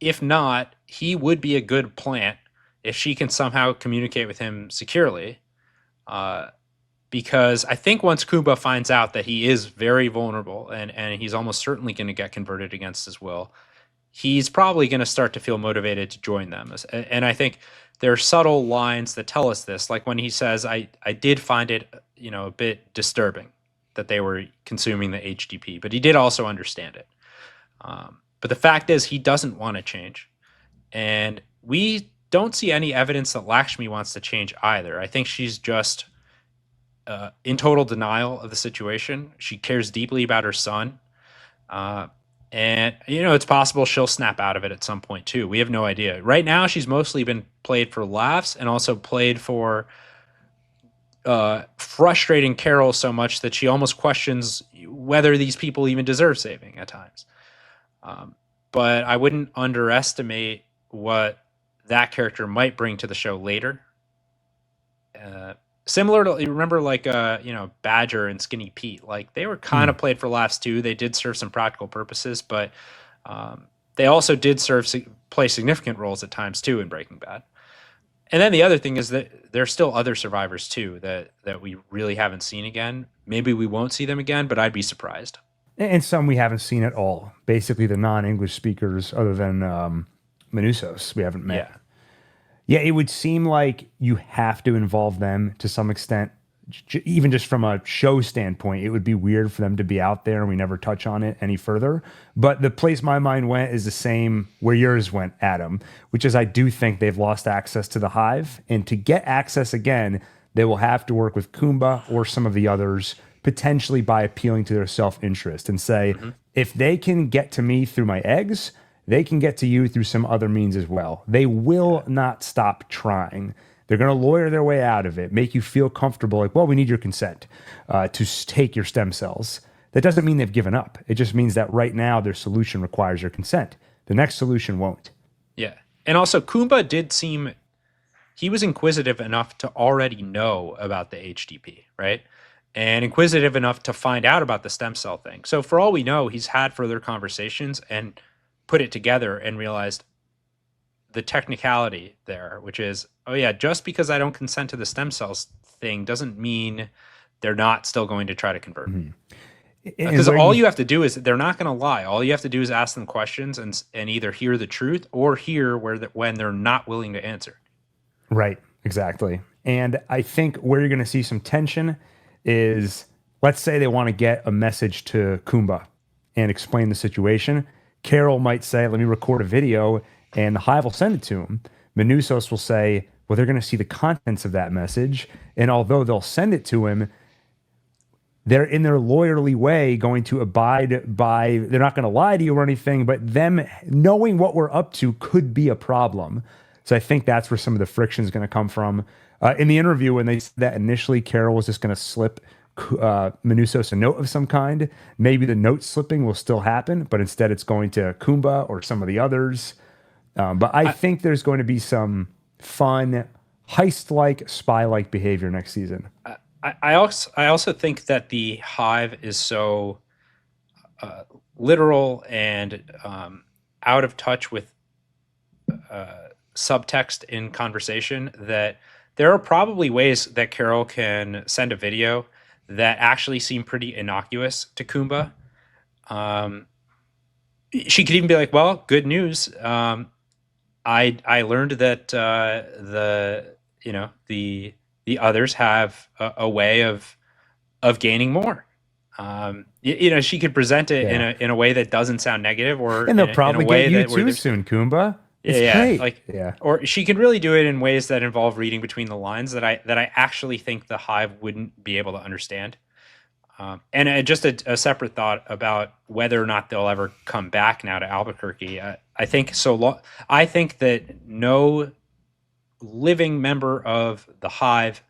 If not, he would be a good plant if she can somehow communicate with him securely. Because I think once Kumba finds out that he is very vulnerable and he's almost certainly going to get converted against his will, he's probably going to start to feel motivated to join them. And I think there are subtle lines that tell us this, like when he says, I did find it, a bit disturbing that they were consuming the HDP, but he did also understand it. But the fact is he doesn't want to change. And we don't see any evidence that Lakshmi wants to change either. I think she's just in total denial of the situation. She cares deeply about her son. And, it's possible she'll snap out of it at some point too. We have no idea. Right now, she's mostly been played for laughs and also played for frustrating Carol so much that she almost questions whether these people even deserve saving at times. But I wouldn't underestimate what that character might bring to the show later. Similar to, remember, like, Badger and Skinny Pete, like they were kind of played for laughs too. They did serve some practical purposes, but they also did play significant roles at times too in Breaking Bad. And then the other thing is that there are still other survivors too that we really haven't seen again. Maybe we won't see them again, but I'd be surprised. And some we haven't seen at all. Basically, the non-English speakers, other than Manusos, we haven't met. Yeah. Yeah, it would seem like you have to involve them to some extent, even just from a show standpoint. It would be weird for them to be out there and we never touch on it any further. But the place my mind went is the same where yours went, Adam, which is I do think they've lost access to the Hive. And to get access again, they will have to work with Kumba or some of the others, potentially by appealing to their self-interest and say, if they can get to me through my eggs, they can get to you through some other means as well. They will not stop trying. They're going to lawyer their way out of it, make you feel comfortable, like, well, we need your consent take your stem cells. That doesn't mean they've given up. It just means that right now their solution requires your consent. The next solution won't. Yeah. And also, Kumba did seem, he was inquisitive enough to already know about the HDP, right? And inquisitive enough to find out about the stem cell thing. So for all we know, he's had further conversations and put it together and realized the technicality there, which is, oh yeah, just because I don't consent to the stem cells thing doesn't mean they're not still going to try to convert. Because all you have to do is, they're not going to lie. All you have to do is ask them questions and either hear the truth or hear when they're not willing to answer. Right, exactly. And I think where you're going to see some tension is, let's say they want to get a message to Kumba and explain the situation. Carol might say, let me record a video, and the Hive will send it to him. Manusos will say, well, they're going to see the contents of that message, and although they'll send it to him, they're in their lawyerly way going to abide by, they're not going to lie to you or anything, but them knowing what we're up to could be a problem. So I think that's where some of the friction is going to come from. In the interview, when they said that initially Carol was just going to slip Manusos a note of some kind, maybe the note slipping will still happen, but instead it's going to Kumba or some of the others. But I think there's going to be some fun heist-like, spy-like behavior next season. I also think that the Hive is so literal and out of touch with subtext in conversation that there are probably ways that Carol can send a video that actually seem pretty innocuous to Kumba. She could even be like, well, good news. I learned that the others have a way of gaining more. She could present it in a way that doesn't sound negative, and they'll probably get you too soon, Kumba. It's great. Or she can really do it in ways that involve reading between the lines that I actually think the Hive wouldn't be able to understand. And just a separate thought about whether or not they'll ever come back now to Albuquerque. I think I think that no living member of the Hive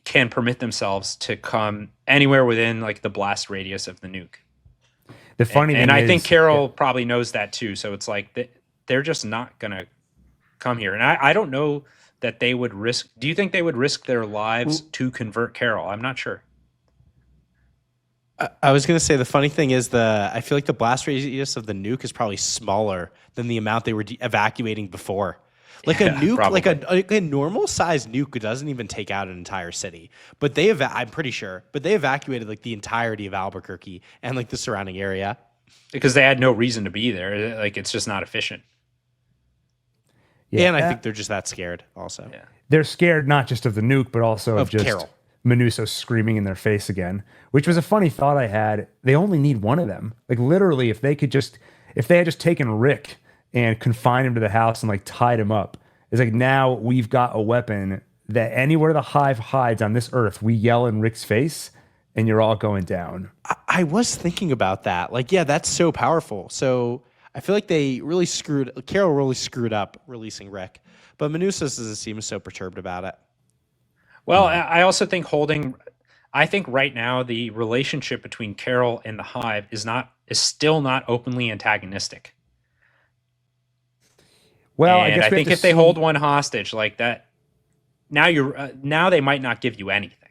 can permit themselves to come anywhere within like the blast radius of the nuke. The funny thing and I is, think Carol probably knows that too. So it's like they're just not going to come here. And I don't know that they would risk. Do you think they would risk their lives to convert Carol? I'm not sure. I was going to say the funny thing is I feel like the blast radius of the nuke is probably smaller than the amount they were evacuating before. Like a nuke, probably. like a normal size nuke doesn't even take out an entire city. But I'm pretty sure, but they evacuated like the entirety of Albuquerque and like the surrounding area because they had no reason to be there. Like it's just not efficient. Yeah, and I think they're just that scared. Also, they're scared not just of the nuke, but also of just Carol. Manuso screaming in their face again, which was a funny thought I had. They only need one of them. Like literally, if they had just taken Rick and confined him to the house and like tied him up, it's like now we've got a weapon that anywhere the Hive hides on this earth, we yell in Rick's face and you're all going down. I was thinking about that. Like, yeah, that's so powerful. So I feel like Carol really screwed up releasing Rick, but Manusos doesn't seem so perturbed about it. Well, I also think I think right now the relationship between Carol and the Hive is still not openly antagonistic. Well, and I think if they hold one hostage like that, now they might not give you anything.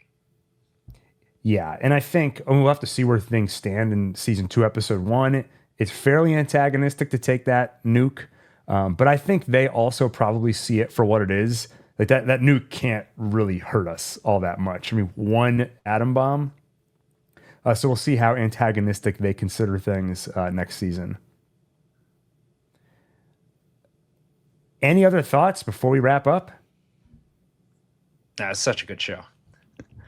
Yeah, and I think we'll have to see where things stand in season 2, episode 1. It's fairly antagonistic to take that nuke, but I think they also probably see it for what it is. Like that nuke can't really hurt us all that much. I mean, one atom bomb. So we'll see how antagonistic they consider things next season. Any other thoughts before we wrap up? It's such a good show.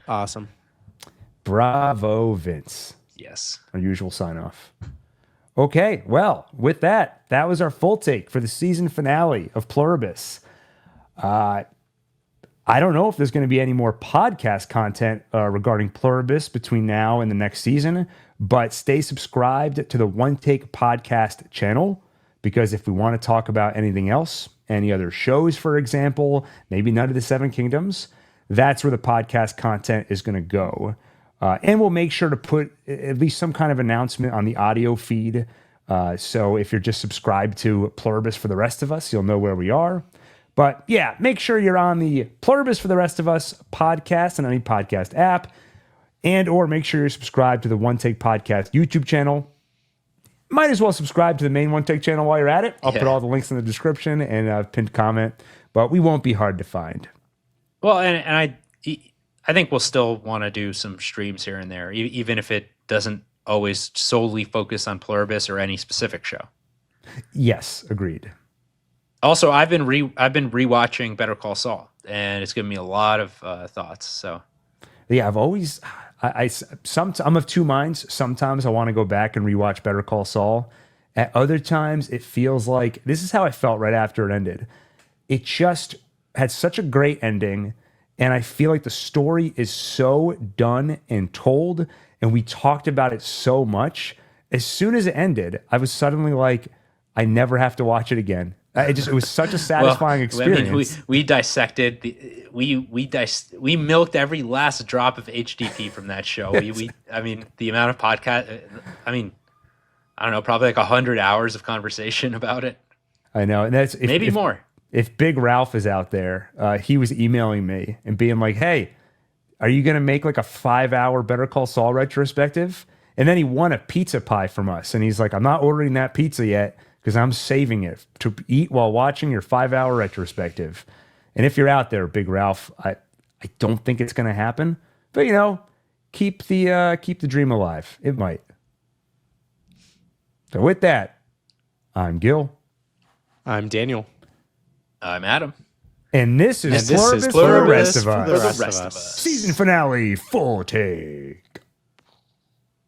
Awesome. Bravo, Vince. Yes. Our usual sign off. Okay, well, with that was our full take for the season finale of Pluribus. I don't know if there's going to be any more podcast content regarding Pluribus between now and the next season, but stay subscribed to the One Take Podcast channel, because if we want to talk about anything else, any other shows, for example, maybe none of the Seven Kingdoms, that's where the podcast content is going to go. And we'll make sure to put at least some kind of announcement on the audio feed. So if you're just subscribed to Pluribus for the Rest of Us, you'll know where we are. But yeah, make sure you're on the Pluribus for the Rest of Us podcast and any podcast app, and or make sure you're subscribed to the One Take Podcast YouTube channel. Might as well subscribe to the main One Take channel while you're at it. I'll put all the links in the description and a pinned comment, but we won't be hard to find. Well, and I think we'll still want to do some streams here and there, even if it doesn't always solely focus on Pluribus or any specific show. Yes, agreed. Also, I've been rewatching Better Call Saul, and it's given me a lot of thoughts. So, yeah, I've always I'm of two minds. Sometimes I want to go back and rewatch Better Call Saul. At other times, it feels like this is how I felt right after it ended. It just had such a great ending, and I feel like the story is so done and told, and we talked about it so much. As soon as it ended, I was suddenly like, I never have to watch it again. It was such a satisfying experience. I mean, we dissected we milked every last drop of HDP from that show. I mean, the amount of podcast. I mean, I don't know, probably like 100 hours of conversation about it. I know, and that's maybe more. If Big Ralph is out there, he was emailing me and being like, "Hey, are you going to make like a 5-hour Better Call Saul retrospective?" And then he won a pizza pie from us, and he's like, "I'm not ordering that pizza yet, because I'm saving it to eat while watching your 5-hour retrospective." And if you're out there, Big Ralph, I don't think it's going to happen, but keep the dream alive. It might. So with that, I'm Gil. I'm Daniel. I'm Adam. And this is Pluribus for the rest of us. Us. Season finale, full take.